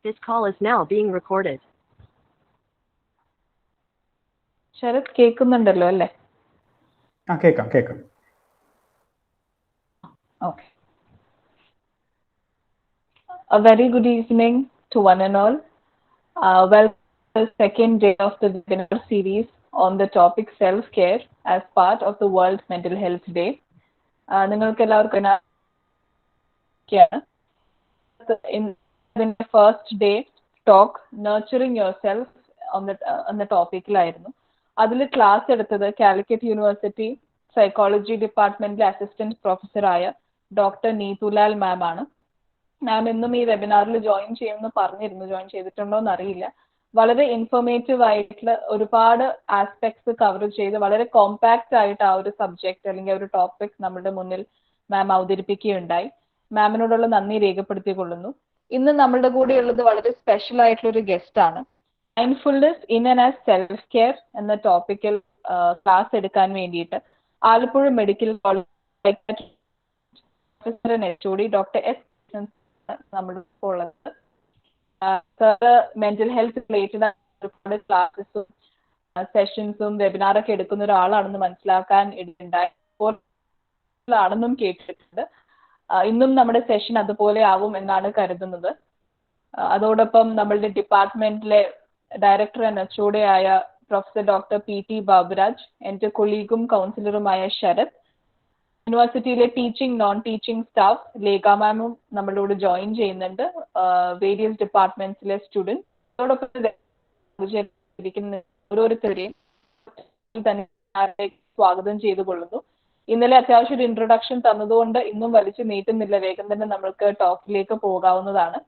This call is now being recorded. Sarath കേൾക്കുന്നുണ്ടല്ലോ അല്ലേ? കേൾക്കാം. Okay. A very good evening to one and all. Welcome to the second day of the webinar series on the topic self-care as part of the World Mental Health Day. നിങ്ങൾക്ക് എല്ലാവർക്കും in the first day talk nurturing yourself on the topic ലായിരുന്നു. അതിൽ class എടുത്തത് Calicut university psychology ഡിപ്പാർട്ട്മെന്റിലെ assistant പ്രൊഫസറായ doctor Neethulal ma'am ആണ്. Ma'am ഇന്നും ഈ വെബിനാറിൽ ജോയിൻ ചെയ്യുമെന്ന് പറഞ്ഞിരുന്നു. ജോയിൻ ചെയ്തിട്ടുണ്ടോ എന്ന് അറിയില്ല. വളരെ ഇൻഫോർമേറ്റീവ് ആയിട്ടുള്ള ഒരുപാട് ആസ്പെക്ട്സ് കവർ ചെയ്ത് വളരെ കോമ്പാക്റ്റ് ആയിട്ട് ആ ഒരു സബ്ജക്ട് അല്ലെങ്കിൽ ഒരു ടോപ്പിക് നമ്മുടെ മുന്നിൽ മാം അവതരിപ്പിക്കുകയുണ്ടായി. മാമിനോടുള്ള നന്ദി രേഖപ്പെടുത്തിക്കൊള്ളുന്നു. ഇന്ന് നമ്മളുടെ കൂടെ ഉള്ളത് വളരെ സ്പെഷ്യൽ ആയിട്ടുള്ള ഒരു ഗസ്റ്റ് ആണ്. Mindfulness in and as self care എന്ന ടോപ്പിക്കിൽ ക്ലാസ് എടുക്കാൻ വേണ്ടിയിട്ട് Alappuzha medical college doctor S നമ്മുടെ ഉള്ളത്. മെന്റൽ ഹെൽത്ത് റിലേറ്റഡ് ഒരുപാട് ക്ലാസ്സസും സെഷൻസും വെബിനാറൊക്കെ എടുക്കുന്ന ഒരാളാണെന്ന് മനസ്സിലാക്കാൻ ഇടയുണ്ടായാണെന്നും കേട്ടിട്ടുണ്ട്. ഇന്നും നമ്മുടെ സെഷൻ അതുപോലെ ആവും എന്നാണ് കരുതുന്നത്. അതോടൊപ്പം നമ്മളുടെ ഡിപ്പാർട്ട്മെന്റിലെ ഡയറക്ടർ ആൻഡ് എച്ച്ഒഡി ആയ പ്രൊഫസർ ഡോക്ടർ PT ബാബുരാജ്, എൻ്റെ കൊളീഗും കൗൺസിലറുമായ ശരത്, യൂണിവേഴ്സിറ്റിയിലെ teaching non teaching staff Lekha മാമും നമ്മളോട് ജോയിൻ ചെയ്യുന്നുണ്ട്. വേരിയസ് ഡിപ്പാർട്ട്മെന്റ്സിലെ സ്റ്റുഡൻറ് അതോടൊപ്പം ഓരോരുത്തരെയും തന്നെ സ്വാഗതം ചെയ്തുകൊള്ളുന്നു. ഇന്നലെ അത്യാവശ്യം ഒരു ഇൻട്രൊഡക്ഷൻ തന്നതുകൊണ്ട് ഇന്നും വലിച്ചു നീട്ടുന്നില്ല, വേഗം തന്നെ നമ്മൾക്ക് ടോക്കിലേക്ക് പോകാവുന്നതാണ്.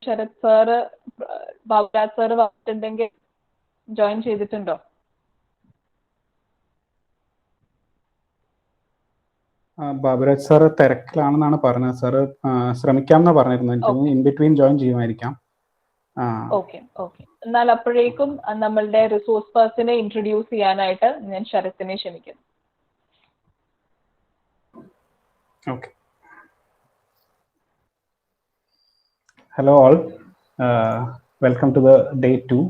ശരത് സാറ് ബാബുരാജ് സാറ് വന്നിട്ടുണ്ടെങ്കിൽ ജോയിൻ ചെയ്തിട്ടുണ്ടോ? ബാബുരാജ് സാറ് തിരക്കിലാണെന്നാണ് പറഞ്ഞത്. സാറ് ശ്രമിക്കാമെന്നാ പറഞ്ഞിരുന്നത്. ഇൻ ബിറ്റ്വീൻ ജോയിൻ ചെയ്യുമായിരിക്കാം. ഓക്കെ. എന്നാൽ അപ്പോഴേക്കും നമ്മളുടെ റിസോഴ്സ് പേഴ്സണെ ഇൻട്രൊഡ്യൂസ് ചെയ്യാനായിട്ട് ഞാൻ ശരത്തിനെ ക്ഷണിക്കുന്നു. Okay. Hello all, welcome to the day 2.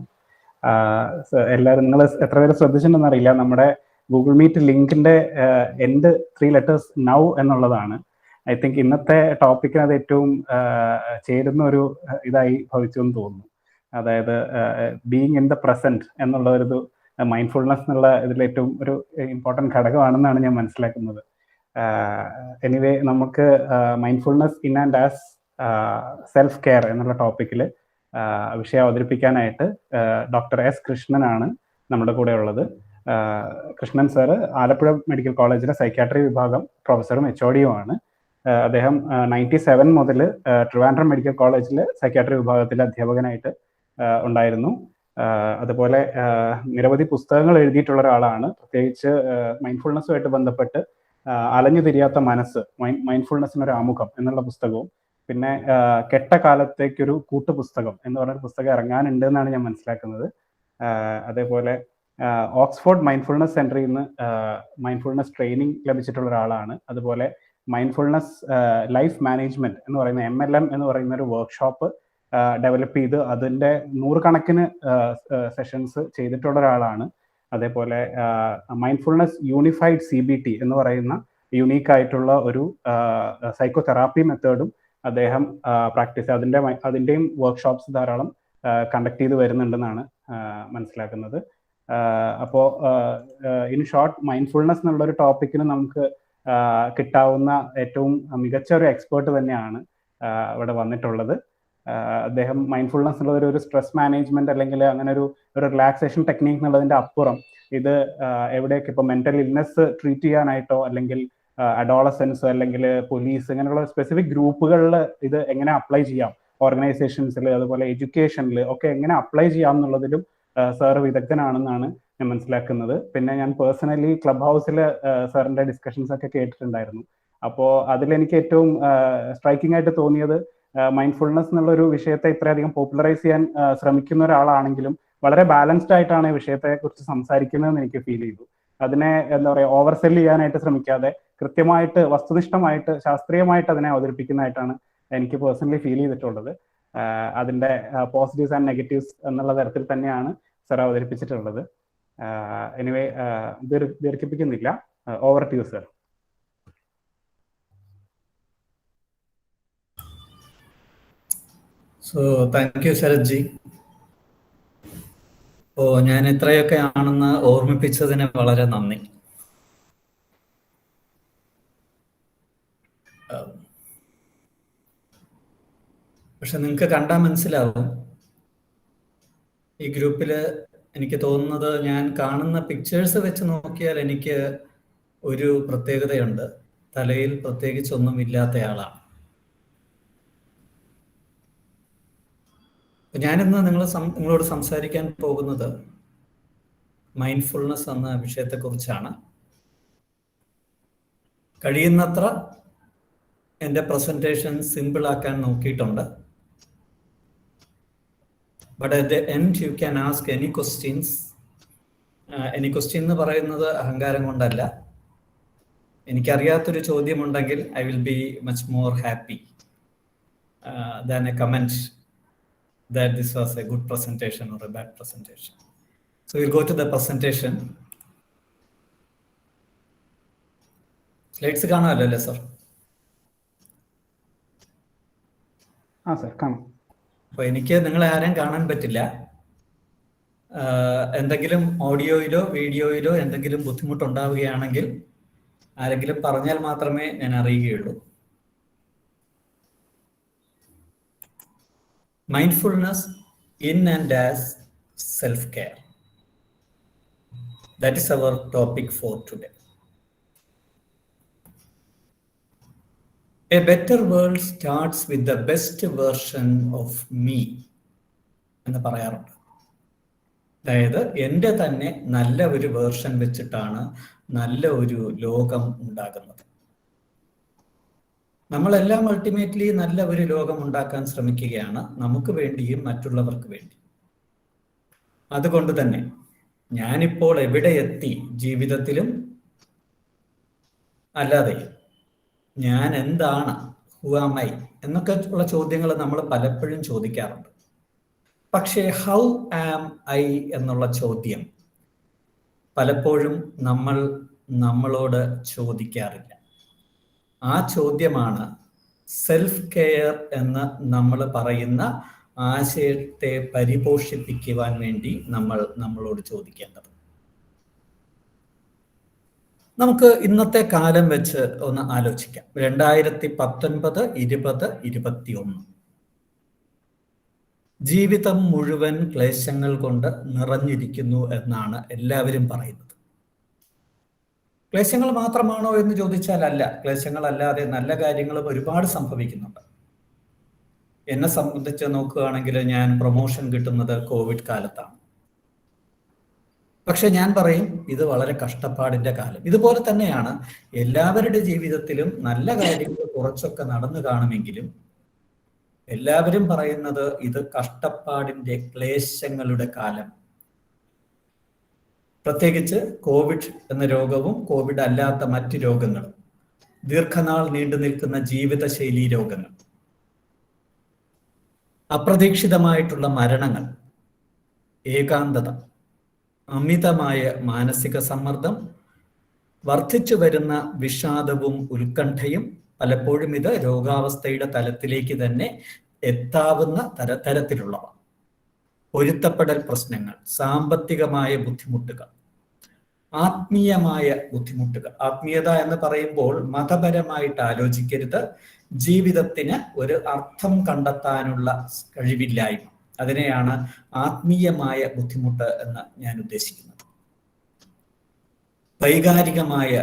എല്ലാവരും നിങ്ങൾ എത്ര പേര് ശ്രദ്ധിച്ചിട്ടുണ്ടെന്ന് അറിയില്ല, നമ്മുടെ ഗൂഗിൾ മീറ്റ് ലിങ്കിന്റെ എൻഡ് 3 letters നൗ എന്നുള്ളതാണ്. ഐ തിങ്ക് ഇന്നത്തെ ടോപ്പിക്കിന് അത് ഏറ്റവും ചേരുന്ന ഒരു ഇതായി ഭവിച്ചു എന്ന് തോന്നുന്നു. അതായത് ബീയിങ് ഇൻ ദ പ്രസന്റ് എന്നുള്ള ഒരു മൈൻഡ്ഫുൾനെസ് എന്നുള്ള ഇതിൽ ഏറ്റവും ഒരു ഇമ്പോർട്ടൻറ്റ് ഘടകമാണെന്നാണ് ഞാൻ മനസ്സിലാക്കുന്നത്. എനിവേ, നമുക്ക് mindfulness in and as self care എന്നുള്ള ടോപ്പിക്കിൽ വിഷയം അവതരിപ്പിക്കാനായിട്ട് ഡോക്ടർ S കൃഷ്ണനാണ് നമ്മുടെ കൂടെ ഉള്ളത്. കൃഷ്ണൻ സാറ് ആലപ്പുഴ മെഡിക്കൽ കോളേജിലെ സൈക്യാട്രി വിഭാഗം പ്രൊഫസറും HOD-യുമാണ്. അദ്ദേഹം 97 മുതൽ ട്രിവാൻഡ്രം മെഡിക്കൽ കോളേജിലെ സൈക്യാട്രി വിഭാഗത്തിലെ അധ്യാപകനായിട്ട് ഉണ്ടായിരുന്നു. അതുപോലെ നിരവധി പുസ്തകങ്ങൾ എഴുതിയിട്ടുള്ള ഒരാളാണ്. പ്രത്യേകിച്ച് മൈൻഡ്ഫുൾനെസ്സുമായിട്ട് ബന്ധപ്പെട്ട് അലഞ്ഞു തിരിയാത്ത മനസ്സ്, മൈൻഡ്ഫുൾനെസ്സിനൊരു ആമുഖം എന്നുള്ള പുസ്തകവും, പിന്നെ കെട്ട കാലത്തേക്കൊരു കൂട്ടുപുസ്തകം എന്ന് പറഞ്ഞൊരു പുസ്തകം ഇറങ്ങാനുണ്ട് എന്നാണ് ഞാൻ മനസ്സിലാക്കുന്നത്. അതേപോലെ ഓക്സ്ഫോർഡ് മൈൻഡ്ഫുൾനെസ് സെന്ററിൽ നിന്ന് മൈൻഡ്ഫുൾനെസ് ട്രെയിനിങ് ലഭിച്ചിട്ടുള്ള ഒരാളാണ്. അതുപോലെ മൈൻഡ്ഫുൾനെസ് ലൈഫ് മാനേജ്മെന്റ് എന്ന് പറയുന്ന MLM എന്ന് പറയുന്ന ഒരു വർക്ക്ഷോപ്പ് ഡെവലപ്പ് ചെയ്ത് അതിൻ്റെ 100 കണക്കിന് സെഷൻസ് ചെയ്തിട്ടുള്ള ഒരാളാണ്. അതേപോലെ മൈൻഡ്ഫുൾനെസ് യൂണിഫൈഡ് CBT എന്ന് പറയുന്ന യുണീക്ക് ആയിട്ടുള്ള ഒരു സൈക്കോ തെറാപ്പി മെത്തേഡും അദ്ദേഹം പ്രാക്ടീസ് അതിൻ്റെയും വർക്ക്ഷോപ്സ് ധാരാളം കണ്ടക്ട് ചെയ്ത് വരുന്നുണ്ടെന്നാണ് മനസ്സിലാക്കുന്നത്. അപ്പോൾ ഇൻ ഷോർട്ട്, മൈൻഡ്ഫുൾനെസ് എന്നുള്ളൊരു ടോപ്പിക്കിന് നമുക്ക് കിട്ടാവുന്ന ഏറ്റവും മികച്ച ഒരു എക്സ്പേർട്ട് തന്നെയാണ് ഇവിടെ വന്നിട്ടുള്ളത്. അദ്ദേഹം മൈൻഡ്ഫുൾനെസ് എന്നുള്ളത് ഒരു സ്ട്രെസ് മാനേജ്മെന്റ് അല്ലെങ്കിൽ അങ്ങനെ ഒരു റിലാക്സേഷൻ ടെക്നീക്ക് എന്നുള്ളതിന്റെ അപ്പുറം ഇത് എവിടെയൊക്കെ ഇപ്പോൾ മെന്റൽ ഇൽനെസ് ട്രീറ്റ് ചെയ്യാനായിട്ടോ അല്ലെങ്കിൽ അഡോളസൻസ് അല്ലെങ്കിൽ പോലീസ് ഇങ്ങനെയുള്ള സ്പെസിഫിക് ഗ്രൂപ്പുകളിൽ ഇത് എങ്ങനെ അപ്ലൈ ചെയ്യാം, ഓർഗനൈസേഷൻസിൽ അതുപോലെ എഡ്യൂക്കേഷനിൽ ഒക്കെ എങ്ങനെ അപ്ലൈ ചെയ്യാം എന്നുള്ളതിലും സാറ് വിദഗ്ധനാണെന്നാണ് ഞാൻ മനസ്സിലാക്കുന്നത്. പിന്നെ ഞാൻ പേഴ്സണലി ക്ലബ് ഹൗസിൽ സാറിൻ്റെ ഡിസ്കഷൻസ് ഒക്കെ കേട്ടിട്ടുണ്ടായിരുന്നു. അപ്പോൾ അതിലെനിക്ക് ഏറ്റവും സ്ട്രൈക്കിംഗ് ആയിട്ട് തോന്നിയത് മൈൻഡ്ഫുൾനെസ് എന്നുള്ളൊരു വിഷയത്തെ ഇത്രയധികം പോപ്പുലറൈസ് ചെയ്യാൻ ശ്രമിക്കുന്ന ഒരാളാണെങ്കിലും വളരെ ബാലൻസ്ഡ് ആയിട്ടാണ് ഈ വിഷയത്തെ കുറിച്ച് സംസാരിക്കുന്നതെന്ന് എനിക്ക് ഫീൽ ചെയ്തു. അതിനെ എന്താ പറയുക, ഓവർസെൽ ചെയ്യാനായിട്ട് ശ്രമിക്കാതെ കൃത്യമായിട്ട് വസ്തുനിഷ്ഠമായിട്ട് ശാസ്ത്രീയമായിട്ട് അതിനെ അവതരിപ്പിക്കുന്നതായിട്ടാണ് എനിക്ക് പേഴ്സണലി ഫീൽ ചെയ്തിട്ടുള്ളത്. അതിൻ്റെ പോസിറ്റീവ്സ് ആൻഡ് നെഗറ്റീവ്സ് എന്നുള്ള തരത്തിൽ തന്നെയാണ് സർ അവതരിപ്പിച്ചിട്ടുള്ളത്. എനിവേ ദീർഘിപ്പിക്കുന്നില്ല. Over to you sir. So thank you Sharath ji. ഞാൻ ഇത്രയൊക്കെ ആണെന്ന് ഓർമ്മിപ്പിച്ചതിന് വളരെ നന്ദി. പക്ഷെ നിങ്ങൾക്ക് കണ്ടാൽ മനസ്സിലാവും, ഈ ഗ്രൂപ്പിൽ എനിക്ക് തോന്നുന്നത് ഞാൻ കാണുന്ന പിക്ചേഴ്സ് വെച്ച് നോക്കിയാൽ എനിക്ക് ഒരു പ്രത്യേകതയുണ്ട്. തലയിൽ പ്രത്യേകിച്ചൊന്നും ഇല്ലാത്തയാളാണ്. ഞാനിന്ന് നിങ്ങളോട് സംസാരിക്കാൻ പോകുന്നത് മൈൻഡ്ഫുൾനെസ് എന്ന വിഷയത്തെക്കുറിച്ചാണ്. കഴിയുന്നത്ര എൻ്റെ പ്രസൻറ്റേഷൻ സിമ്പിളാക്കാൻ നോക്കിയിട്ടുണ്ട്. But at the end you can ask any questions. Any question എന്ന് പറയുന്നത് അഹങ്കാരം കൊണ്ടല്ല. എനിക്കറിയാത്തൊരു ചോദ്യമുണ്ടെങ്കിൽ I will be much more happy than a comment that this was a good presentation or a bad presentation. So we'll go to the presentation. Slides കാണാമല്ലോ sir? Sir കാണാം. അപ്പോൾ എനിക്ക് നിങ്ങളെ ആരെയും കാണാൻ പറ്റില്ല. എന്തെങ്കിലും ഓഡിയോയിലോ വീഡിയോയിലോ എന്തെങ്കിലും ബുദ്ധിമുട്ടുണ്ടാവുകയാണെങ്കിൽ ആരെങ്കിലും പറഞ്ഞാൽ മാത്രമേ ഞാൻ അറിയുകയുള്ളൂ. Mindfulness in and as self-care. That is our topic for today. A better world starts with the best version of me എന്ന് പറയാറുണ്ട്. അതായത് എൻ്റെ തന്നെ നല്ല ഒരു വേർഷൻ വെച്ചിട്ടാണ് നല്ല ഒരു ലോകം ഉണ്ടാകുന്നത്. നമ്മളെല്ലാം അൾട്ടിമേറ്റ്ലി നല്ല ഒരു ലോകം ഉണ്ടാക്കാൻ ശ്രമിക്കുകയാണ്, നമുക്ക് വേണ്ടിയും മറ്റുള്ളവർക്ക് വേണ്ടി. അതുകൊണ്ട് തന്നെ ഞാനിപ്പോൾ എവിടെ എത്തി ജീവിതത്തിലും അല്ലാതെയും, ഞാൻ എന്താണ്, ഹു ആം ഐ എന്നൊക്കെ ഉള്ള ചോദ്യങ്ങൾ നമ്മൾ പലപ്പോഴും ചോദിക്കാറുണ്ട്. പക്ഷേ ഹൗ ആം ഐ എന്നുള്ള ചോദ്യം പലപ്പോഴും നമ്മളോട് ചോദിക്കാറില്ല. ആ ചോദ്യമാണ് സെൽഫ് കെയർ എന്ന് നമ്മൾ പറയുന്ന ആശയത്തെ പരിപോഷിപ്പിക്കുവാൻ വേണ്ടി നമ്മളോട് ചോദിക്കേണ്ടത്. നമുക്ക് ഇന്നത്തെ കാലം വെച്ച് ഒന്ന് ആലോചിക്കാം. 2019, 20, 21 ജീവിതം മുഴുവൻ ക്ലേശങ്ങൾ കൊണ്ട് നിറഞ്ഞിരിക്കുന്നു എന്നാണ് എല്ലാവരും പറയുന്നത്. ക്ലേശങ്ങൾ മാത്രമാണോ എന്ന് ചോദിച്ചാൽ അല്ല. ക്ലേശങ്ങളല്ലാതെ നല്ല കാര്യങ്ങളും ഒരുപാട് സംഭവിക്കുന്നുണ്ട്. എന്നെ സംബന്ധിച്ച് നോക്കുകയാണെങ്കിൽ ഞാൻ പ്രൊമോഷൻ കിട്ടുന്നത് കോവിഡ് കാലത്താണ്. പക്ഷെ ഞാൻ പറയും ഇത് വളരെ കഷ്ടപ്പാടിന്റെ കാലം. ഇതുപോലെ തന്നെയാണ് എല്ലാവരുടെ ജീവിതത്തിലും നല്ല കാര്യങ്ങൾ കുറച്ചൊക്കെ നടന്നു കാണുമെങ്കിലും എല്ലാവരും പറയുന്നത് ഇത് കഷ്ടപ്പാടിന്റെ ക്ലേശങ്ങളുടെ കാലം. പ്രത്യേകിച്ച് കോവിഡ് എന്ന രോഗവും കോവിഡ് അല്ലാത്ത മറ്റ് രോഗങ്ങളും, ദീർഘനാൾ നീണ്ടു നിൽക്കുന്ന ജീവിതശൈലി രോഗങ്ങൾ, അപ്രതീക്ഷിതമായിട്ടുള്ള മരണങ്ങൾ, ഏകാന്തത, അമിതമായ മാനസിക സമ്മർദ്ദം, വർദ്ധിച്ചു വരുന്ന വിഷാദവും ഉത്കണ്ഠയും, പലപ്പോഴും ഇത് രോഗാവസ്ഥയുടെ തലത്തിലേക്ക് തന്നെ എത്താവുന്ന തരത്തിലുള്ളവ, പൊരുത്തപ്പെടൽ പ്രശ്നങ്ങൾ, സാമ്പത്തികമായ ബുദ്ധിമുട്ടുകൾ, ആത്മീയമായ ബുദ്ധിമുട്ടുകൾ. ആത്മീയത എന്ന് പറയുമ്പോൾ മതപരമായിട്ട് ആലോചിക്കരുത്. ജീവിതത്തിന് ഒരു അർത്ഥം കണ്ടെത്താനുള്ള കഴിവില്ലായ്മ, അതിനെയാണ് ആത്മീയമായ ബുദ്ധിമുട്ട് എന്ന് ഞാൻ ഉദ്ദേശിക്കുന്നത്. വൈകാരികമായ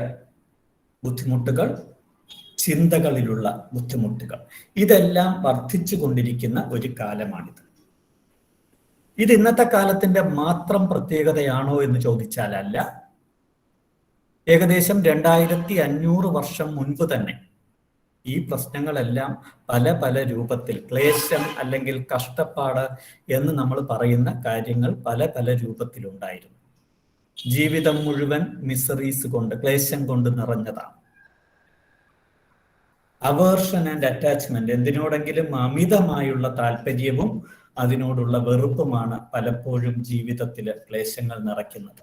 ബുദ്ധിമുട്ടുകൾ, ചിന്തകളിലുള്ള ബുദ്ധിമുട്ടുകൾ, ഇതെല്ലാം വർദ്ധിച്ചു കൊണ്ടിരിക്കുന്ന ഒരു കാലമാണിത്. ഇത് ഇന്നത്തെ കാലത്തിന്റെ മാത്രം പ്രത്യേകതയാണോ എന്ന് ചോദിച്ചാൽ അല്ല. ഏകദേശം 2500 വർഷം മുൻപ് തന്നെ ഈ പ്രശ്നങ്ങളെല്ലാം പല രൂപത്തിൽ, ക്ലേശം അല്ലെങ്കിൽ കഷ്ടപ്പാട് എന്ന് നമ്മൾ പറയുന്ന കാര്യങ്ങൾ പല രൂപത്തിലുണ്ടായിരുന്നു. ജീവിതം മുഴുവൻ മിസറീസ് കൊണ്ട്, ക്ലേശം കൊണ്ട് നിറഞ്ഞതാണ്. അവേർഷൻ ആൻഡ് അറ്റാച്ച്മെന്റ്, എന്തിനോടെങ്കിലും അമിതമായുള്ള താല്പര്യവും അതിനോടുള്ള വെറുപ്പുമാണ് പലപ്പോഴും ജീവിതത്തിൽ ക്ലേശങ്ങൾ നിറയ്ക്കുന്നത്.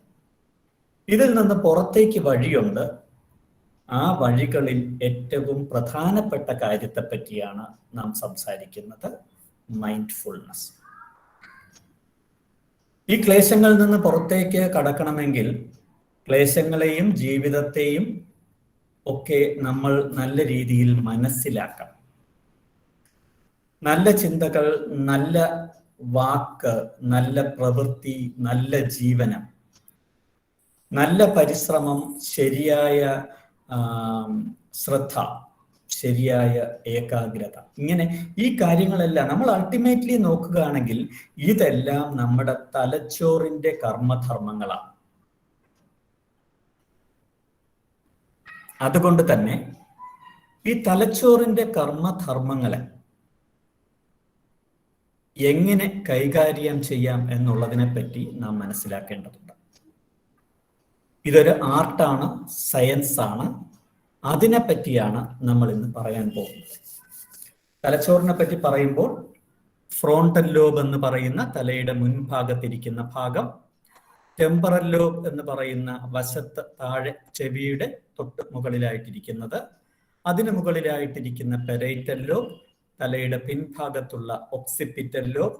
ഇതിൽ നിന്ന് പുറത്തേക്ക് വഴിയുണ്ട്. ആ വഴികളിൽ ഏറ്റവും പ്രധാനപ്പെട്ട കാര്യത്തെ പറ്റിയാണ് നാം സംസാരിക്കുന്നത്, മൈൻഡ്ഫുൾനെസ്. ഈ ക്ലേശങ്ങളിൽ നിന്ന് പുറത്തേക്ക് കടക്കണമെങ്കിൽ ക്ലേശങ്ങളെയും ജീവിതത്തെയും ഒക്കെ നമ്മൾ നല്ല രീതിയിൽ മനസ്സിലാക്കണം. നല്ല ചിന്തകൾ, നല്ല വാക്ക്, നല്ല പ്രവൃത്തി, നല്ല ജീവനം, നല്ല പരിശ്രമം, ശരിയായ ശ്രദ്ധ, ശരിയായ ഏകാഗ്രത, ഇങ്ങനെ ഈ കാര്യങ്ങളെല്ലാം നമ്മൾ അൾട്ടിമേറ്റ്ലി നോക്കുകയാണെങ്കിൽ ഇതെല്ലാം നമ്മുടെ തലച്ചോറിന്റെ കർമ്മധർമ്മങ്ങളാണ്. അതുകൊണ്ട് തന്നെ ഈ തലച്ചോറിന്റെ കർമ്മധർമ്മങ്ങളെ എങ്ങനെ കൈകാര്യം ചെയ്യാം എന്നുള്ളതിനെ പറ്റി നാം മനസ്സിലാക്കേണ്ടതുണ്ട്. ഇതൊരു ആർട്ടാണ്, സയൻസ് ആണ്. അതിനെ പറ്റിയാണ് നമ്മൾ ഇന്ന് പറയാൻ പോകുന്നത്. തലച്ചോറിനെ പറ്റി പറയുമ്പോൾ ഫ്രോണ്ടൽ ലോബ് എന്ന് പറയുന്ന തലയുടെ മുൻഭാഗത്തിരിക്കുന്ന ഭാഗം, ടെമ്പറൽ ലോബ് എന്ന് പറയുന്ന വശത്ത് താഴെ ചെവിയുടെ തൊട്ട് മുകളിലായിട്ടിരിക്കുന്നത്, അതിന് മുകളിലായിട്ടിരിക്കുന്ന പെരൈറ്റൽ ലോബ്, തലയുടെ പിൻഭാഗത്തുള്ള ഒക്സിപിറ്റൽ ലോബ്,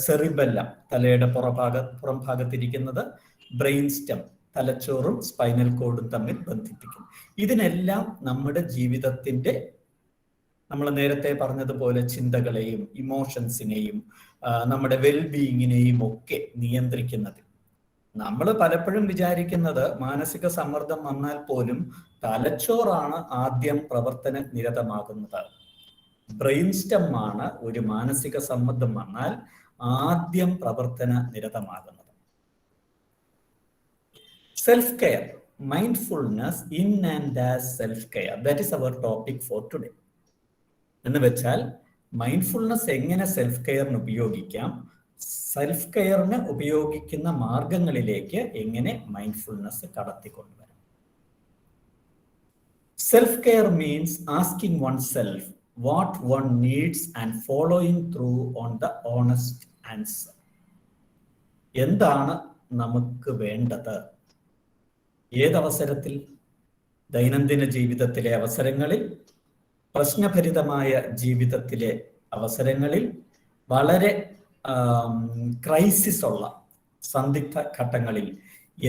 സെറിബെല്ലം തലയുടെ പുറം ഭാഗത്തിരിക്കുന്നത്, ബ്രെയിൻ സ്റ്റെം തലച്ചോറും സ്പൈനൽ കോഡും തമ്മിൽ ബന്ധിപ്പിക്കും. ഇതിനെല്ലാം നമ്മുടെ ജീവിതത്തിന്റെ, നമ്മൾ നേരത്തെ പറഞ്ഞതുപോലെ ചിന്തകളെയും ഇമോഷൻസിനെയും നമ്മുടെ വെൽബീയിങ്ങിനെയും ഒക്കെ നിയന്ത്രിക്കുന്നത്. നമ്മൾ പലപ്പോഴും വിചാരിക്കുന്നത് മാനസിക സമ്മർദ്ദം വന്നാൽ പോലും തലച്ചോറാണ് ആദ്യം പ്രവർത്തന നിരതമാകുന്നത്. ബ്രെയിൻ സ്റ്റെം ആണ് ഒരു മാനസിക സമ്മർദ്ദം വന്നാൽ ആദ്യം പ്രവർത്തന നിരതമാകുന്നത്. Self care, mindfulness in and as self care, that is our topic for today. എന്ന് വെച്ചാൽ മൈൻഡ്ഫുൾനെസ് എങ്ങനെ സെൽഫ് കെയറിന് ഉപയോഗിക്കാം, സെൽഫ് കെയറിന് ഉപയോഗിക്കുന്ന മാർഗങ്ങളിലേക്ക് എങ്ങനെ മൈൻഡ്ഫുൾനെസ് കടത്തിക്കൊണ്ടുവരാം. Self care means asking one self what one needs and following through on the honest answer. എന്താണ് നമുക്ക് വേണ്ടത്? ഏതവസരത്തിൽ? ദൈനംദിന ജീവിതത്തിലെ അവസരങ്ങളിൽ, പ്രശ്നഭരിതമായ ജീവിതത്തിലെ അവസരങ്ങളിൽ, വളരെ ക്രൈസിസ് ഉള്ള സന്ദിഗ്ധ ഘട്ടങ്ങളിൽ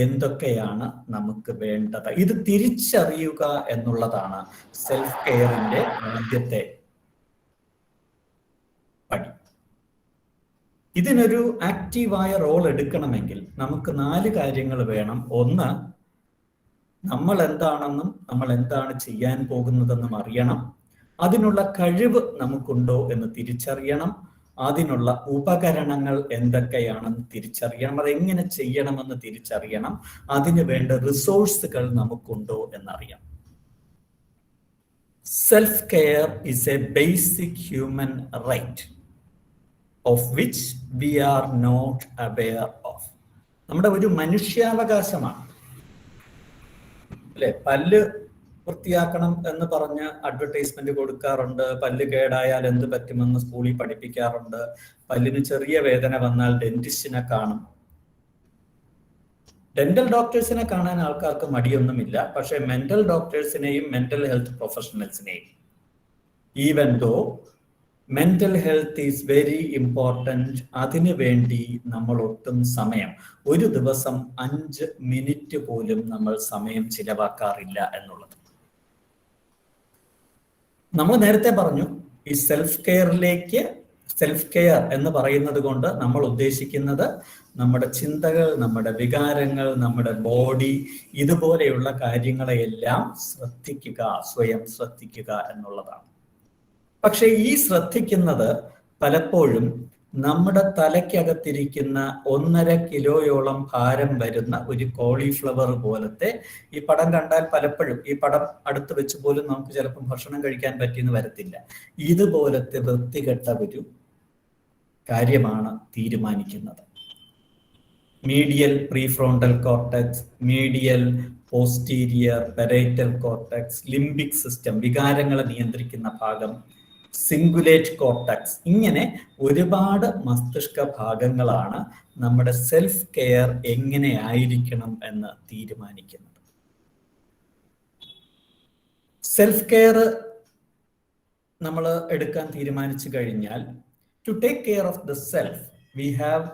എന്തൊക്കെയാണ് നമുക്ക് വേണ്ടത്? ഇത് തിരിച്ചറിയുക എന്നുള്ളതാണ് സെൽഫ് കെയറിന്റെ ആദ്യത്തെ പടി. ഇതിനൊരു ആക്റ്റീവായ റോൾ എടുക്കണമെങ്കിൽ നമുക്ക് 4 കാര്യങ്ങൾ വേണം. ഒന്ന്, നമ്മൾ എന്താണെന്നും നമ്മൾ എന്താണ് ചെയ്യാൻ പോകുന്നതെന്നും അറിയണം. അതിനുള്ള കഴിവ് നമുക്കുണ്ടോ എന്ന് തിരിച്ചറിയണം. അതിനുള്ള ഉപകരണങ്ങൾ എന്തൊക്കെയാണെന്ന് തിരിച്ചറിയണം. അതെങ്ങനെ ചെയ്യണമെന്ന് തിരിച്ചറിയണം. അതിന് വേണ്ട റിസോഴ്സുകൾ നമുക്കുണ്ടോ എന്നറിയാം. Self care is a basic human right of which we are not aware of. നമ്മുടെ ഒരു മനുഷ്യാവകാശമാണ് അല്ലെ? പല്ല് വൃത്തിയാക്കണം എന്ന് പറഞ്ഞ് അഡ്വർടൈസ്മെന്റ് കൊടുക്കാറുണ്ട്. പല്ല് കേടായാൽ എന്ത് പറ്റുമെന്ന് സ്കൂളിൽ പഠിപ്പിക്കാറുണ്ട്. പല്ലിന് ചെറിയ വേദന വന്നാൽ ഡെന്റിസ്റ്റിനെ കാണും. ഡെന്റൽ ഡോക്ടേഴ്സിനെ കാണാൻ ആൾക്കാർക്ക് മടിയൊന്നുമില്ല. പക്ഷെ മെന്റൽ ഡോക്ടേഴ്സിനെയും മെന്റൽ ഹെൽത്ത് പ്രൊഫഷണൽസിനെയും, even though mental health is very important, അതിനു വേണ്ടി നമ്മൾ ഒട്ടും സമയം, ഒരു ദിവസം 5 മിനിറ്റ് പോലും നമ്മൾ സമയം ചിലവാക്കാറില്ല എന്നുള്ളത്. നമ്മൾ നേരത്തെ പറഞ്ഞു, ഈ സെൽഫ് കെയറിലേക്ക്, സെൽഫ് കെയർ എന്ന് പറയുന്നത് കൊണ്ട് നമ്മൾ ഉദ്ദേശിക്കുന്നത് നമ്മുടെ ചിന്തകൾ, നമ്മുടെ വികാരങ്ങൾ, നമ്മുടെ ബോഡി, ഇതുപോലെയുള്ള കാര്യങ്ങളെയെല്ലാം ശ്രദ്ധിക്കുക, സ്വയം ശ്രദ്ധിക്കുക എന്നുള്ളതാണ്. പക്ഷെ ഈ ശ്രദ്ധിക്കുന്നത് പലപ്പോഴും നമ്മുടെ തലയ്ക്കകത്തിരിക്കുന്ന 1.5 കിലോയോളം ഭാരം വരുന്ന ഒരു കോളിഫ്ലവർ പോലത്തെ, ഈ പടം കണ്ടാൽ പലപ്പോഴും, ഈ പടം അടുത്ത് വെച്ച് പോലും നമുക്ക് ചിലപ്പം ഭക്ഷണം കഴിക്കാൻ പറ്റിയെന്ന് വരത്തില്ല, ഇതുപോലത്തെ വൃത്തികെട്ട ഒരു കാര്യമാണ് തീരുമാനിക്കുന്നത്. Medial prefrontal cortex, medial posterior, parietal cortex, limbic system, വികാരങ്ങളെ നിയന്ത്രിക്കുന്ന ഭാഗം, സിംഗുലേറ്റ് കോർട്ടക്സ്, ഇങ്ങനെ ഒരുപാട് മസ്തിഷ്ക ഭാഗങ്ങളാണ് നമ്മുടെ സെൽഫ് കെയർ എങ്ങനെ ആയിരിക്കണം എന്ന് തീരുമാനിക്കുന്നത്. സെൽഫ് കെയർ നമ്മൾ എടുക്കാൻ തീരുമാനിച്ചു കഴിഞ്ഞാൽ, to take care of the self we have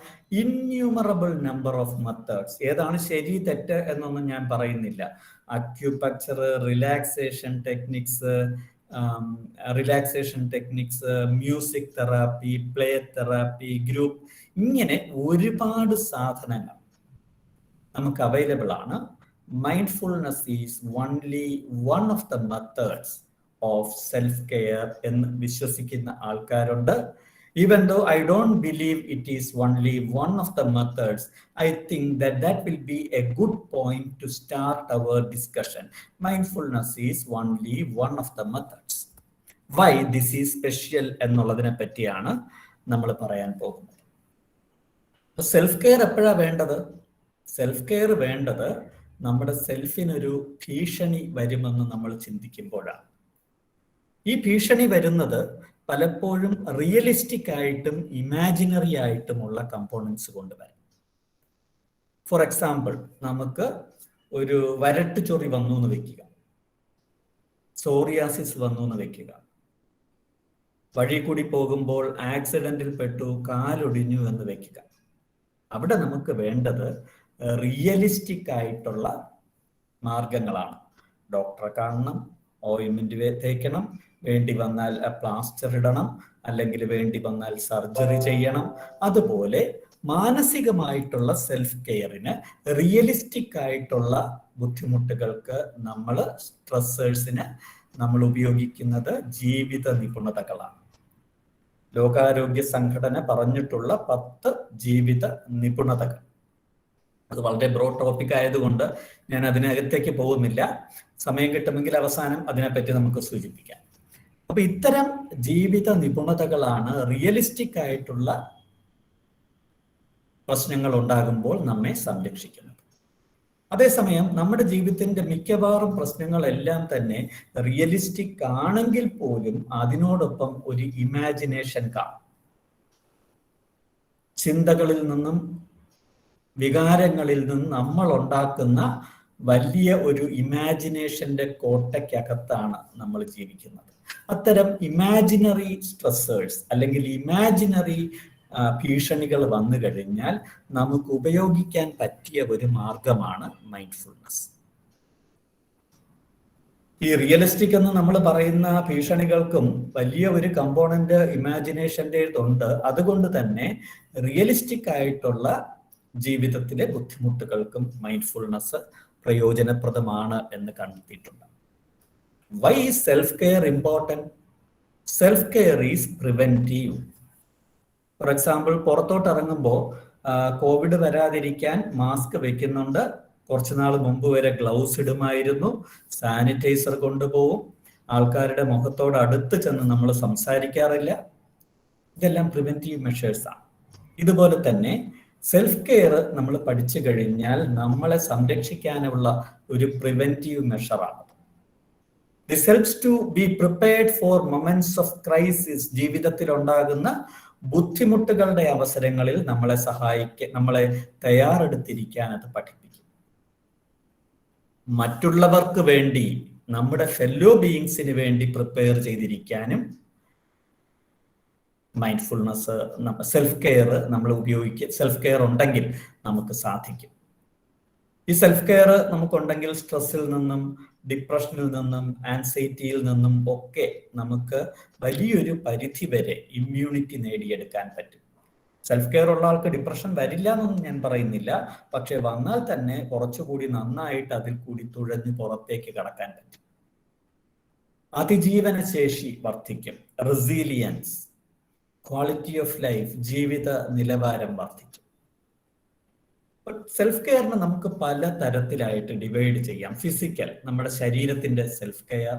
innumerable number of methods. ഏതാണ് ശരി തെറ്റ് എന്നൊന്നും ഞാൻ പറയുന്നില്ല. Acupuncture, relaxation techniques, music therapy, play therapy, group, ഇങ്ങനെ ഒരുപാട് സാധനങ്ങൾ നമുക്ക് അവൈലബിൾ ആണ്. Mindfulness is only one of the methods of self care എന്ന് വിശ്വസിക്കുന്ന ആൾക്കാരുണ്ട്. Even though I don't believe it is only one of the methods, I think that will be a good point to start our discussion. Mindfulness is only one of the methods. Why this is special എന്നുള്ളതിനെ പറ്റിയാണ് നമ്മൾ പറയാൻ പോകുന്നത്. Self care എപ്പോഴാണ് വേണ്ടത്? Self care വേണ്ടത് നമ്മുടെ സെൽഫിനൊരു ഭീഷണി വരുമെന്ന് നമ്മൾ ചിന്തിക്കുമ്പോഴാണ്. ഈ ഭീഷണി വരുന്നത് പലപ്പോഴും റിയലിസ്റ്റിക് ആയിട്ടും ഇമാജിനറി ആയിട്ടുമുള്ള കമ്പോണൻസ് കൊണ്ടുവരാം. ഫോർ എക്സാമ്പിൾ, നമുക്ക് ഒരു വരട്ട് ചൊറി വന്നു എന്ന് വെക്കുക, സോറിയാസിസ് വന്നു എന്ന് വെക്കുക, വഴി കൂടി പോകുമ്പോൾ ആക്സിഡന്റിൽ പെട്ടു, കാലൊടിഞ്ഞു എന്ന് വെക്കുക. അവിടെ നമുക്ക് വേണ്ടത് റിയലിസ്റ്റിക് ആയിട്ടുള്ള മാർഗങ്ങളാണ്. ഡോക്ടറെ കാണണം, ഓയിൻമെന്റ് തേക്കണം, വേണ്ടി വന്നാൽ പ്ലാസ്റ്റർ ഇടണം, അല്ലെങ്കിൽ വേണ്ടി വന്നാൽ സർജറി ചെയ്യണം. അതുപോലെ മാനസികമായിട്ടുള്ള സെൽഫ് കെയറിന് റിയലിസ്റ്റിക് ആയിട്ടുള്ള ബുദ്ധിമുട്ടുകൾക്ക് സ്ട്രെസ്സേഴ്സിന് നമ്മൾ ഉപയോഗിക്കുന്നത് ജീവിത നിപുണതകളാണ്. ലോകാരോഗ്യ സംഘടന പറഞ്ഞിട്ടുള്ള 10 ജീവിത നിപുണതകൾ. അത് വളരെ ബ്രോഡ് ടോപ്പിക് ആയതുകൊണ്ട് ഞാൻ അതിനകത്തേക്ക് പോകുന്നില്ല. സമയം കിട്ടുമെങ്കിൽ അവസാനം അതിനെപ്പറ്റി നമുക്ക് സൂചിപ്പിക്കാം. അപ്പൊ ഇത്തരം ജീവിത നിപുണതകളാണ് റിയലിസ്റ്റിക് ആയിട്ടുള്ള പ്രശ്നങ്ങൾ ഉണ്ടാകുമ്പോൾ നമ്മെ സംരക്ഷിക്കുന്നത്. അതേസമയം നമ്മുടെ ജീവിതത്തിന്റെ മിക്കവാറും പ്രശ്നങ്ങളെല്ലാം തന്നെ റിയലിസ്റ്റിക് ആണെങ്കിൽ പോലും അതിനോടൊപ്പം ഒരു ഇമാജിനേഷൻ കാണും. ചിന്തകളിൽ നിന്നും വികാരങ്ങളിൽ നിന്നും നമ്മൾ ഉണ്ടാക്കുന്ന വലിയ ഒരു ഇമാജിനേഷന്റെ കോട്ടയ്ക്കകത്താണ് നമ്മൾ ജീവിക്കുന്നത്. അത്തരം ഇമാജിനറി സ്ട്രെസ്സേഴ്സ് അല്ലെങ്കിൽ ഇമാജിനറി ഭീഷണികൾ വന്നു കഴിഞ്ഞാൽ നമുക്ക് ഉപയോഗിക്കാൻ പറ്റിയ ഒരു മാർഗമാണ് മൈൻഡ്ഫുൾനെസ്. ഈ റിയലിസ്റ്റിക് എന്ന് നമ്മൾ പറയുന്ന ഭീഷണികൾക്കും വലിയ ഒരു കമ്പോണന്റ് ഇമാജിനേഷൻ്റെതുണ്ട്. അതുകൊണ്ട് തന്നെ റിയലിസ്റ്റിക് ആയിട്ടുള്ള ജീവിതത്തിലെ ബുദ്ധിമുട്ടുകൾക്കും മൈൻഡ്ഫുൾനെസ് പ്രയോജനപ്രദമാണ് എന്ന് കണ്ടെത്തിയിട്ടുണ്ട്. Why is self-care important? Self-care is preventive. For example, പുറത്തോട്ട് ഇറങ്ങുമ്പോൾ കോവിഡ് വരാതിരിക്കാൻ മാസ്ക് വെക്കുന്നുണ്ട്. കുറച്ചു നാൾ മുമ്പ് വരെ ഗ്ലൗസ് ഇടുമായിരുന്നു, സാനിറ്റൈസർ കൊണ്ടുപോകും, ആൾക്കാരുടെ മുഖത്തോട് അടുത്ത് ചെന്ന് നമ്മൾ സംസാരിക്കാറില്ല. ഇതെല്ലാം പ്രിവെന്റീവ് മെഷേഴ്സാണ്. ഇതുപോലെ തന്നെ സെൽഫ് കെയർ നമ്മൾ പഠിച്ചു കഴിഞ്ഞാൽ നമ്മളെ സംരക്ഷിക്കാനുള്ള ഒരു preventive മെഷറാണ്. This helps to be prepared for moments of crisis. ജീവിതത്തിൽ ഉണ്ടാകുന്ന ബുദ്ധിമുട്ടുകളുടെ അവസരങ്ങളിൽ നമ്മളെ തയ്യാറെടുത്തിരിക്കാൻ അത് പഠിപ്പിക്കും. മറ്റുള്ളവർക്ക് വേണ്ടി, നമ്മുടെ ഫെല്ലോ ബീയിങ്സിന് വേണ്ടി പ്രിപ്പയർ ചെയ്തിരിക്കാനും mindfulness, self care self care ഉണ്ടെങ്കിൽ നമുക്ക് സാധിക്കും. ഈ സെൽഫ് കെയർ നമുക്കുണ്ടെങ്കിൽ സ്ട്രെസ്സിൽ നിന്നും, ഡിപ്രഷനിൽ നിന്നും, ആൻസൈറ്റിയിൽ നിന്നും ഒക്കെ നമുക്ക് വലിയൊരു പരിധി വരെ ഇമ്മ്യൂണിറ്റി നേടിയെടുക്കാൻ പറ്റും. സെൽഫ് കെയർ ഉള്ള ആൾക്ക് ഡിപ്രഷൻ വരില്ല എന്നൊന്നും ഞാൻ പറയുന്നില്ല, പക്ഷെ വന്നാൽ തന്നെ കുറച്ചുകൂടി നന്നായിട്ട് അതിൽ കൂടി തുഴഞ്ഞ് പുറത്തേക്ക് കടക്കാൻ പറ്റും. അതിജീവന ശേഷി വർദ്ധിക്കും, റെസിലിയൻസ്, ക്വാളിറ്റി ഓഫ് ലൈഫ്, ജീവിത നിലവാരം വർദ്ധിക്കും. സെൽഫ് കെയറിന് നമുക്ക് പല തരത്തിലായിട്ട് ഡിവൈഡ് ചെയ്യാം. ഫിസിക്കൽ, നമ്മുടെ ശരീരത്തിന്റെ സെൽഫ് കെയർ.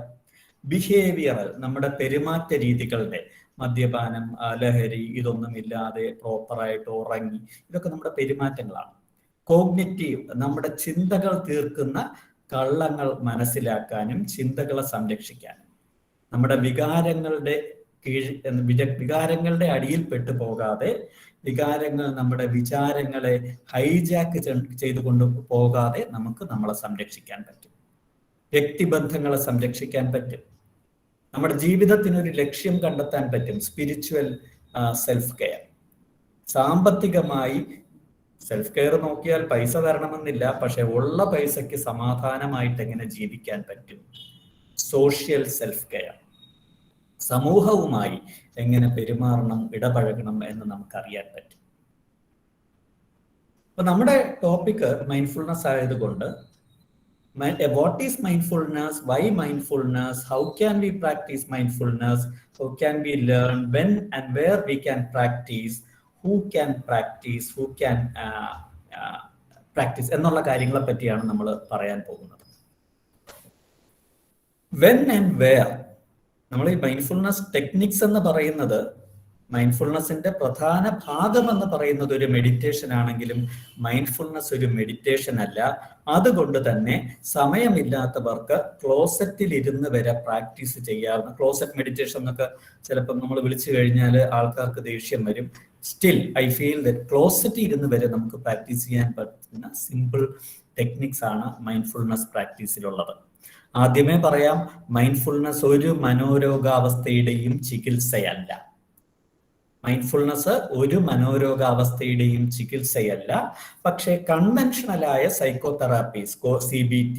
ബിഹേവിയറൽ, നമ്മുടെ പെരുമാറ്റ രീതികളുടെ, മദ്യപാനം, ലഹരി ഇതൊന്നുമില്ലാതെ പ്രോപ്പറായിട്ട് ഉറങ്ങി, ഇതൊക്കെ നമ്മുടെ പെരുമാറ്റങ്ങളാണ്. കോഗ്നിറ്റീവ്, നമ്മുടെ ചിന്തകൾ തീർക്കുന്ന കള്ളങ്ങൾ മനസ്സിലാക്കാനും ചിന്തകളെ സംരക്ഷിക്കാനും നമ്മുടെ വികാരങ്ങളുടെ അടിയിൽപ്പെട്ടു പോകാതെ വികാരങ്ങൾ നമ്മുടെ വിചാരങ്ങളെ ഹൈജാക്ക് ചെയ്തുകൊണ്ട് പോകാതെ നമുക്ക് നമ്മളെ സംരക്ഷിക്കാൻ പറ്റും. വ്യക്തിബന്ധങ്ങളെ സംരക്ഷിക്കാൻ പറ്റും. നമ്മുടെ ജീവിതത്തിനൊരു ലക്ഷ്യം കണ്ടെത്താൻ പറ്റും. Spiritual self care. സാമ്പത്തികമായി സെൽഫ് കെയർ നോക്കിയാൽ പൈസ തരണമെന്നില്ല, പക്ഷെ ഉള്ള പൈസയ്ക്ക് സമാധാനമായിട്ട് എങ്ങനെ ജീവിക്കാൻ പറ്റും. സോഷ്യൽ സെൽഫ് കെയർ, സമൂഹവുമായി എങ്ങനെ പെരുമാറണം, ഇടപഴകണം എന്ന് നമുക്കറിയാൻ പറ്റും. അപ്പൊ നമ്മുടെ ടോപ്പിക് മൈൻഡ്ഫുൾനെസ് ആയതുകൊണ്ട് what is mindfulness, why mindfulness, how can we practice mindfulness, how can we learn, when and where we can practice, who can practice, practice എന്നുള്ള കാര്യങ്ങളെ പറ്റിയാണ് നമ്മൾ പറയാൻ പോകുന്നത്. when and where, നമ്മൾ ഈ മൈൻഡ്ഫുൾനെസ് ടെക്നിക്സ് എന്ന് പറയുന്നത്, മൈൻഡ്ഫുൾനെസിന്റെ പ്രധാന ഭാഗം എന്ന് പറയുന്നത് ഒരു മെഡിറ്റേഷൻ ആണെങ്കിലും മൈൻഡ്ഫുൾനെസ് ഒരു മെഡിറ്റേഷൻ അല്ല. അതുകൊണ്ട് തന്നെ സമയമില്ലാത്തവർക്ക് ക്ലോസറ്റിൽ ഇരുന്ന് വരെ പ്രാക്ടീസ് ചെയ്യാവുന്ന, ക്ലോസറ്റ് മെഡിറ്റേഷൻ എന്നൊക്കെ ചിലപ്പോൾ നമ്മൾ വിളിച്ചു കഴിഞ്ഞാൽ ആൾക്കാർക്ക് ദേഷ്യം വരും. സ്റ്റിൽ ഐ ഫീൽ ദാറ്റ് ക്ലോസറ്റിൽ ഇരുന്ന് വരെ നമുക്ക് പ്രാക്ടീസ് ചെയ്യാൻ പറ്റുന്ന സിമ്പിൾ ടെക്നിക്സ് ആണ് മൈൻഡ്ഫുൾനെസ് പ്രാക്ടീസിലുള്ളത്. ആദ്യമേ പറയാം, മൈൻഡ്ഫുൾനെസ് ഒരു മനോരോഗാവസ്ഥയുടെയും ചികിത്സയല്ല. മൈൻഡ്ഫുൾനെസ് ഒരു മനോരോഗാവസ്ഥയുടെയും ചികിത്സയല്ല. പക്ഷേ കൺവെൻഷണലായ psychotherapies, CBT,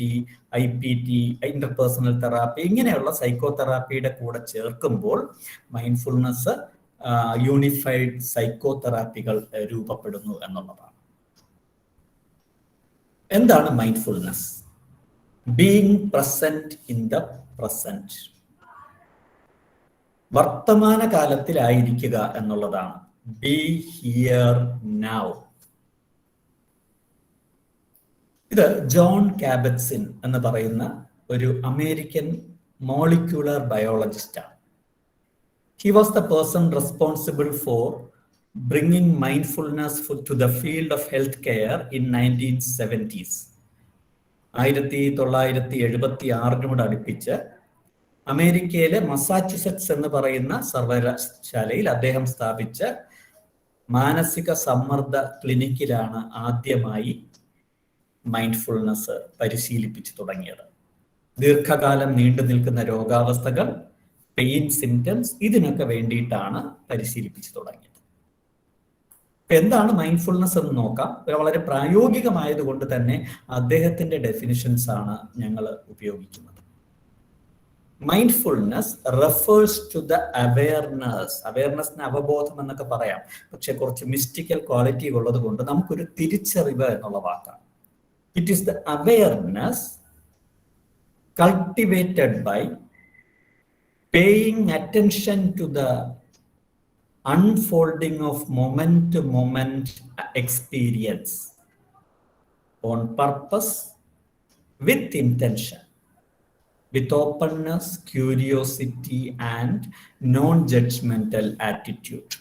IPT, interpersonal therapy, ഇങ്ങനെയുള്ള സൈക്കോതെറാപ്പിയുടെ കൂടെ ചേർക്കുമ്പോൾ മൈൻഡ്ഫുൾനെസ് യൂണിഫൈഡ് സൈക്കോതെറാപ്പികൾ രൂപപ്പെടുന്നു എന്നുള്ളതാണ്. എന്താണ് mindfulness? Being present in the present, വർത്തമാന കാലത്തിലായിരിക്കുക എന്നുള്ളതാണ്. Be here now. ഇത് ജോൺ കാബറ്റ്സിൻ എന്ന് പറയുന്ന ഒരു അമേരിക്കൻ മോളിക്യുലർ ബയോളജിസ്റ്റാണ്. He was the person responsible for bringing mindfulness to the field of healthcare in 1970s. 1976 അടുപ്പിച്ച് അമേരിക്കയിലെ മസാച്യുസെറ്റ്സ് എന്ന് പറയുന്ന സർവകലാശാലയിൽ അദ്ദേഹം സ്ഥാപിച്ച മാനസിക സമ്മർദ്ദ ക്ലിനിക്കിലാണ് ആദ്യമായി മൈൻഡ്ഫുൾനെസ് പരിശീലിപ്പിച്ചു തുടങ്ങിയത്. ദീർഘകാലം നീണ്ടു നിൽക്കുന്ന രോഗാവസ്ഥകൾ, പെയിൻ സിംറ്റംസ്, ഇതിനൊക്കെ വേണ്ടിയിട്ടാണ് പരിശീലിപ്പിച്ചു തുടങ്ങിയത്. എന്താണ് മൈൻഡ്ഫുൾനെസ് എന്ന് നോക്കാം. വളരെ പ്രായോഗികമായതുകൊണ്ട് തന്നെ അദ്ദേഹത്തിന്റെ ഡെഫിനിഷൻസ് ആണ് ഞങ്ങൾ ഉപയോഗിക്കുന്നത്. Mindfulness refers to the awareness. അവയർനെസ്സിന് അവബോധം എന്നൊക്കെ പറയാം, പക്ഷെ കുറച്ച് മിസ്റ്റിക്കൽ ക്വാളിറ്റി ഉള്ളത് കൊണ്ട് നമുക്കൊരു തിരിച്ചറിവ് എന്നുള്ള വാക്കാണ്. It is the awareness cultivated by paying attention to the unfolding of moment to moment experience on purpose, with intention, with openness, curiosity and non-judgmental attitude.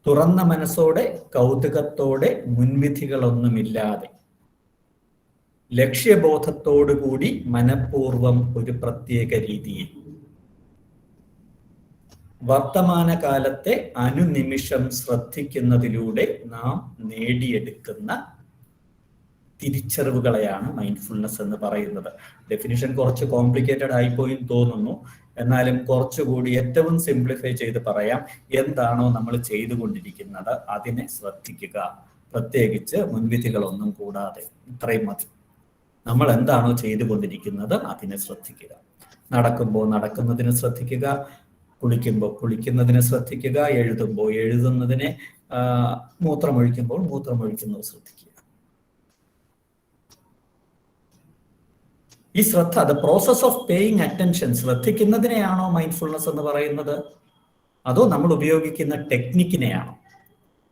തുറന്ന മനസ്സോടെ, കൗതുകത്തോടെ, മുൻവിധികളൊന്നുമില്ലാതെ, ലക്ഷ്യബോധത്തോടുകൂടി മനഃപൂർവം ഒരു പ്രത്യേക രീതിയിൽ വർത്തമാനകാലത്തെ അനുനിമിഷം ശ്രദ്ധിക്കുന്നതിലൂടെ നാം നേടിയെടുക്കുന്ന തിരിച്ചറിവുകളെയാണ് മൈൻഡ്ഫുൾനെസ് എന്ന് പറയുന്നത്. ഡെഫിനിഷൻ കുറച്ച് കോംപ്ലിക്കേറ്റഡ് ആയിപ്പോയി തോന്നുന്നു. എന്നാലും കുറച്ചുകൂടി ഏറ്റവും സിംപ്ലിഫൈ ചെയ്ത് പറയാം. എന്താണോ നമ്മൾ ചെയ്തുകൊണ്ടിരിക്കുന്നത് അതിനെ ശ്രദ്ധിക്കുക, പ്രത്യേകിച്ച് മുൻവിധികളൊന്നും കൂടാതെ. ഇത്രയും മതി. നമ്മൾ എന്താണോ ചെയ്തുകൊണ്ടിരിക്കുന്നത് അതിനെ ശ്രദ്ധിക്കുക. നടക്കുമ്പോൾ നടക്കുന്നതിന് ശ്രദ്ധിക്കുക, കുളിക്കുമ്പോൾ കുളിക്കുന്നതിനെ ശ്രദ്ധിക്കുക, എഴുതുമ്പോൾ എഴുതുന്നതിനെ, മൂത്രമൊഴിക്കുമ്പോൾ മൂത്രമൊഴിക്കുന്നത് ശ്രദ്ധിക്കുക. ഈ ശ്രദ്ധ, the process of paying attention, ശ്രദ്ധിക്കുന്നതിനെയാണോ മൈൻഡ്ഫുൾനെസ് എന്ന് പറയുന്നത്, അതോ നമ്മൾ ഉപയോഗിക്കുന്ന ടെക്നിക്കിനെയാണോ,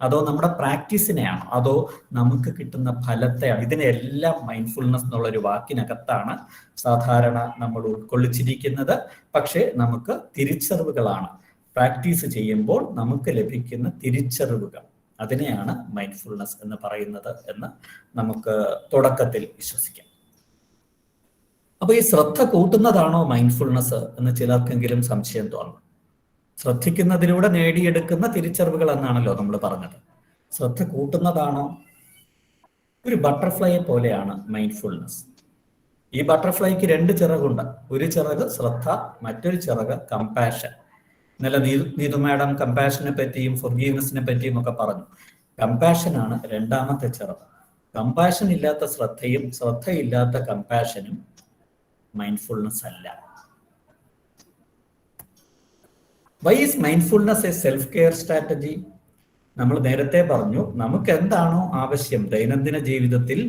അതോ നമ്മുടെ പ്രാക്ടീസിനെയാണോ, അതോ നമുക്ക് കിട്ടുന്ന ഫലത്തെയാണോ? ഇതിനെല്ലാം മൈൻഡ്ഫുൾനെസ് എന്നുള്ളൊരു വാക്കിനകത്താണ് സാധാരണ നമ്മൾ ഉൾക്കൊള്ളിച്ചിരിക്കുന്നത്. പക്ഷേ നമുക്ക് തിരിച്ചറിവുകളാണ് പ്രാക്ടീസ് ചെയ്യുമ്പോൾ നമുക്ക് ലഭിക്കുന്ന തിരിച്ചറിവുകൾ, അതിനെയാണ് മൈൻഡ്ഫുൾനെസ് എന്ന് പറയുന്നത് എന്ന് നമുക്ക് തുടക്കത്തിൽ വിശ്വസിക്കാം. അപ്പൊ ഈ ശ്രദ്ധ കൂട്ടുന്നതാണോ മൈൻഡ്ഫുൾനെസ് എന്ന് ചിലർക്കെങ്കിലും സംശയം തോന്നും. ശ്രദ്ധിക്കുന്നതിലൂടെ നേടിയെടുക്കുന്ന തിരിച്ചറിവുകൾ എന്നാണല്ലോ നമ്മൾ പറഞ്ഞത്. ശ്രദ്ധ കൂട്ടുന്നതാണോ? ഒരു ബട്ടർഫ്ലൈയെ പോലെയാണ് മൈൻഡ്ഫുൾനെസ്. ഈ ബട്ടർഫ്ലൈക്ക് 2 ചിറകുണ്ട്. ഒരു ചിറക് ശ്രദ്ധ, മറ്റൊരു ചിറക് കമ്പാഷൻ. ഇന്നലെ നീതു മാഡം കമ്പാഷനെ പറ്റിയും ഫൊർഗീവ്നെസിനെ പറ്റിയും ഒക്കെ പറഞ്ഞു. കമ്പാഷൻ ആണ് 2ാമത്തെ ചിറക്. കമ്പാഷൻ ഇല്ലാത്ത ശ്രദ്ധയും ശ്രദ്ധയില്ലാത്ത കമ്പാഷനും മൈൻഡ്ഫുൾനെസ് അല്ല. Why is mindfulness a self care strategy? നമ്മൾ നേരത്തെ പറഞ്ഞു, നമുക്ക് എന്താണോ ആവശ്യം ദൈനംദിന ജീവിതത്തിൽ,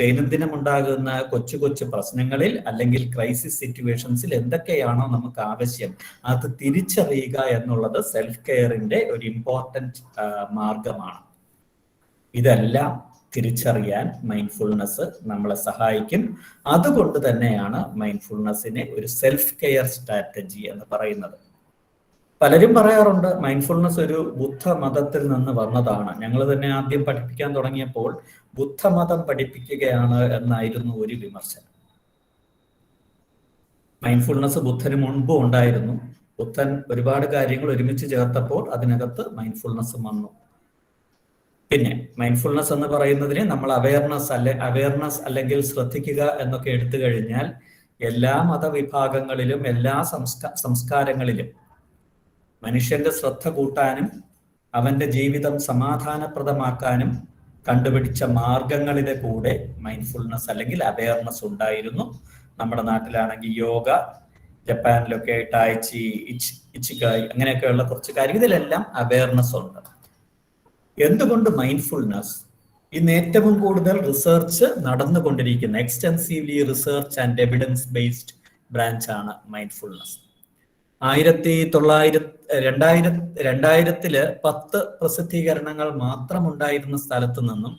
ദൈനംദിനം ഉണ്ടാകുന്ന കൊച്ചു കൊച്ചു പ്രശ്നങ്ങളിൽ അല്ലെങ്കിൽ ക്രൈസിസ് സിറ്റുവേഷൻസിൽ എന്തൊക്കെയാണോ നമുക്ക് ആവശ്യം അത് തിരിച്ചറിയുക എന്നുള്ളത് സെൽഫ് കെയറിന്റെ ഒരു ഇമ്പോർട്ടൻറ്റ് മാർഗമാണ്. ഇതെല്ലാം തിരിച്ചറിയാൻ മൈൻഡ്ഫുൾനെസ് നമ്മളെ സഹായിക്കും. അതുകൊണ്ട് തന്നെയാണ് മൈൻഡ്ഫുൾനെസ്സിനെ ഒരു സെൽഫ് കെയർ സ്ട്രാറ്റജി എന്ന് പറയുന്നത്. പലരും പറയാറുണ്ട് മൈൻഡ്ഫുൾനെസ് ഒരു ബുദ്ധമതത്തിൽ നിന്ന് വന്നതാണ്. ഞങ്ങൾ തന്നെ ആദ്യം പഠിപ്പിക്കാൻ തുടങ്ങിയപ്പോൾ ബുദ്ധമതം പഠിപ്പിക്കുകയാണ് എന്നായിരുന്നു ഒരു വിമർശനം. മൈൻഡ്ഫുൾനെസ് ബുദ്ധന് മുൻപും ഉണ്ടായിരുന്നു. ബുദ്ധൻ ഒരുപാട് കാര്യങ്ങൾ ഒരുമിച്ച് ചേർത്തപ്പോൾ അതിനകത്ത് മൈൻഡ്ഫുൾനെസ് വന്നു. പിന്നെ മൈൻഡ്ഫുൾനെസ് എന്ന് പറയുന്നതിന് നമ്മൾ അവയർനെസ് അല്ലെങ്കിൽ ശ്രദ്ധിക്കുക എന്നൊക്കെ എടുത്തു കഴിഞ്ഞാൽ എല്ലാ മതവിഭാഗങ്ങളിലും എല്ലാ സംസ്കാരങ്ങളിലും മനുഷ്യന്റെ ശ്രദ്ധ കൂട്ടാനും അവന്റെ ജീവിതം സമാധാനപ്രദമാക്കാനും കണ്ടുപിടിച്ച മാർഗങ്ങളിലെ കൂടെ മൈൻഡ്ഫുൾനെസ് അല്ലെങ്കിൽ അവയർനെസ് ഉണ്ടായിരുന്നു. നമ്മുടെ നാട്ടിലാണെങ്കിൽ യോഗ, ജപ്പാനിലൊക്കെ ടൈച്ചി, ഇച്ചിഗായി, അങ്ങനെയൊക്കെയുള്ള കുറച്ച് കാര്യം, ഇതിലെല്ലാം അവയർനെസ് ഉണ്ട്. എന്തുകൊണ്ട് മൈൻഡ്ഫുൾനെസ്? ഇന്ന് ഏറ്റവും കൂടുതൽ റിസർച്ച് നടന്നുകൊണ്ടിരിക്കുന്ന extensively research and evidence based ബ്രാഞ്ചാണ് മൈൻഡ്ഫുൾനെസ്. 2000 10 പ്രസിദ്ധീകരണങ്ങൾ മാത്രം ഉണ്ടായിരുന്ന സ്ഥലത്ത് നിന്നും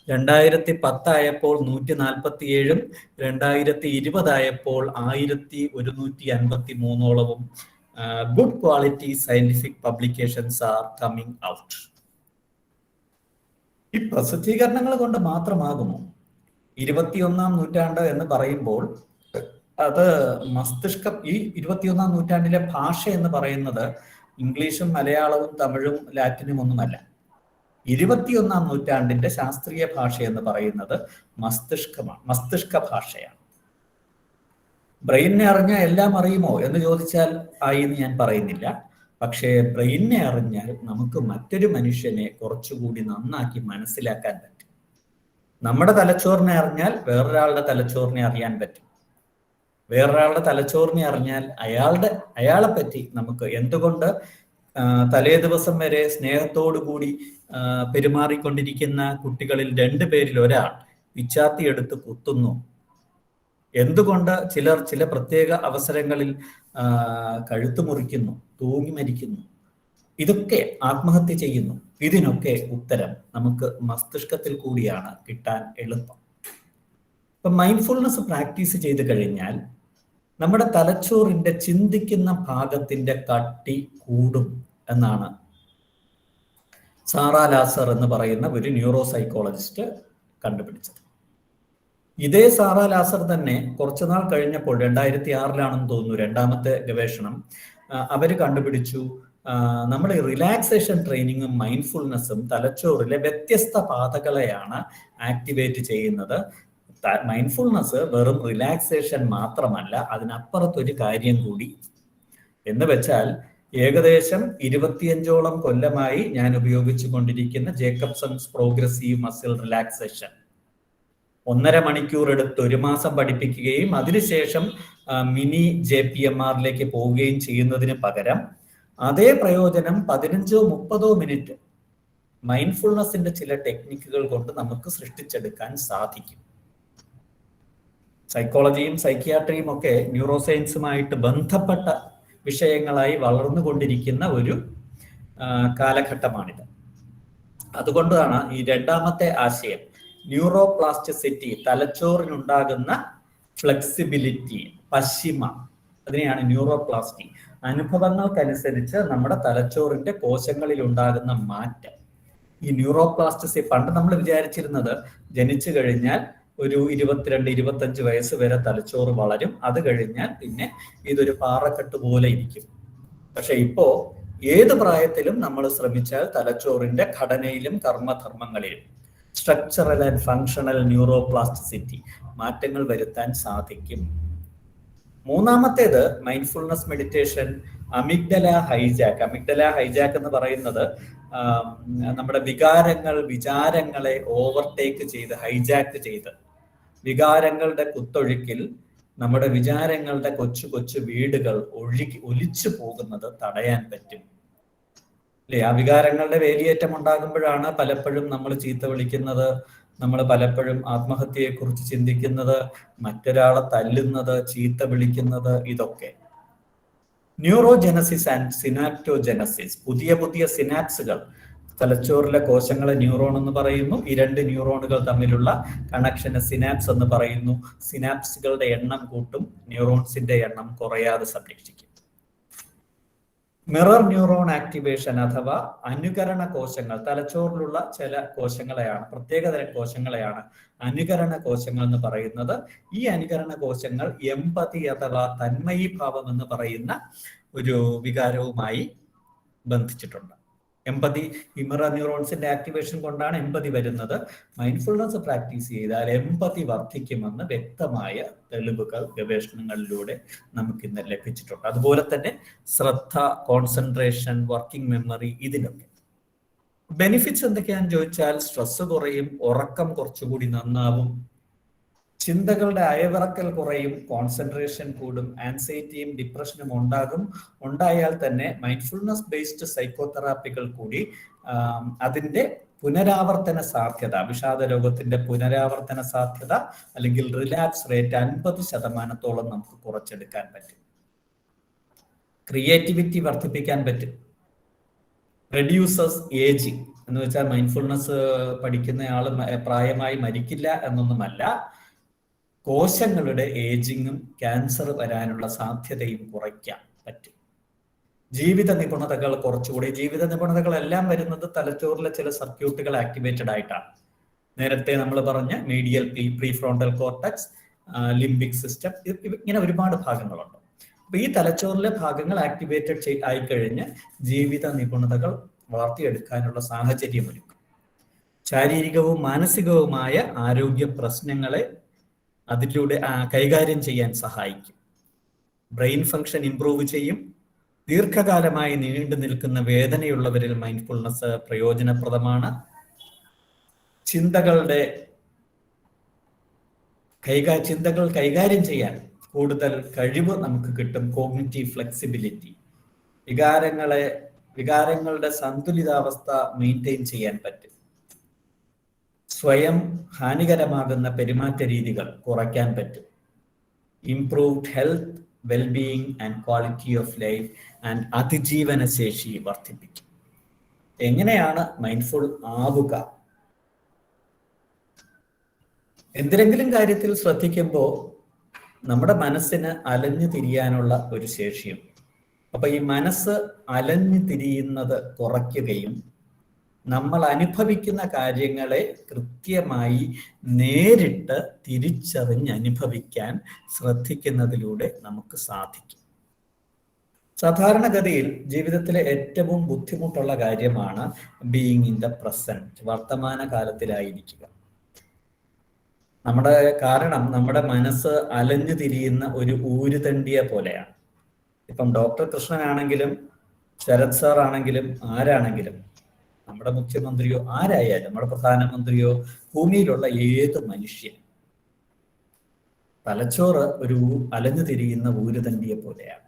2010 ആയപ്പോൾ 147, 2020 ആയപ്പോൾ 1153ഓളവും good quality scientific publications are coming out. ഈ പ്രസിദ്ധീകരണങ്ങൾ കൊണ്ട് മാത്രമാകുമോ? 21ാം നൂറ്റാണ്ട് എന്ന് പറയുമ്പോൾ അത് മസ്തിഷ്കം, ഈ 21ാം നൂറ്റാണ്ടിലെ ഭാഷ എന്ന് പറയുന്നത് ഇംഗ്ലീഷും മലയാളവും തമിഴും ലാറ്റിനും ഒന്നുമല്ല. 21ാം നൂറ്റാണ്ടിന്റെ ശാസ്ത്രീയ ഭാഷ എന്ന് പറയുന്നത് മസ്തിഷ്കമാണ്, മസ്തിഷ്ക ഭാഷയാണ്. ബ്രെയിനെ അറിഞ്ഞാൽ എല്ലാം അറിയുമോ എന്ന് ചോദിച്ചാൽ ആയി എന്ന് ഞാൻ പറയുന്നില്ല. പക്ഷേ ബ്രെയിനെ അറിഞ്ഞാൽ നമുക്ക് മറ്റൊരു മനുഷ്യനെ കുറച്ചുകൂടി നന്നാക്കി മനസ്സിലാക്കാൻ പറ്റും. നമ്മുടെ തലച്ചോറിനെ അറിഞ്ഞാൽ വേറൊരാളുടെ തലച്ചോറിനെ അറിയാൻ പറ്റും. വേറൊരാളുടെ തലച്ചോറിനെ അറിഞ്ഞാൽ അയാളെ പറ്റി നമുക്ക് എന്തുകൊണ്ട് തലേ ദിവസം വരെ സ്നേഹത്തോടു കൂടി പെരുമാറിക്കൊണ്ടിരിക്കുന്ന കുട്ടികളിൽ 2 പേരിൽ ഒരാൾ പിച്ചാത്തി എടുത്ത് കുത്തുന്നു, എന്തുകൊണ്ട് ചില പ്രത്യേക അവസരങ്ങളിൽ കഴുത്ത് മുറിക്കുന്നു, തൂങ്ങി മരിക്കുന്നു, ഇതൊക്കെ ആത്മഹത്യ ചെയ്യുന്നു, ഇതിനൊക്കെ ഉത്തരം നമുക്ക് മസ്തിഷ്കത്തിൽ കൂടിയാണ് കിട്ടാൻ എളുപ്പം. ഇപ്പൊ മൈൻഡ്ഫുൾനെസ് പ്രാക്ടീസ് ചെയ്ത് കഴിഞ്ഞാൽ നമ്മുടെ തലച്ചോറിന്റെ ചിന്തിക്കുന്ന ഭാഗത്തിന്റെ കട്ടി കൂടും എന്നാണ് സാറാ ലാസർ എന്ന് പറയുന്ന ഒരു ന്യൂറോ സൈക്കോളജിസ്റ്റ് കണ്ടുപിടിച്ചത്. ഇതേ സാറാ ലാസർ തന്നെ കുറച്ചുനാൾ കഴിഞ്ഞപ്പോൾ 2006 തോന്നുന്നു 2ാമത്തെ ഗവേഷണം അവര് കണ്ടുപിടിച്ചു. നമ്മൾ റിലാക്സേഷൻ ട്രെയിനിങ്ങും മൈൻഡ്ഫുൾനെസ്സും തലച്ചോറിലെ വ്യത്യസ്ത പാതകളെയാണ് ആക്ടിവേറ്റ് ചെയ്യുന്നത്. മൈൻഡ്ഫുൾനെസ് വെറും റിലാക്സേഷൻ മാത്രമല്ല, അതിനപ്പുറത്തൊരു കാര്യം കൂടി. എന്ന് വെച്ചാൽ ഏകദേശം 25ഓളം കൊല്ലമായി ഞാൻ ഉപയോഗിച്ചു കൊണ്ടിരിക്കുന്ന ജേക്കബ്സൺസ് പ്രോഗ്രസീവ് മസിൽ റിലാക്സേഷൻ 1.5 മണിക്കൂർ എടുത്ത് 1 മാസം പഠിപ്പിക്കുകയും അതിനുശേഷം മിനി JPMRലേക്ക് പോവുകയും ചെയ്യുന്നതിന് പകരം അതേ പ്രയോജനം 15-30 മിനിറ്റ് മൈൻഡ്ഫുൾനെസിന്റെ ചില ടെക്നിക്കുകൾ കൊണ്ട് നമുക്ക് സൃഷ്ടിച്ചെടുക്കാൻ സാധിക്കും. സൈക്കോളജിയും സൈക്യാട്രിയും ഒക്കെ ന്യൂറോ സയൻസുമായിട്ട് ബന്ധപ്പെട്ട വിഷയങ്ങളായി വളർന്നുകൊണ്ടിരിക്കുന്ന ഒരു കാലഘട്ടമാണിത്. അതുകൊണ്ടാണ് ഈ 2ാമത്തെ ആശയം ന്യൂറോപ്ലാസ്റ്റിസിറ്റി, തലച്ചോറിനുണ്ടാകുന്ന ഫ്ലെക്സിബിലിറ്റി, പശ്ചിമ, അതിനെയാണ് ന്യൂറോപ്ലാസ്റ്റി. അനുഭവങ്ങൾക്കനുസരിച്ച് നമ്മുടെ തലച്ചോറിന്റെ കോശങ്ങളിൽ ഉണ്ടാകുന്ന മാറ്റം. ഈ ന്യൂറോപ്ലാസ്റ്റിസിറ്റി പണ്ട് നമ്മൾ വിചാരിച്ചിരുന്നത് ജനിച്ചു കഴിഞ്ഞാൽ ഒരു 22-25 വയസ്സ് വരെ തലച്ചോറ് വളരും. അത് കഴിഞ്ഞാൽ പിന്നെ ഇതൊരു പാറക്കെട്ട് പോലെ ഇരിക്കും. പക്ഷെ ഇപ്പോ ഏത് പ്രായത്തിലും നമ്മൾ ശ്രമിച്ചാൽ തലച്ചോറിന്റെ ഘടനയിലും കർമ്മധർമ്മങ്ങളിലും സ്ട്രക്ചറൽ ആൻഡ് ഫങ്ഷണൽ ന്യൂറോപ്ലാസ്റ്റിസിറ്റി മാറ്റങ്ങൾ വരുത്താൻ സാധിക്കും. മൂന്നാമത്തേത് mindfulness meditation amygdala hijack. Amygdala hijack എന്ന് പറയുന്നത് നമ്മുടെ വിചാരങ്ങളെ ഓവർടേക്ക് ചെയ്ത് ഹൈജാക്ക് ചെയ്ത് വികാരങ്ങളുടെ കുത്തൊഴുക്കിൽ നമ്മുടെ വിചാരങ്ങളുടെ കൊച്ചു കൊച്ചു വീടുകൾ ഒലിച്ചു പോകുന്നത് തടയാൻ പറ്റും. അല്ലെ? ആ വികാരങ്ങളുടെ വേലിയേറ്റം ഉണ്ടാകുമ്പോഴാണ് പലപ്പോഴും നമ്മൾ ചീത്ത വിളിക്കുന്നത്, നമ്മൾ പലപ്പോഴും ആത്മഹത്യയെക്കുറിച്ച് ചിന്തിക്കുന്നത്, മറ്റൊരാളെ തല്ലുന്നത്, ചീത്ത വിളിക്കുന്നത്. ഇതൊക്കെ ന്യൂറോജെനസിസ് ആൻഡ് സിനാപ്റ്റോജെനസിസ്, പുതിയ സിനാപ്സുകൾ. തലച്ചോറിലെ കോശങ്ങളെ ന്യൂറോൺ എന്ന് പറയുന്നു. ഈ 2 ന്യൂറോണുകൾ തമ്മിലുള്ള കണക്ഷന് സിനാപ്സ് എന്ന് പറയുന്നു. സിനാപ്സുകളുടെ എണ്ണം കൂട്ടും, ന്യൂറോൺസിന്റെ എണ്ണം കുറയാതെ സംരക്ഷിക്കും. മിറർ ന്യൂറോൺ ആക്ടിവേഷൻ അഥവാ അനുകരണ കോശങ്ങൾ. തലച്ചോറിലുള്ള ചില കോശങ്ങളെയാണ്, പ്രത്യേകതരം കോശങ്ങളെയാണ് അനുകരണ കോശങ്ങൾ എന്ന് പറയുന്നത്. ഈ അനുകരണ കോശങ്ങൾ എമ്പതി അഥവാ തന്മയീഭാവം എന്ന് പറയുന്ന ഒരു വികാരവുമായി ബന്ധിച്ചിട്ടുണ്ട്. എമ്പതി, ഈ മിറർ ന്യൂറോൺസിന്റെ ആക്ടിവേഷൻ കൊണ്ടാണ് എമ്പതി വരുന്നത്. മൈൻഡ്ഫുൾനെസ് പ്രാക്ടീസ് ചെയ്താൽ എമ്പതി വർദ്ധിക്കുമെന്ന് വ്യക്തമായ തെളിവുകൾ ഗവേഷണങ്ങളിലൂടെ നമുക്കിന്ന് ലഭിച്ചിട്ടുണ്ട്. അതുപോലെ തന്നെ ശ്രദ്ധ, കോൺസെൻട്രേഷൻ, വർക്കിംഗ് മെമ്മറി, ഇതിനൊക്കെ ബെനിഫിറ്റ്സ് എന്തൊക്കെയാണെന്ന് ചോദിച്ചാൽ സ്ട്രെസ് കുറയും, ഉറക്കം കുറച്ചുകൂടി നന്നാവും, ചിന്തകളുടെ അയവിറക്കൽ കുറയും, കോൺസെൻട്രേഷൻ കൂടും, ആൻസൈറ്റിയും ഡിപ്രഷനും ഉണ്ടായാൽ തന്നെ മൈൻഡ്ഫുൾനെസ് ബേസ്ഡ് സൈക്കോതെറാപ്പികൾ കൂടി അതിന്റെ പുനരാവർത്തന സാധ്യത, വിഷാദ രോഗത്തിന്റെ പുനരാവർത്തന സാധ്യത അല്ലെങ്കിൽ റിലാപ്സ് റേറ്റ് 50% നമുക്ക് കുറച്ചെടുക്കാൻ പറ്റും. ക്രിയേറ്റിവിറ്റി വർദ്ധിപ്പിക്കാൻ പറ്റും. റെഡ്യൂസസ് ഏജിങ് എന്ന് വെച്ചാൽ മൈൻഡ്ഫുൾനെസ് പഠിക്കുന്ന ആള് പ്രായമായി മരിക്കില്ല എന്നൊന്നുമല്ല, കോശങ്ങളുടെ ഏജിങ്ങും ക്യാൻസർ വരാനുള്ള സാധ്യതയും കുറയ്ക്കാൻ പറ്റും. ജീവിത നിപുണതകൾ കുറച്ചുകൂടി, ജീവിത നിപുണതകളെല്ലാം വരുന്നത് തലച്ചോറിലെ ചില സർക്യൂട്ടുകൾ ആക്ടിവേറ്റഡ് ആയിട്ടാണ്. നേരത്തെ നമ്മൾ പറഞ്ഞ മീഡിയൽ പ്രീഫ്രോണ്ടൽ കോർട്ടക്സ്, ലിംബിക് സിസ്റ്റം, ഇങ്ങനെ ഒരുപാട് ഭാഗങ്ങളുണ്ട്. അപ്പൊ ഈ തലച്ചോറിലെ ഭാഗങ്ങൾ ആക്ടിവേറ്റഡ് ആയിക്കഴിഞ്ഞ് ജീവിത നിപുണതകൾ വളർത്തിയെടുക്കാനുള്ള സാഹചര്യമൊരുക്കും. ശാരീരികവും മാനസികവുമായ ആരോഗ്യ പ്രശ്നങ്ങളെ അതിലൂടെ കൈകാര്യം ചെയ്യാൻ സഹായിക്കും. ബ്രെയിൻ ഫംഗ്ഷൻ ഇംപ്രൂവ് ചെയ്യും. ദീർഘകാലമായി നീണ്ടു നിൽക്കുന്ന വേദനയുള്ളവരിൽ മൈൻഡ്ഫുൾനെസ് പ്രയോജനപ്രദമാണ്. ചിന്തകൾ കൈകാര്യം ചെയ്യാൻ കൂടുതൽ കഴിവ് നമുക്ക് കിട്ടും. കോഗ്നിറ്റീവ് ഫ്ലെക്സിബിലിറ്റി, വികാരങ്ങളുടെ സന്തുലിതാവസ്ഥ മെയിൻറ്റെയിൻ ചെയ്യാൻ പറ്റും. സ്വയം ഹാനികരമാകുന്ന പെരുമാറ്റ രീതികൾ കുറയ്ക്കാൻ പറ്റും. Improved health, wellbeing and quality of life and അതിജീവന ശേഷി വർദ്ധിപ്പിക്കും. എങ്ങനെയാണ് മൈൻഡ്ഫുൾ ആവുക? എന്തിനെങ്കിലും കാര്യത്തിൽ ശ്രദ്ധിക്കുമ്പോൾ നമ്മുടെ മനസ്സിന് അലഞ്ഞു തിരിയാനുള്ള ഒരു ശേഷിയും, അപ്പൊ ഈ മനസ്സ് അലഞ്ഞു തിരിയുന്നത് കുറയ്ക്കുകയും നമ്മൾ അനുഭവിക്കുന്ന കാര്യങ്ങളെ കൃത്യമായി നേരിട്ട് തിരിച്ചറിഞ്ഞ് അനുഭവിക്കാൻ ശ്രദ്ധിക്കുന്നതിലൂടെ നമുക്ക് സാധിക്കും. സാധാരണഗതിയിൽ ജീവിതത്തിലെ ഏറ്റവും ബുദ്ധിമുട്ടുള്ള കാര്യമാണ് ബീയിങ് ഇൻ ദ പ്രസന്റ്, വർത്തമാന കാലത്തിലായിരിക്കുക. കാരണം നമ്മുടെ മനസ്സ് അലഞ്ഞു തിരിയുന്ന ഒരു ഊരുതണ്ടിയ പോലെയാണ്. ഇപ്പം ഡോക്ടർ കൃഷ്ണനാണെങ്കിലും ശരത് സാർ ആണെങ്കിലും ആരാണെങ്കിലും, നമ്മുടെ മുഖ്യമന്ത്രിയോ ആരായാലും, നമ്മുടെ പ്രധാനമന്ത്രിയോ, ഭൂമിയിലുള്ള ഏത് മനുഷ്യൻ, തലച്ചോറ് ഒരു അലഞ്ഞു തിരിയുന്ന ഊരുതണ്ടിയെ പോലെയാണ്.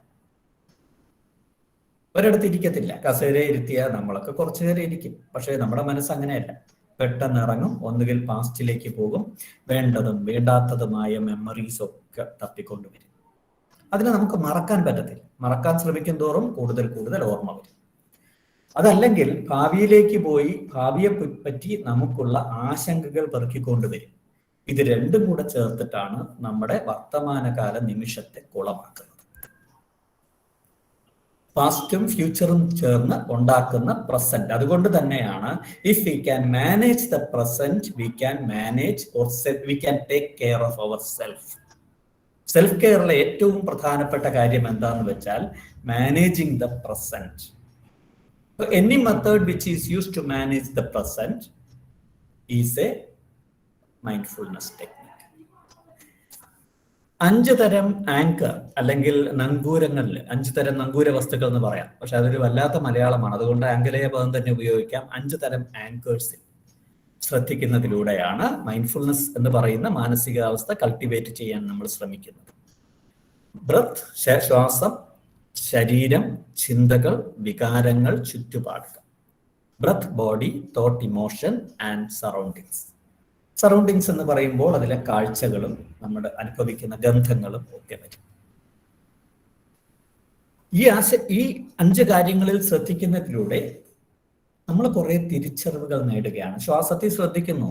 ഒരിടത്ത് ഇരിക്കത്തില്ല. കസേര ഇരുത്തിയാൽ നമ്മളൊക്കെ കുറച്ചു നേരം ഇരിക്കും. പക്ഷേ നമ്മുടെ മനസ്സ് അങ്ങനെയല്ല. പെട്ടെന്ന് ഇറങ്ങും, ഒന്നുകിൽ പാസ്റ്റിലേക്ക് പോകും, വേണ്ടതും വേണ്ടാത്തതുമായ മെമ്മറീസ് ഒക്കെ തപ്പിക്കൊണ്ടുവരും. അതിനെ നമുക്ക് മറക്കാൻ പറ്റത്തില്ല. മറക്കാൻ ശ്രമിക്കും തോറും കൂടുതൽ ഓർമ്മ വരും. അതല്ലെങ്കിൽ ഭാവിയിലേക്ക് പോയി ഭാവിയെ പറ്റി നമുക്കുള്ള ആശങ്കകൾ പെറുക്കിക്കൊണ്ടുവരും. ഇത് രണ്ടും കൂടെ ചേർത്തിട്ടാണ് നമ്മുടെ വർത്തമാനകാല നിമിഷത്തെ കുളമാക്കുന്നത്. പാസ്റ്റും ഫ്യൂച്ചറും ചേർന്ന് ഉണ്ടാക്കുന്ന പ്രസന്റ്. അതുകൊണ്ട് തന്നെയാണ് if we can manage the present we can manage or we can take care of our self. Self കെയറിലെ ഏറ്റവും പ്രധാനപ്പെട്ട കാര്യം എന്താണെന്ന് വെച്ചാൽ managing the present. Any method which is used to manage the present is a mindfulness technique. 5 തരം anchor അല്ലെങ്കിൽ നങ്കൂരങ്ങളിൽ 5 തരം നങ്കൂര വസ്തുക്കൾ എന്ന് പറയാം. പക്ഷെ അതൊരു വല്ലാത്ത മലയാളമാണ്, അതുകൊണ്ട് ആംഗലേയ പദം തന്നെ ഉപയോഗിക്കാം. 5 തരം ആങ്കേഴ്സിൽ ശ്രദ്ധിക്കുന്നതിലൂടെയാണ് മൈൻഡ്ഫുൾനെസ് എന്ന് പറയുന്ന മാനസികാവസ്ഥ കൾട്ടിവേറ്റ് ചെയ്യാൻ നമ്മൾ ശ്രമിക്കുന്നത്. ബ്രത്ത്, ശ്വാസം, ശരീരം, ചിന്തകൾ, വികാരങ്ങൾ, ചുറ്റുപാടുകൾ. Breath, body, thought, emotion and surroundings. Surroundings എന്ന് പറയുമ്പോൾ അതിലെ കാഴ്ചകളും നമ്മുടെ അനുഭവിക്കുന്ന ഗന്ധങ്ങളും ഒക്കെ വരും. ഈ 5 കാര്യങ്ങളിൽ ശ്രദ്ധിക്കുന്നതിലൂടെ നമ്മൾ കുറെ തിരിച്ചറിവുകൾ നേടുകയാണ്. ശ്വാസത്തിൽ ശ്രദ്ധിക്കുന്നു.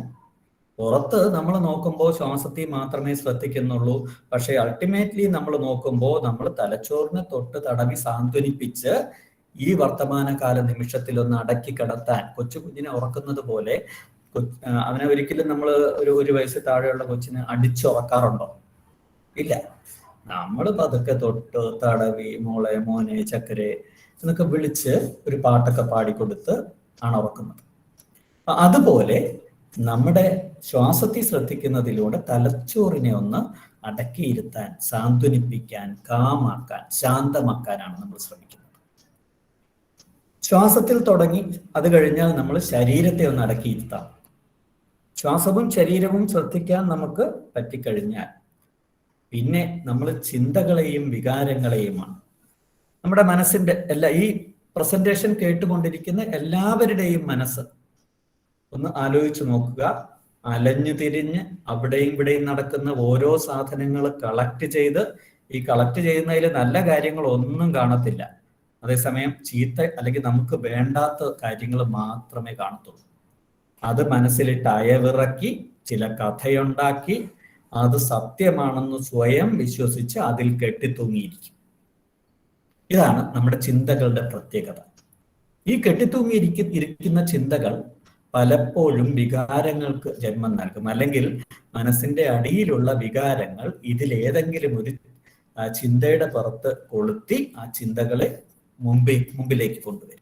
പുറത്ത് നമ്മൾ നോക്കുമ്പോൾ ശ്വാസത്തിൽ മാത്രമേ ശ്രദ്ധിക്കുന്നുള്ളൂ. പക്ഷെ അൾട്ടിമേറ്റ്ലി നമ്മൾ നോക്കുമ്പോൾ നമ്മൾ തലച്ചോറിനെ തൊട്ട് തടവി സാന്ത്വനിപ്പിച്ച് ഈ വർത്തമാനകാല നിമിഷത്തിൽ ഒന്ന് അടക്കി കിടത്താൻ, കൊച്ചു കുഞ്ഞിനെ ഉറക്കുന്നത് പോലെ അവനെ ഒരിക്കലും നമ്മൾ ഒരു വയസ്സ് താഴെയുള്ള കൊച്ചിനെ അടിച്ചുറക്കാറുണ്ടോ? ഇല്ല. നമ്മൾ പതുക്കെ തൊട്ട് തടവി മോളെ, മോനെ, ചക്കരെ എന്നൊക്കെ വിളിച്ച് ഒരു പാട്ടൊക്കെ പാടിക്കൊടുത്ത് ആണ് ഉറക്കുന്നത്. അതുപോലെ നമ്മുടെ ശ്വാസത്തിൽ ശ്രദ്ധിക്കുന്നതിലൂടെ തലച്ചോറിനെ ഒന്ന് അടക്കിയിരുത്താൻ, സാന്ത്വനിപ്പിക്കാൻ, കാമാക്കാൻ, ശാന്തമാക്കാനാണ് നമ്മൾ ശ്രമിക്കുന്നത്. ശ്വാസത്തിൽ തുടങ്ങി അത് കഴിഞ്ഞാൽ നമ്മൾ ശരീരത്തെ ഒന്ന് അടക്കിയിരുത്താം. ശ്വാസവും ശരീരവും ശ്രദ്ധിക്കാൻ നമുക്ക് പറ്റിക്കഴിഞ്ഞാൽ പിന്നെ നമ്മൾ ചിന്തകളെയും വികാരങ്ങളെയുമാണ്. നമ്മുടെ മനസ്സിന്റെ ഈ പ്രസന്റേഷൻ കേട്ടുകൊണ്ടിരിക്കുന്ന എല്ലാവരുടെയും മനസ്സ് ഒന്ന് ആലോചിച്ച് നോക്കുക. അലഞ്ഞു തിരിഞ്ഞ് അവിടെയും ഇവിടെയും നടക്കുന്ന ഓരോ സാധനങ്ങൾ കളക്ട് ചെയ്ത്, ഈ കളക്ട് ചെയ്യുന്നതിൽ നല്ല കാര്യങ്ങൾ ഒന്നും കാണത്തില്ല. അതേസമയം ചീത്ത അല്ലെങ്കിൽ നമുക്ക് വേണ്ടാത്ത കാര്യങ്ങൾ മാത്രമേ കാണത്തുള്ളൂ. അത് മനസ്സിലിട്ട് അയവിറക്കി ചില കഥയുണ്ടാക്കി അത് സത്യമാണെന്ന് സ്വയം വിശ്വസിച്ച് അതിൽ കെട്ടിത്തൂങ്ങിയിരിക്കും. ഇതാണ് നമ്മുടെ ചിന്തകളുടെ പ്രത്യേകത. ഈ കെട്ടിത്തൂങ്ങിയിരിക്കുന്ന ചിന്തകൾ പലപ്പോഴും വികാരങ്ങൾക്ക് ജന്മം നൽകും. അല്ലെങ്കിൽ മനസ്സിന്റെ അടിയിലുള്ള വികാരങ്ങൾ ഇതിലേതെങ്കിലും ഒരു ചിന്തയുടെ പുറത്ത് കൊളുത്തി ആ ചിന്തകളെ മുമ്പിലേക്ക് കൊണ്ടുവരും.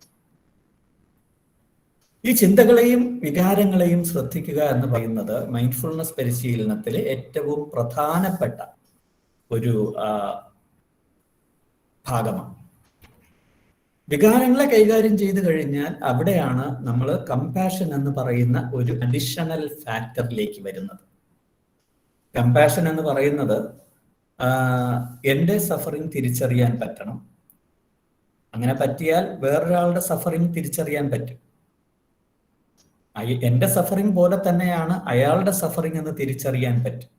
ഈ ചിന്തകളെയും വികാരങ്ങളെയും ശ്രദ്ധിക്കുക എന്ന് പറയുന്നത് മൈൻഡ്ഫുൾനെസ് പരിശീലനത്തിലെ ഏറ്റവും പ്രധാനപ്പെട്ട ഒരു ഭാഗമാണ്. വികാരങ്ങളെ കൈകാര്യം ചെയ്തു കഴിഞ്ഞാൽ അവിടെയാണ് നമ്മൾ കമ്പാഷൻ എന്ന് പറയുന്ന ഒരു അഡീഷണൽ ഫാക്ടറിലേക്ക് വരുന്നത്. കമ്പാഷൻ എന്ന് പറയുന്നത് എൻ്റെ സഫറിങ് തിരിച്ചറിയാൻ പറ്റണം. അങ്ങനെ പറ്റിയാൽ വേറൊരാളുടെ സഫറിങ് തിരിച്ചറിയാൻ പറ്റും. എൻ്റെ സഫറിങ് പോലെ തന്നെയാണ് അയാളുടെ സഫറിങ് എന്ന് തിരിച്ചറിയാൻ പറ്റും.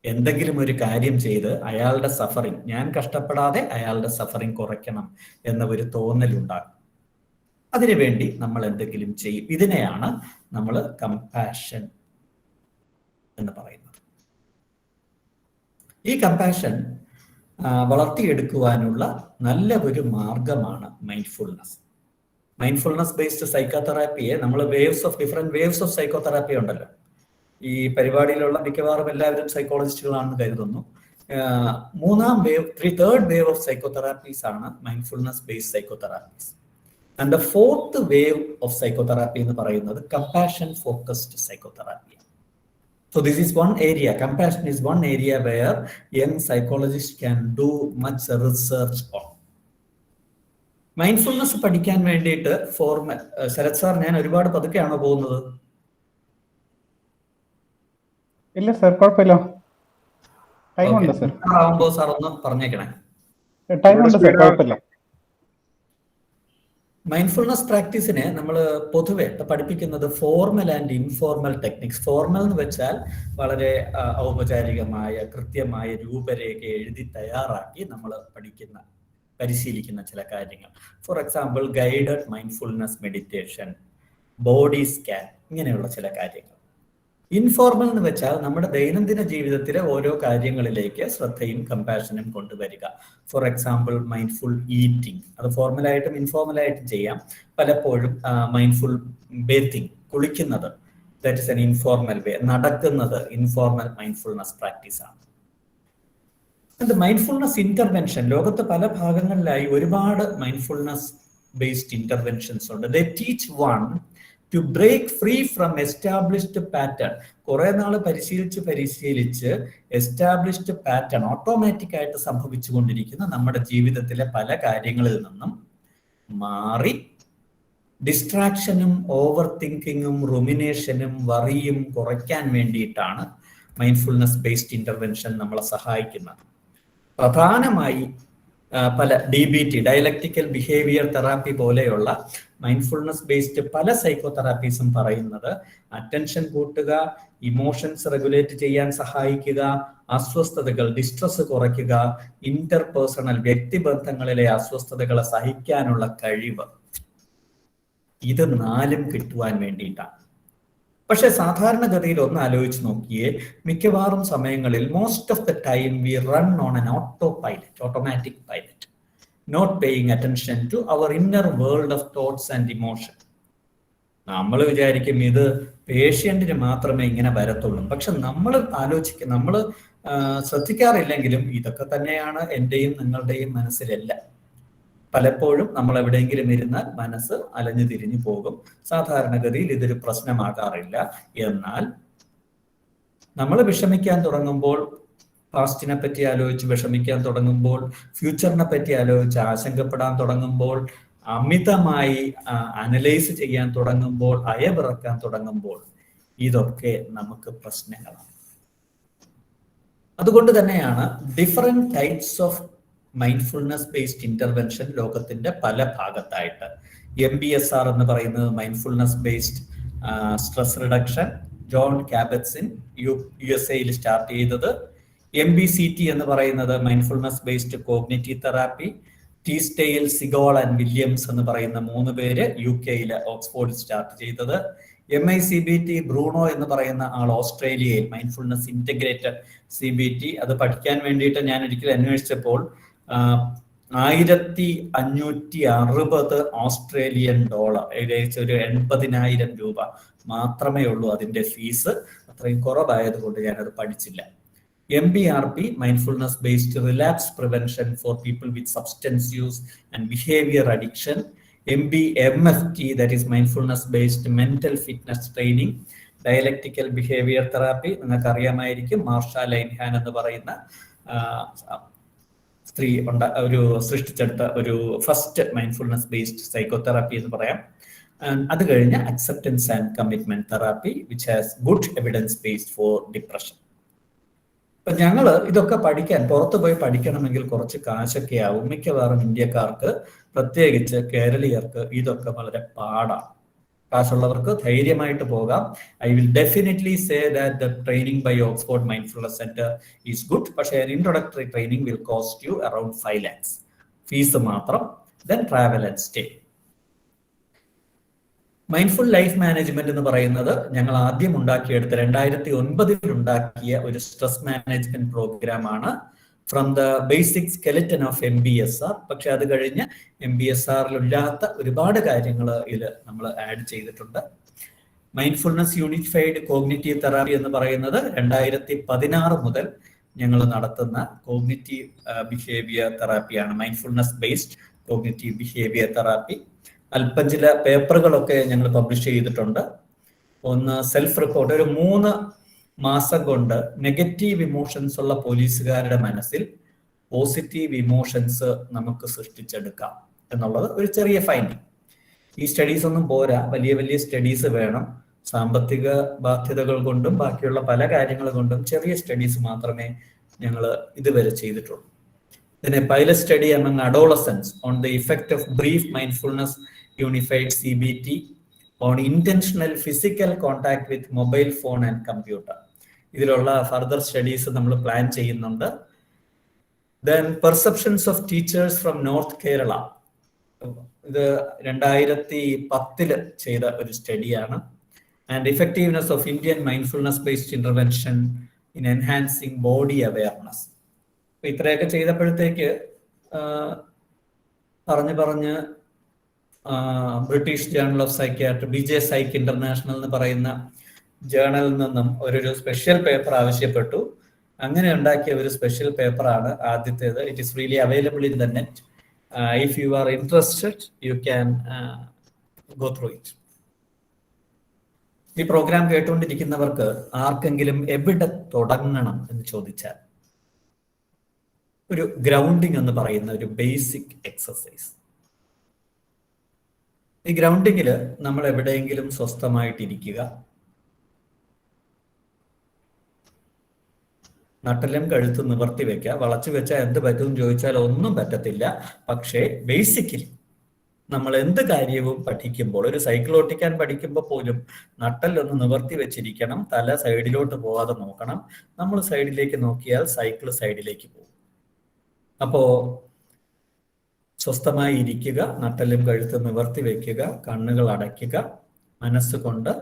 എന്തെങ്കിലും ഒരു കാര്യം ചെയ്ത് അയാളുടെ സഫറിങ്, ഞാൻ കഷ്ടപ്പെടാതെ അയാളുടെ സഫറിങ് കുറയ്ക്കണം എന്ന ഒരു തോന്നലുണ്ടാകും. അതിനുവേണ്ടി നമ്മൾ എന്തെങ്കിലും ചെയ്യും. ഇതിനെയാണ് നമ്മൾ കമ്പാഷൻ എന്ന് പറയുന്നത്. ഈ കമ്പാഷൻ വളർത്തിയെടുക്കുവാനുള്ള നല്ല ഒരു മാർഗമാണ് മൈൻഡ്ഫുൾനെസ്. മൈൻഡ്ഫുൾനെസ് ബേസ്ഡ് സൈക്കോതെറാപ്പിയെ നമ്മൾ ഡിഫറെന്റ് വേവ്സ് ഓഫ് സൈക്കോതെറാപ്പി ഉണ്ടല്ലോ. ഈ പരിപാടിയിലുള്ള മിക്കവാറും എല്ലാവരും സൈക്കോളജിസ്റ്റുകളാണെന്ന് കരുതുന്നു. തേർഡ് വേവ് ഓഫ് സൈക്കോതെറാപ്പീസ് ആണ് mindfulness based സൈക്കോതെറാപ്പീസ്. And the fourth wave of psychotherapy എന്ന് പറയുന്നത് compassion focused psychotherapy. So this is one area, compassion is one area where young psychologists can do much research on. Mindfulness പഠിക്കാൻ വേണ്ടിയിട്ട് Sarath sir, ഞാൻ ഒരുപാട് പതുക്കെയാണോ പോകുന്നത്? ഇല്ല sir, കുഴപ്പമില്ല. Time ഉണ്ട് സാർ. ആവുമ്പോ സാർ ഒന്ന് പറഞ്ഞേക്കണേ. ടൈം ഉണ്ട് സാർ, കുഴപ്പമില്ല. മൈൻഡ്ഫുൾനെസ് പ്രാക്ടീസിനെ നമ്മൾ പൊതുവെ പഠിപ്പിക്കുന്നത് formal and informal techniques. Formal എന്ന് വെച്ചാൽ വളരെ ഔപചാരികമായ കൃത്യമായ രൂപരേഖ എഴുതി തയ്യാറാക്കി നമ്മൾ പരിശീലിക്കുന്ന ചില കാര്യങ്ങൾ. For example guided mindfulness meditation, body scan, ഇങ്ങനെയുള്ള ചില കാര്യങ്ങൾ. ഇൻഫോർമൽ എന്ന് വെച്ചാൽ നമ്മുടെ ദൈനംദിന ജീവിതത്തിലെ ഓരോ കാര്യങ്ങളിലേക്ക് ശ്രദ്ധയും കമ്പാഷനും കൊണ്ടുവരിക. ഫോർ എക്സാമ്പിൾ മൈൻഡ്ഫുൾ ഈറ്റിംഗ്, അത് ഫോർമലായിട്ടും ഇൻഫോർമലായിട്ടും ചെയ്യാം. പലപ്പോഴും മൈൻഡ്ഫുൾ ബേത്തിങ്, കുളിക്കുന്നത്, that is an informal way. നടക്കുന്നത് ഇൻഫോർമൽ മൈൻഡ്ഫുൾനെസ് പ്രാക്ടീസ് ആണ്. മൈൻഡ്ഫുൾനെസ് ഇന്റർവെൻഷൻ, ലോകത്ത് പല ഭാഗങ്ങളിലായി ഒരുപാട് മൈൻഡ്ഫുൾനെസ് ബേസ്ഡ് ഇന്റർവെൻഷൻസ് ഉണ്ട്. They teach one to break free from established pattern. കുറെ നാള് പരിശീലിച്ച് എസ്റ്റാബ്ലിഷ്ഡ് പാറ്റേൺ, ഓട്ടോമാറ്റിക് ആയിട്ട് സംഭവിച്ചുകൊണ്ടിരിക്കുന്ന നമ്മുടെ ജീവിതത്തിലെ പല കാര്യങ്ങളിൽ നിന്നും മാറി ഡിസ്ട്രാക്ഷനും ഓവർ തിങ്കിങ്ങും റുമിനേഷനും വറിയും കുറയ്ക്കാൻ വേണ്ടിയിട്ടാണ് മൈൻഡ്ഫുൾനെസ് ബേസ്ഡ് ഇന്റർവെൻഷൻ നമ്മളെ സഹായിക്കുന്നത്. പ്രധാനമായി പല DBT, ഡയലക്റ്റിക്കൽ ബിഹേവിയർ തെറാപ്പി പോലെയുള്ള മൈൻഡ്ഫുൾനെസ് ബേസ്ഡ് പല സൈക്കോതെറാപ്പീസും പറയുന്നത് അറ്റൻഷൻ കൂട്ടുക, ഇമോഷൻസ് റെഗുലേറ്റ് ചെയ്യാൻ സഹായിക്കുക, അസ്വസ്ഥതകൾ, ഡിസ്ട്രസ് കുറയ്ക്കുക, ഇന്റർപേഴ്സണൽ വ്യക്തിബന്ധങ്ങളിലെ അസ്വസ്ഥതകളെ സഹിക്കാനുള്ള കഴിവ്, ഇത് 4 കിട്ടുവാൻ വേണ്ടിയിട്ടാണ്. പക്ഷെ സാധാരണഗതിയിൽ ഒന്ന് ആലോചിച്ച് നോക്കിയേ, മിക്കവാറും സമയങ്ങളിൽ most of the time we run on an automatic pilot, not paying attention to our inner world of thoughts and emotion. നമ്മൾ വിചാരിക്കും ഇത് പേഷ്യന്റിന് മാത്രമേ ഇങ്ങനെ വരത്തുള്ളൂ. പക്ഷെ നമ്മൾ ശ്രദ്ധിക്കാറില്ലെങ്കിലും ഇതൊക്കെ തന്നെയാണ് എന്റെയും നിങ്ങളുടെയും മനസ്സിലെല്ലാം. പലപ്പോഴും നമ്മൾ എവിടെയെങ്കിലും ഇരുന്നാൽ മനസ്സ് അലഞ്ഞു തിരിഞ്ഞു പോകും. സാധാരണഗതിയിൽ ഇതൊരു പ്രശ്നമാകാറില്ല. എന്നാൽ നമ്മൾ വിഷമിക്കാൻ തുടങ്ങുമ്പോൾ, പാസ്റ്റിനെ പറ്റി ആലോചിച്ച് വിഷമിക്കാൻ തുടങ്ങുമ്പോൾ, ഫ്യൂച്ചറിനെ പറ്റി ആലോചിച്ച് ആശങ്കപ്പെടാൻ തുടങ്ങുമ്പോൾ, അമിതമായി അനലൈസ് ചെയ്യാൻ തുടങ്ങുമ്പോൾ, അയവിറക്കാൻ തുടങ്ങുമ്പോൾ, ഇതൊക്കെ നമുക്ക് പ്രശ്നങ്ങളാണ്. അതുകൊണ്ട് തന്നെയാണ് different types of mindfulness based intervention ലോകത്തിന്റെ പല ഭാഗത്തായിട്ട്. MBSR എന്ന് പറയുന്നത് mindfulness based stress reduction, John Kabat Zinn USA start ചെയ്തത്. MBCT എന്ന് പറയുന്നത് mindfulness based cognitive therapy. Teasdale, Segal and Williams എന്ന് പറയുന്ന 3 പേര് UK ഓക്സ്ഫോർഡിൽ സ്റ്റാർട്ട് ചെയ്തത്. MICBT ബ്രൂണോ എന്ന് പറയുന്ന ആൾ ഓസ്ട്രേലിയയിൽ മൈൻഡ്ഫുൾനെസ് ഇന്റഗ്രേറ്റഡ് CBT. അത് പഠിക്കാൻ വേണ്ടിയിട്ട് ഞാൻ ഒരിക്കലും അന്വേഷിച്ചപ്പോൾ $1560 ഓസ്ട്രേലിയൻ ഡോളർ, ഏകദേശം ഒരു 80,000 രൂപ മാത്രമേ ഉള്ളൂ അതിന്റെ ഫീസ്. അത്രയും കുറവായതുകൊണ്ട് ഞാനത് പഠിച്ചില്ല. MBRP mindfulness based relapse prevention for people with substance use and behaviour addiction. MBMFT, that is mindfulness based mental fitness training. Dialectical behaviour therapy നിങ്ങൾക്ക് അറിയാമായിരിക്കും. മാർഷ ലൈൻഹാൻ എന്ന് പറയുന്ന സ്ത്രീ സൃഷ്ടിച്ചെടുത്ത ഒരു ഫസ്റ്റ് മൈൻഡ്ഫുൾനെസ് ബേസ്ഡ് സൈക്കോതെറാപ്പി എന്ന് പറയാം. അത് കഴിഞ്ഞ് acceptance and commitment therapy, which has good evidence based for depression. അപ്പൊ ഞങ്ങൾ ഇതൊക്കെ പഠിക്കാൻ പുറത്തു പോയി പഠിക്കണമെങ്കിൽ കുറച്ച് കാശൊക്കെ ആവും. മിക്കവാറും ഇന്ത്യക്കാർക്ക്, പ്രത്യേകിച്ച് കേരളീയർക്ക് ഇതൊക്കെ വളരെ പാടാണ്. കാശുള്ളവർക്ക് ധൈര്യമായിട്ട് പോകാം. I will definitely say that the training by Oxford mindfulness centre is good. പക്ഷേ introductory training will cost you around 5 lakhs fees മാത്രം. Then travel and stay. Mindful life management എന്ന് പറയുന്നത് ഞങ്ങൾ ആദ്യം ഉണ്ടാക്കിയെടുത്ത 2009 ഉണ്ടാക്കിയ ഒരു സ്ട്രെസ് മാനേജ്മെന്റ് പ്രോഗ്രാമാണ്. From the basic skeleton of MBSR. പക്ഷെ അത് കഴിഞ്ഞ് MBSR-ലില്ലാത്ത ഒരുപാട് കാര്യങ്ങൾ ഇതിൽ നമ്മൾ ആഡ് ചെയ്തിട്ടുണ്ട്. മൈൻഡ്ഫുൾനെസ് യൂണിഫൈഡ് കോഗ്നിറ്റീവ് തെറാപ്പി എന്ന് പറയുന്നത് 2016 മുതൽ ഞങ്ങൾ നടത്തുന്ന കോഗ്നിറ്റീവ് ബിഹേവിയർ തെറാപ്പിയാണ്. Mindfulness based cognitive behaviour therapy. അല്പം ചില പേപ്പറുകളൊക്കെ ഞങ്ങൾ പബ്ലിഷ് ചെയ്തിട്ടുണ്ട്. ഒന്ന് സെൽഫ് റിപ്പോർട്ട്, ഒരു 3 മാസം കൊണ്ട് നെഗറ്റീവ് ഇമോഷൻസ് ഉള്ള പോലീസുകാരുടെ മനസ്സിൽ പോസിറ്റീവ് ഇമോഷൻസ് നമുക്ക് സൃഷ്ടിച്ചെടുക്കാം എന്നുള്ളത് ഒരു ചെറിയ ഫൈൻഡിങ്. ഈ സ്റ്റഡീസ് ഒന്നും പോരാ, വലിയ വലിയ സ്റ്റഡീസ് വേണം. സാമ്പത്തിക ബാധ്യതകൾ കൊണ്ടും ബാക്കിയുള്ള പല കാര്യങ്ങൾ കൊണ്ടും ചെറിയ സ്റ്റഡീസ് മാത്രമേ ഞങ്ങൾ ഇതുവരെ ചെയ്തിട്ടുള്ളൂ. പിന്നെ pilot study among adolescents on the effect of brief mindfulness unified CBT on intentional physical contact with mobile phone and computer. ഇതിലുള്ള ഫർദർ സ്റ്റഡീസ് നമ്മൾ പ്ലാൻ ചെയ്യുന്നുണ്ട്. Then perceptions of teachers from north Kerala. ഇത് 2010 ചെയ്ത ഒരു സ്റ്റഡിയാണ്. and effectiveness of Indian mindfulness-based intervention in enhancing body awareness. അപ്പോൾ ഇത്രയൊക്കെ ചെയ്തപ്പോഴത്തേക്ക് പറഞ്ഞ് British journal of psychiatry, BJ Psych international എന്ന് പറയുന്ന ജേർണലിൽ നിന്നും ഒരു സ്പെഷ്യൽ പേപ്പർ ആവശ്യപ്പെട്ടു. അങ്ങനെ ഉണ്ടാക്കിയ ഒരു സ്പെഷ്യൽ പേപ്പറാണ് ആദ്യത്തേത്. It is really available in the net. If you are interested you can go through it. ഈ പ്രോഗ്രാം കേട്ടുകൊണ്ടിരിക്കുന്നവർക്ക് ആർക്കെങ്കിലും എവിടെ തുടങ്ങണം എന്ന് ചോദിച്ചാൽ, ഒരു ഗ്രൗണ്ടിങ് എന്ന് പറയുന്ന ഒരു ബേസിക് എക്സസൈസ്. ഈ ഗ്രൗണ്ടിങ്ങിൽ നമ്മൾ എവിടെയെങ്കിലും സ്വസ്ഥമായിട്ടിരിക്കുക, നട്ടലും കഴുത്ത് നിവർത്തി വെക്കുക. വളച്ചു വെച്ചാൽ എന്ത് പറ്റും ചോദിച്ചാൽ ഒന്നും പറ്റത്തില്ല. പക്ഷേ ബേസിക്കലി നമ്മൾ എന്ത് കാര്യവും പഠിക്കുമ്പോൾ, ഒരു സൈക്കിൾ ഓട്ടിക്കാൻ പഠിക്കുമ്പോൾ പോലും നട്ടലൊന്ന് നിവർത്തി വെച്ചിരിക്കണം, തല സൈഡിലോട്ട് പോവാതെ നോക്കണം. നമ്മൾ സൈഡിലേക്ക് നോക്കിയാൽ സൈക്കിൾ സൈഡിലേക്ക് പോകും. അപ്പോ സ്വസ്ഥമായി ഇരിക്കുക, നട്ടലും കഴുത്ത് നിവർത്തി വെക്കുക, കണ്ണുകൾ അടയ്ക്കുക, മനസ്സുകൊണ്ട്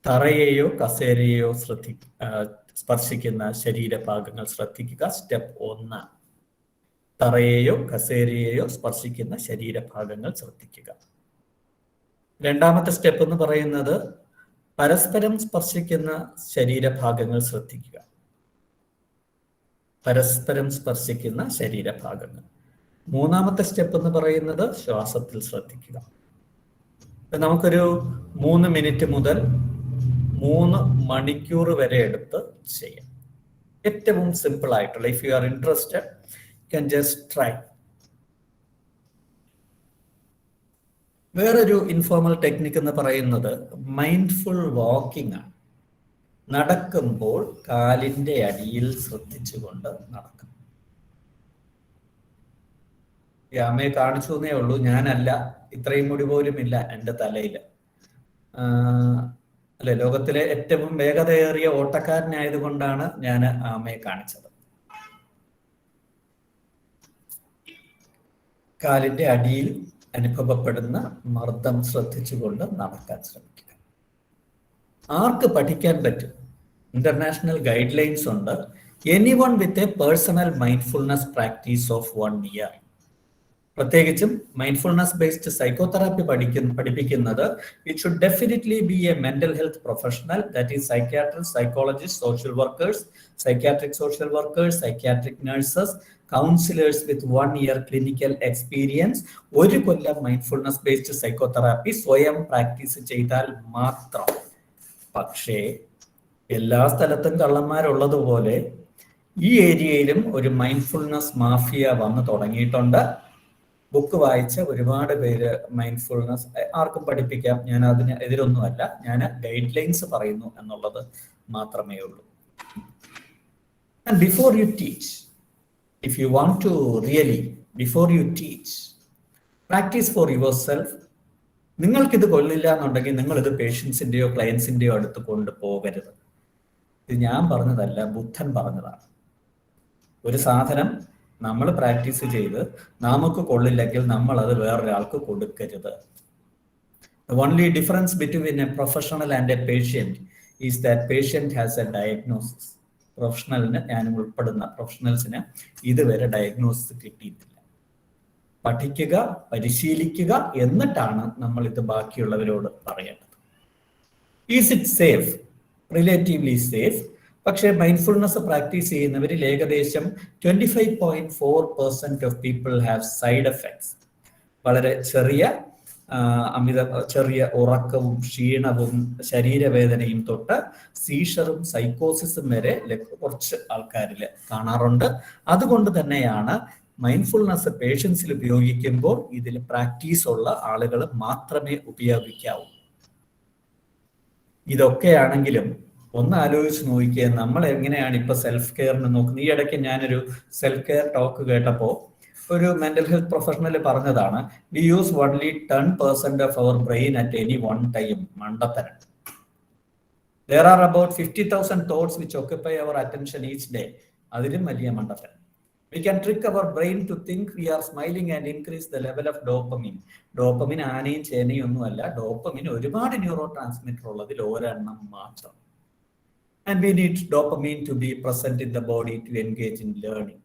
തറയെയോ കസേരയെയോ സ്പർശിക്കുന്ന ശരീരഭാഗങ്ങൾ ശ്രദ്ധിക്കുക. സ്റ്റെപ്പ് 1, തറയെയോ കസേരയെയോ സ്പർശിക്കുന്ന ശരീരഭാഗങ്ങൾ ശ്രദ്ധിക്കുക. രണ്ടാമത്തെ സ്റ്റെപ്പ് എന്ന് പറയുന്നത് പരസ്പരം സ്പർശിക്കുന്ന ശരീരഭാഗങ്ങൾ ശ്രദ്ധിക്കുക. പരസ്പരം സ്പർശിക്കുന്ന ശരീരഭാഗങ്ങൾ. മൂന്നാമത്തെ സ്റ്റെപ്പ് എന്ന് പറയുന്നത് ശ്വാസത്തിൽ ശ്രദ്ധിക്കുക. നമുക്കൊരു 3 മിനിറ്റ് മുതൽ 3 മണിക്കൂർ വരെ എടുത്ത് ചെയ്യാം. ഏറ്റവും സിമ്പിൾ ആയിട്ടുള്ള, if you are interested can just try. വേറൊരു ഇൻഫോർമൽ ടെക്നിക്ക് എന്ന് പറയുന്നത് മൈൻഡ്ഫുൾ വാക്കിംഗ് ആണ്. നടക്കുമ്പോൾ കാലിന്റെ അടിയിൽ ശ്രദ്ധിച്ചുകൊണ്ട് നടക്കും. ഈ അമ്മയെ കാണിച്ചു എന്നേ ഉള്ളൂ, ഞാനല്ല, ഇത്രയും മുടി പോലും ഇല്ല എൻ്റെ തലയിൽ. അല്ലെ, ലോകത്തിലെ ഏറ്റവും വേഗതയേറിയ ഓട്ടക്കാരനായതുകൊണ്ടാണ് ഞാൻ അമ്മയെ കാണിച്ചത്. കാലിന്റെ അടിയിൽ അനുഭവപ്പെടുന്ന മർദ്ദം ശ്രദ്ധിച്ചുകൊണ്ട് നടക്കാൻ ശ്രമിക്കുക. ആർക്ക് പഠിക്കാൻ പറ്റും? ഇന്റർനാഷണൽ ഗൈഡ് ലൈൻസ് ഉണ്ട്. Anyone with a personal mindfulness practice of 1 year. പ്രത്യേകിച്ചും മൈൻഡ്ഫുൾനെസ് ബേസ്ഡ് സൈക്കോതെറാപ്പി പഠിപ്പിക്കുന്നത് it should definitely be a mental health professional, that is psychiatrist, psychologist, social workers, psychiatric social workers, psychiatric nurses, counsellors with 1 year clinical experience. 1 കൊല്ലം mindfulness based psychotherapy സ്വയം practice ചെയ്താൽ മാത്രം. പക്ഷേ എല്ലാ സ്ഥലത്തും കള്ളന്മാരുള്ളതുപോലെ ഈ ഏരിയയിലും ഒരു മൈൻഡ്ഫുൾനെസ് മാഫിയ വന്ന് തുടങ്ങിയിട്ടുണ്ട്. ബുക്ക് വായിച്ച ഒരുപാട് പേര് മൈൻഡ്ഫുൾനെസ് ആർക്കും പഠിപ്പിക്കാം. ഞാൻ അതിന് എതിരൊന്നുമല്ല, ഞാൻ ഗൈഡ് ലൈൻസ് പറയുന്നു എന്നുള്ളത് മാത്രമേ ഉള്ളൂ. And before you teach, if you want to really, before you teach, practice for yourself. നിങ്ങൾക്കിത് കൊള്ളില്ല എന്നുണ്ടെങ്കിൽ നിങ്ങൾ ഇത് പേഷ്യൻസിന്റെയോ ക്ലയൻസിന്റെയോ അടുത്ത് കൊണ്ടുപോകരുത്. ഇത് ഞാൻ പറഞ്ഞതല്ല, ബുദ്ധൻ പറഞ്ഞതാണ്. ഒരു സാധനം നമ്മൾ പ്രാക്ടീസ് ചെയ്ത് നമുക്ക് കൊള്ളില്ലെങ്കിൽ നമ്മൾ അത് വേറൊരാൾക്ക് കൊടുക്കരുത്. The only difference between a professional and a patient is that patient has a diagnosis. പ്രൊഫഷണലിന്, ഞാൻ ഉൾപ്പെടുന്ന പ്രൊഫഷണൽസിന് ഇതുവരെ ഡയഗ്നോസിസ് കിട്ടിയിട്ടില്ല. പഠിക്കുക, പരിശീലിക്കുക, എന്നിട്ടാണ് നമ്മൾ ഇത് ബാക്കിയുള്ളവരോട് പറയേണ്ടത്. Is it safe? Relatively safe. പക്ഷേ മൈൻഡ്ഫുൾനെസ് പ്രാക്ടീസ് ചെയ്യുന്നവരിൽ ഏകദേശം 25.4% of people have side effects. വളരെ ചെറിയ ഉറക്കവും ക്ഷീണവും ശരീരവേദനയും തൊട്ട് സീഷറും സൈക്കോസിസും വരെ കുറച്ച് ആൾക്കാരിൽ കാണാറുണ്ട്. അതുകൊണ്ട് തന്നെയാണ് മൈൻഡ്ഫുൾനെസ് പേഷ്യൻസിൽ ഉപയോഗിക്കുമ്പോൾ ഇതിൽ പ്രാക്ടീസ് ഉള്ള ആളുകൾ മാത്രമേ ഉപയോഗിക്കാവൂ. ഇതൊക്കെയാണെങ്കിലും ഒന്ന് ആലോചിച്ച് നോക്കിയേ, നമ്മൾ എങ്ങനെയാണ് ഇപ്പൊ സെൽഫ് കെയറിന് നോക്കുന്നത്. ഈ ഇടയ്ക്ക് ഞാനൊരു സെൽഫ് കെയർ ടോക്ക് കേട്ടപ്പോൾ ഒരു മെന്റൽ ഹെൽത്ത് പ്രൊഫഷണൽ പറഞ്ഞതാണ്, we use only 10% of our brain at any one time. മണ്ടത്തരം. There are about 50,000 thoughts which occupy our attention each day. അതിലും വലിയ മണ്ടത്തരം. We can trick our brain to think we are smiling and increase the level of dopamine. Dopamine ആനയും ചേനയും ഒന്നുമല്ല, dopamine ഒരുപാട് neuro transmitter ഉള്ളതിൽ ഒരെണ്ണം മാത്രം. And we need dopamine to be present in the body to engage in learning.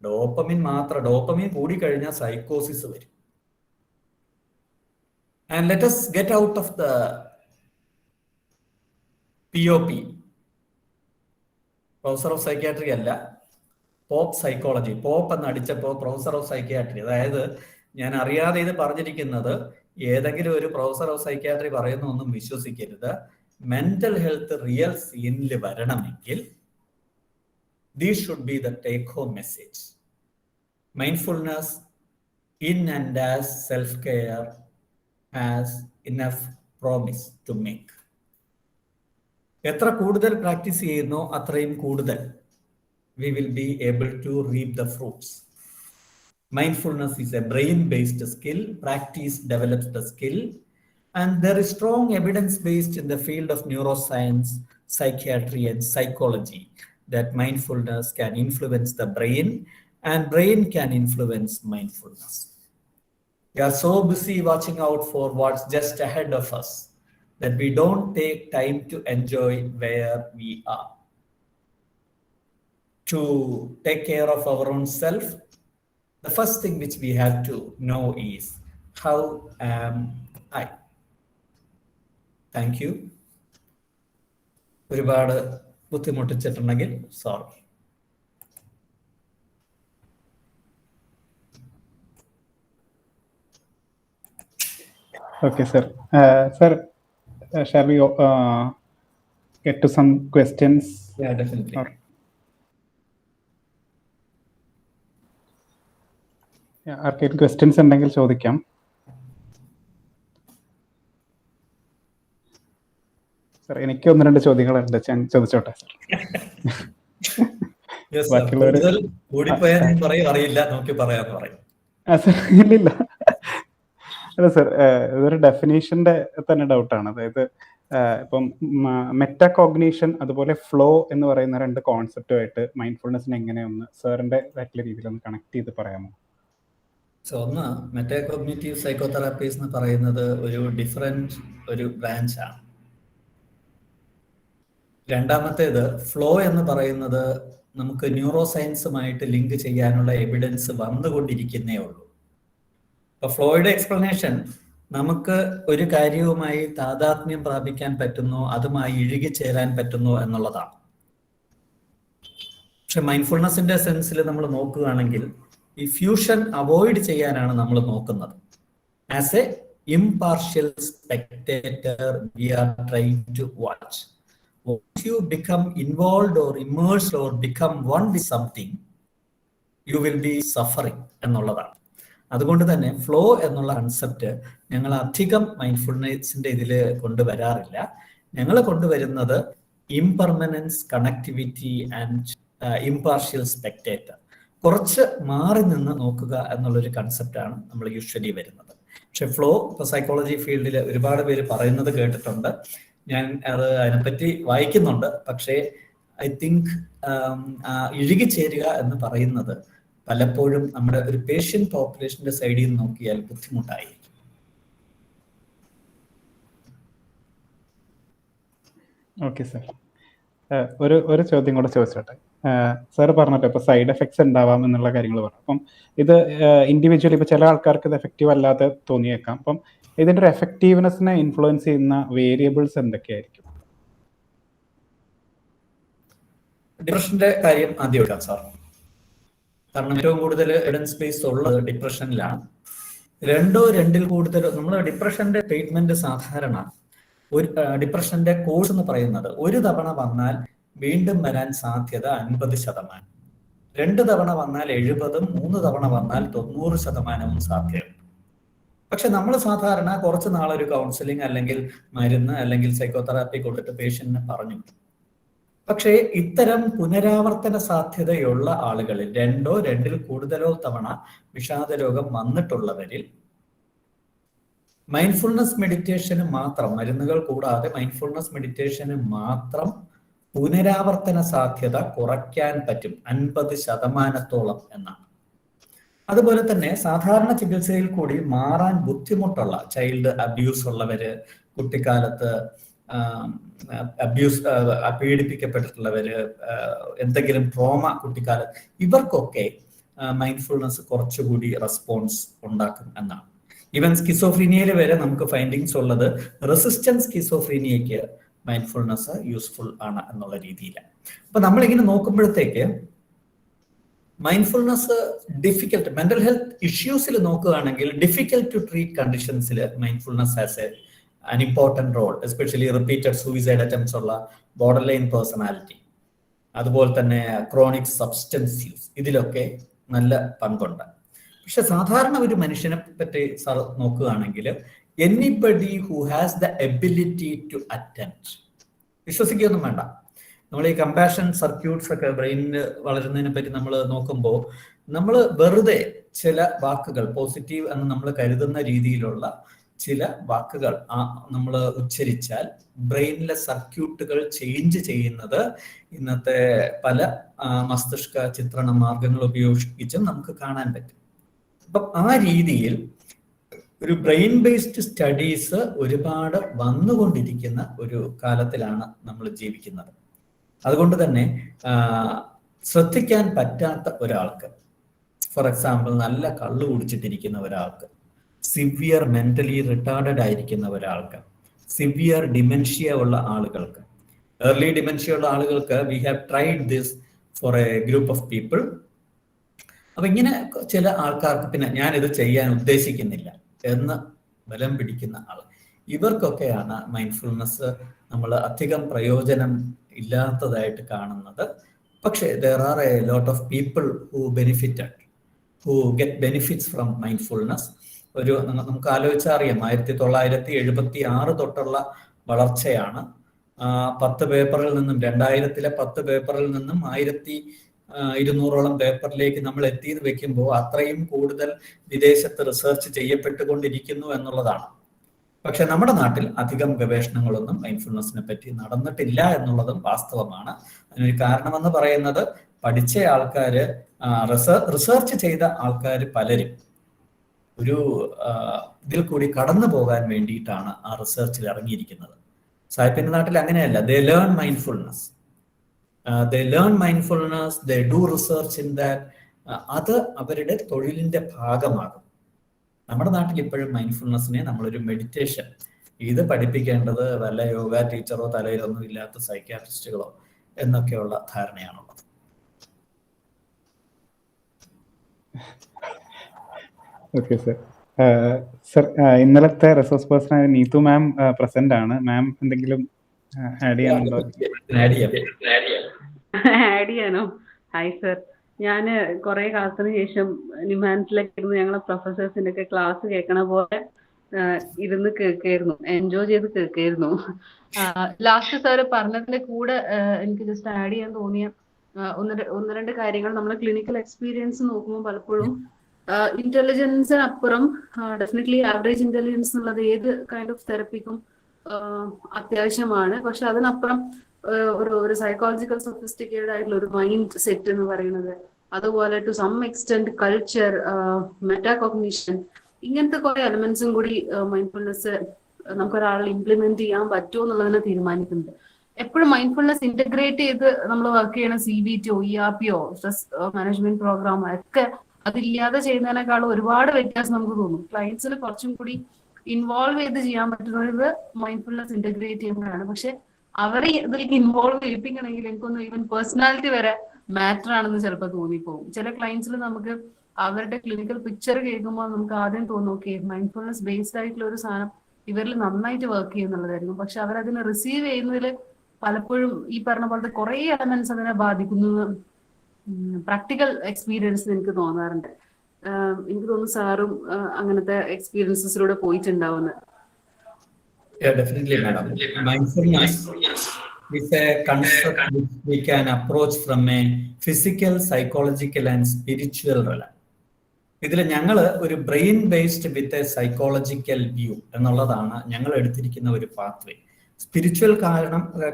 Dopamine കൂടിക്കഴിഞ്ഞാൽ സൈക്കോസിസ് വരും. And let us get out of the POP, professor of psychiatry അല്ല, പോപ്പ് സൈക്കോളജി. പോപ്പ് എന്ന് അടിച്ചപ്പോൾ professor of psychiatry. അതായത് ഞാൻ അറിയാതെ ഇത് പറഞ്ഞിരിക്കുന്നത് ഏതെങ്കിലും ഒരു പ്രൊഫസർ ഓഫ് സൈക്യാട്രി പറയുന്ന ഒന്നും വിശ്വസിക്കരുത്. മെന്റൽ ഹെൽത്ത് റിയൽ സീനിൽ വരണമെങ്കിൽ this should be the take home message. Mindfulness in and as self-care has enough promise to make. എത്ര കൂടുതൽ പ്രാക്ടീസ് ചെയ്യുന്നോ അത്രയും കൂടുതൽ we will be able to reap the fruits. Mindfulness is a brain-based skill. Practice develops the skill. And there is strong evidence based in the field of neuroscience, psychiatry, and psychology that mindfulness can influence the brain and brain can influence mindfulness. We are so busy watching out for what's just ahead of us that we don't take time to enjoy where we are. To take care of our own self, the first thing which we have to know is, how am I? Thank you. ഒരുപാട് ബുദ്ധിമുട്ടിച്ചിട്ടുണ്ടെങ്കിൽ sorry. Okay, sir. Sir, shall we get to some questions? Yeah, definitely. ആർക്കെങ്കിലും questions ഉണ്ടെങ്കിൽ ചോദിക്കാം. Sir, എനിക്ക് 1-2 ചോദ്യങ്ങളുണ്ട്, ഞാൻ ചോദിച്ചോട്ടെ sir? ഇല്ലില്ല. അല്ല സർ, ഇതൊരു ഡെഫിനേഷന്റെ തന്നെ ഡൗട്ടാണ്. അതായത് ഇപ്പം മെറ്റാകോഗ്നീഷൻ അതുപോലെ ഫ്ലോ എന്ന് പറയുന്ന 2 കോൺസെപ്റ്റുമായിട്ട് മൈൻഡ്ഫുൾനെസ്സിനെ എങ്ങനെയൊന്ന് സാറിന്റെ ആയിട്ടുള്ള രീതിയിൽ ഒന്ന് കണക്ട് ചെയ്ത് പറയാമോ? സോ ഒന്ന്, മെറ്റാകോഗ്നിറ്റീവ് സൈക്കോതെറാപ്പീസ് എന്ന് പറയുന്നത് ഒരു ബ്രാഞ്ചാണ്. രണ്ടാമത്തേത് ഫ്ലോ എന്ന് പറയുന്നത് നമുക്ക് ന്യൂറോ സയൻസുമായിട്ട് ലിങ്ക് ചെയ്യാനുള്ള എവിഡൻസ് വന്നുകൊണ്ടിരിക്കുന്നേ ഉള്ളൂ. അപ്പൊ ഫ്ലോയുടെ എക്സ്പ്ലനേഷൻ നമുക്ക് ഒരു കാര്യവുമായി താദാത്മ്യം പ്രാപിക്കാൻ പറ്റുന്നോ, അതുമായി ഇഴുകിച്ചേരാൻ പറ്റുന്നോ എന്നുള്ളതാണ്. പക്ഷെ മൈൻഡ്ഫുൾനെസിന്റെ സെൻസിൽ നമ്മൾ നോക്കുകയാണെങ്കിൽ ഈ ഫ്യൂഷൻ അവോയ്ഡ് ചെയ്യാനാണ് നമ്മൾ നോക്കുന്നത്. As A impartial spectator we are trying to watch. Once you become involved or immersed or become one with something, you will be suffering എന്നുള്ളതാണ്. അതുകൊണ്ട് തന്നെ ഫ്ലോ എന്നുള്ള കൺസെപ്റ്റ് ഞങ്ങൾ അധികം മൈൻഡ്ഫുൾനെസിന്റെ ഇതിൽ കൊണ്ടുവരാറില്ല. ഞങ്ങൾ കൊണ്ടുവരുന്നത് impermanence, connectivity and impartial spectator. കുറച്ച് മാറി നിന്ന് നോക്കുക എന്നുള്ളൊരു കൺസെപ്റ്റാണ് നമ്മൾ യൂഷ്വലി വരുന്നത്. പക്ഷെ ഫ്ലോ ഇപ്പൊ സൈക്കോളജി ഫീൽഡിൽ ഒരുപാട് പേര് പറയുന്നത് കേട്ടിട്ടുണ്ട്, ഞാൻ അതിനെപ്പറ്റി വായിക്കുന്നുണ്ട്. പക്ഷേ ഐ തിങ്ക് ഇഴുകിച്ചേരുക എന്ന് പറയുന്നത് പലപ്പോഴും നമ്മുടെ ഒരു പേഷ്യന്റ് പോപ്പുലേഷന്റെ സൈഡിൽ നിന്ന് നോക്കിയാൽ ബുദ്ധിമുട്ടായിരിക്കും. ഓക്കെ സാർ, ഒരു ചോദ്യം കൂടെ ചോദിച്ചോട്ടെ. സാർ പറഞ്ഞിട്ട് ഇപ്പൊ സൈഡ് എഫക്ട്സ് ഉണ്ടാവാം എന്നുള്ള കാര്യങ്ങൾ പറഞ്ഞു. അപ്പം ഇത് ഇൻഡിവിജ്വലി ഇപ്പൊ ചില ആൾക്കാർക്ക് ഇത് എഫക്റ്റീവ് അല്ലാതെ തോന്നിയേക്കാം. അപ്പം ഇതിന്റെ ഒരു എഫക്റ്റീവ്നെസ്സിനെ ഇൻഫ്ലുവൻസ് ചെയ്യുന്ന വേരിയബിൾസ് എന്തൊക്കെയായിരിക്കും? ഡിപ്രഷന്റെ കാര്യം ആദ്യം എടുക്കാം സാർ. കാരണം ഏറ്റവും കൂടുതൽ എവിഡൻസ് ബേസ് ഉള്ളത് ഡിപ്രഷനിലാണ്. 2-2 കൂടുതൽ നമ്മൾ ഡിപ്രഷന്റെ ട്രീറ്റ്മെന്റ് സാധാരണ ഒരു ഡിപ്രഷന്റെ കോഴ്സ് എന്ന് പറയുന്നത് 1 തവണ വന്നാൽ വീണ്ടും വരാൻ സാധ്യത 50%, 2 തവണ വന്നാൽ 70%, 3 തവണ വന്നാൽ 90% സാധ്യതയുണ്ട്. പക്ഷെ നമ്മൾ സാധാരണ കുറച്ച് നാളൊരു കൗൺസിലിംഗ് അല്ലെങ്കിൽ മരുന്ന് അല്ലെങ്കിൽ സൈക്കോതെറാപ്പി കൊടുത്തിട്ട് പേഷ്യന്റിനെ പറഞ്ഞു. പക്ഷേ ഇത്തരം പുനരാവർത്തന സാധ്യതയുള്ള ആളുകളിൽ 2-2 കൂടുതലോ തവണ വിഷാദ രോഗം വന്നിട്ടുള്ളവരിൽ മൈൻഡ്ഫുൾനെസ് മെഡിറ്റേഷന് മാത്രം, മരുന്നുകൾ കൂടാതെ മൈൻഡ്ഫുൾനെസ് മെഡിറ്റേഷന് മാത്രം പുനരാവർത്തന സാധ്യത കുറയ്ക്കാൻ പറ്റും 50% എന്നാണ്. അതുപോലെ തന്നെ സാധാരണ ചികിത്സയിൽ കൂടി മാറാൻ ബുദ്ധിമുട്ടുള്ള ചൈൽഡ് അബ്യൂസ് ഉള്ളവര്, കുട്ടിക്കാലത്ത് പീഡിപ്പിക്കപ്പെട്ടിട്ടുള്ളവര്, എന്തെങ്കിലും ട്രോമ കുട്ടിക്കാലത്ത്, ഇവർക്കൊക്കെ മൈൻഡ്ഫുൾനെസ് കുറച്ചുകൂടി റെസ്പോൺസ് ഉണ്ടാക്കും എന്നാണ്. ഈവൻ സ്കിസോഫ്രീനിയയിൽ വരെ നമുക്ക് ഫൈൻഡിങ്സ് ഉള്ളത് റെസിസ്റ്റൻസ് സ്കിസോഫ്രീനിയയ്ക്ക് മൈൻഡ്ഫുൾനെസ് യൂസ്ഫുൾ ആണ് എന്നുള്ള രീതിയിലാണ്. അപ്പൊ നമ്മളിങ്ങനെ നോക്കുമ്പോഴത്തേക്ക് മൈൻഡ്ഫുൾനെസ് ഡിഫിക്കൽട്ട് മെന്റൽ ഹെൽത്ത് ഇഷ്യൂസിൽ നോക്കുകയാണെങ്കിൽ ഡിഫിക്കൽട്ട് ടു ട്രീറ്റ് കണ്ടീഷൻസിൽ mindfulness has an important role, especially repeated suicide attempts ഉള്ള ബോർഡർലൈൻ പേഴ്സണാലിറ്റി, അതുപോലെ തന്നെ ക്രോണിക് സബ്സ്റ്റൻസ് യൂസ്, ഇതിലൊക്കെ നല്ല പങ്കുണ്ട്. പക്ഷെ സാധാരണ ഒരു മനുഷ്യനെ പറ്റി സാർ നോക്കുകയാണെങ്കിൽ anybody who has the ability to attend, വിശ്വസിക്കുകയൊന്നും വേണ്ട. നമ്മൾ ഈ കമ്പാഷൻ സർക്യൂട്ട്സ് ഒക്കെ ബ്രെയിനിൽ വളരുന്നതിനെ പറ്റി നമ്മൾ നോക്കുമ്പോൾ നമ്മൾ വെറുതെ ചില വാക്കുകൾ പോസിറ്റീവ് എന്ന് നമ്മൾ കരുതുന്ന രീതിയിലുള്ള ചില വാക്കുകൾ നമ്മൾ ഉച്ചരിച്ചാൽ ബ്രെയിനിലെ സർക്യൂട്ടുകൾ ചേഞ്ച് ചെയ്യുന്നത് ഇന്നത്തെ പല മസ്തിഷ്ക ചിത്രണ മാർഗങ്ങൾ ഉപയോഗിച്ചും നമുക്ക് കാണാൻ പറ്റും. അപ്പം ആ രീതിയിൽ ഒരു ബ്രെയിൻ ബേസ്ഡ് സ്റ്റഡീസ് ഒരുപാട് വന്നുകൊണ്ടിരിക്കുന്ന ഒരു കാലത്തിലാണ് നമ്മൾ ജീവിക്കുന്നത്. അതുകൊണ്ട് തന്നെ ശ്രദ്ധിക്കാൻ പറ്റാത്ത ഒരാൾക്ക്, ഫോർ എക്സാമ്പിൾ നല്ല കള്ളു കുടിച്ചിട്ടിരിക്കുന്ന ഒരാൾക്ക്, സിവിയർ മെന്റലി റിട്ടാർഡഡ് ആയിരിക്കുന്ന ഒരാൾക്ക്, സിവിയർ ഡിമെൻഷ്യ ഉള്ള ആളുകൾക്ക്, ഏർലി ഡിമെൻഷ്യ ഉള്ള ആളുകൾക്ക് we have tried this four A group of people. അപ്പൊ ഇങ്ങനെ ചില ആൾക്കാർക്ക് പിന്നെ ഞാനിത് ചെയ്യാൻ ഉദ്ദേശിക്കുന്നില്ല എന്ന് ബലം പിടിക്കുന്ന ആൾ, ഇവർക്കൊക്കെയാണ് മൈൻഡ്ഫുൾനെസ് നമ്മൾ അധികം പ്രയോജനം ഇല്ലാത്തതായിട്ട് കാണുന്നത്. പക്ഷേ there are a lot of people who get benefits from mindfulness. നമുക്ക് ആലോചിച്ചാൽ അറിയാം, 1976 തൊട്ടുള്ള വളർച്ചയാണ്. 10 പേപ്പറിൽ നിന്നും 2000-ലെ 10 പേപ്പറിൽ നിന്നും 1200-ഓളം പേപ്പറിലേക്ക് നമ്മൾ എത്തിയെന്ന് വെക്കുമ്പോൾ അത്രയും കൂടുതൽ വിദേശത്ത് റിസർച്ച് ചെയ്യപ്പെട്ടുകൊണ്ടിരിക്കുന്നു എന്നുള്ളതാണ്. പക്ഷെ നമ്മുടെ നാട്ടിൽ അധികം ഗവേഷണങ്ങളൊന്നും മൈൻഡ്ഫുൾനെസ്സിനെ പറ്റി നടന്നിട്ടില്ല എന്നുള്ളതും വാസ്തവമാണ്. അതിനൊരു കാരണമെന്ന് പറയുന്നത് പഠിച്ച ആൾക്കാര്, റിസർച്ച് ചെയ്ത ആൾക്കാർ പലരും ഒരു ഇതിൽ കൂടി കടന്നു പോകാൻ വേണ്ടിയിട്ടാണ് ആ റിസർച്ചിൽ ഇറങ്ങിയിരിക്കുന്നത്. സാഹിബിന്റെ നാട്ടിൽ അങ്ങനെയല്ല. ദേ learn mindfulness, they do research in that. അത് അവരുടെ തൊഴിലിന്റെ ഭാഗമാകും. നമ്മുടെ നാട്ടിൽ ഇപ്പോഴും മൈൻഡ്ഫുൾനെസ്സിനെ നമ്മളൊരു മെഡിറ്റേഷൻ, ഇത് പഠിപ്പിക്കേണ്ടത് വല്ല യോഗ ടീച്ചറോ തലയിലൊന്നും ഇല്ലാത്ത സൈക്യാട്രിസ്റ്റുകളോ എന്നൊക്കെയുള്ള ധാരണയാണുള്ളത്. Okay sir. സർ, ഇന്നലത്തെ resource person Neethu ma'am present ആണ്. മാം എന്തെങ്കിലും ആഡ് ചെയ്യാനുണ്ടോ? ആഡ് ചെയ്യാനോ? ഹായ് സർ, ഞാൻ കുറെ കാലത്തിന് ശേഷം നിമാൻസിലൊക്കെ ഇരുന്ന് ഞങ്ങളെ പ്രൊഫസേഴ്സിന്റെ ഒക്കെ ക്ലാസ് കേൾക്കണ പോലെ ഇരുന്ന് കേൾക്കായിരുന്നു, എൻജോയ് ചെയ്ത് കേൾക്കായിരുന്നു. ലാസ്റ്റ് സാറ് പറഞ്ഞതിന്റെ കൂടെ എനിക്ക് ജസ്റ്റ് ആഡ് ചെയ്യാൻ തോന്നിയ ഒന്ന് രണ്ട് കാര്യങ്ങൾ, നമ്മുടെ ക്ലിനിക്കൽ എക്സ്പീരിയൻസ് നോക്കുമ്പോൾ പലപ്പോഴും ഇന്റലിജൻസിനപ്പുറം ഡെഫിനറ്റ്ലി ആവറേജ് ഇന്റലിജൻസ് എന്നുള്ളത് ഏത് കൈൻഡ് ഓഫ് തെറപ്പിക്കും അത്യാവശ്യമാണ്. പക്ഷെ അതിനപ്പുറം ഒരു സൈക്കോളജിക്കൽ സൊഫിസ്റ്റിക്കേറ്റഡ് ആയിട്ടുള്ള ഒരു മൈൻഡ് സെറ്റ് എന്ന് പറയുന്നത്, അതുപോലെ to some extent culture, metacognition, ഇങ്ങനത്തെ കുറെ എലമെന്റ്സും കൂടി മൈൻഡ്ഫുൾനെസ് നമുക്കൊരാളിൽ ഇംപ്ലിമെന്റ് ചെയ്യാൻ പറ്റുമോ എന്നുള്ളതിനെ തീരുമാനിക്കുന്നുണ്ട്. എപ്പോഴും മൈൻഡ്ഫുൾനെസ് ഇന്റഗ്രേറ്റ് ചെയ്ത് നമ്മൾ വർക്ക് ചെയ്യണ CBTO, ERPO, stress management program ഒക്കെ അതില്ലാതെ ചെയ്യുന്നതിനേക്കാളും ഒരുപാട് വ്യത്യാസം നമുക്ക് തോന്നും. ക്ലയൻസിന് കുറച്ചും കൂടി ഇൻവോൾവ് ചെയ്ത് ചെയ്യാൻ പറ്റുന്നത് മൈൻഡ്ഫുൾനെസ് ഇന്റഗ്രേറ്റ് ചെയ്യുമ്പോഴാണ്. പക്ഷെ അവരെ ഇതിലേക്ക് ഇൻവോൾവ് ചെയ്യിപ്പിക്കണമെങ്കിൽ എനിക്കൊന്ന് ഈവൻ പേഴ്സണാലിറ്റി വരെ മാറ്റർ ആണെന്ന് ചിലപ്പോൾ തോന്നിപ്പോകും. ചില ക്ലയൻസിൽ നമുക്ക് അവരുടെ ക്ലിനിക്കൽ പിക്ചർ കേൾക്കുമ്പോൾ നമുക്ക് ആദ്യം തോന്നും ഓക്കെ മൈൻഡ്ഫുൾനെസ് ബേസ്ഡ് ആയിട്ടുള്ള ഒരു സാധനം ഇവരിൽ നന്നായിട്ട് വർക്ക് ചെയ്യുന്നുള്ളതായിരിക്കും. പക്ഷെ അവരതിനെ റിസീവ് ചെയ്യുന്നതിൽ പലപ്പോഴും ഈ പറഞ്ഞ പോലത്തെ കുറെ എലമെന്റ്സ് അതിനെ ബാധിക്കുന്നു. പ്രാക്ടിക്കൽ എക്സ്പീരിയൻസ് എനിക്ക് തോന്നാറുണ്ട്. എനിക്ക് തോന്നുന്നു സാറും അങ്ങനത്തെ എക്സ്പീരിയൻസസിലൂടെ പോയിട്ടുണ്ടാവുന്നത്. Yeah, definitely, madam. Mindfulness is a concept which we can approach from a physical, psychological and spiritual realm. ഇതിൽ ഞങ്ങൾ ഒരു brain based with a psychological view എന്നുള്ളതാണ് ഞങ്ങൾ എടുത്തിരിക്കുന്ന ഒരു പാത്വേ. സ്പിരിച്വൽ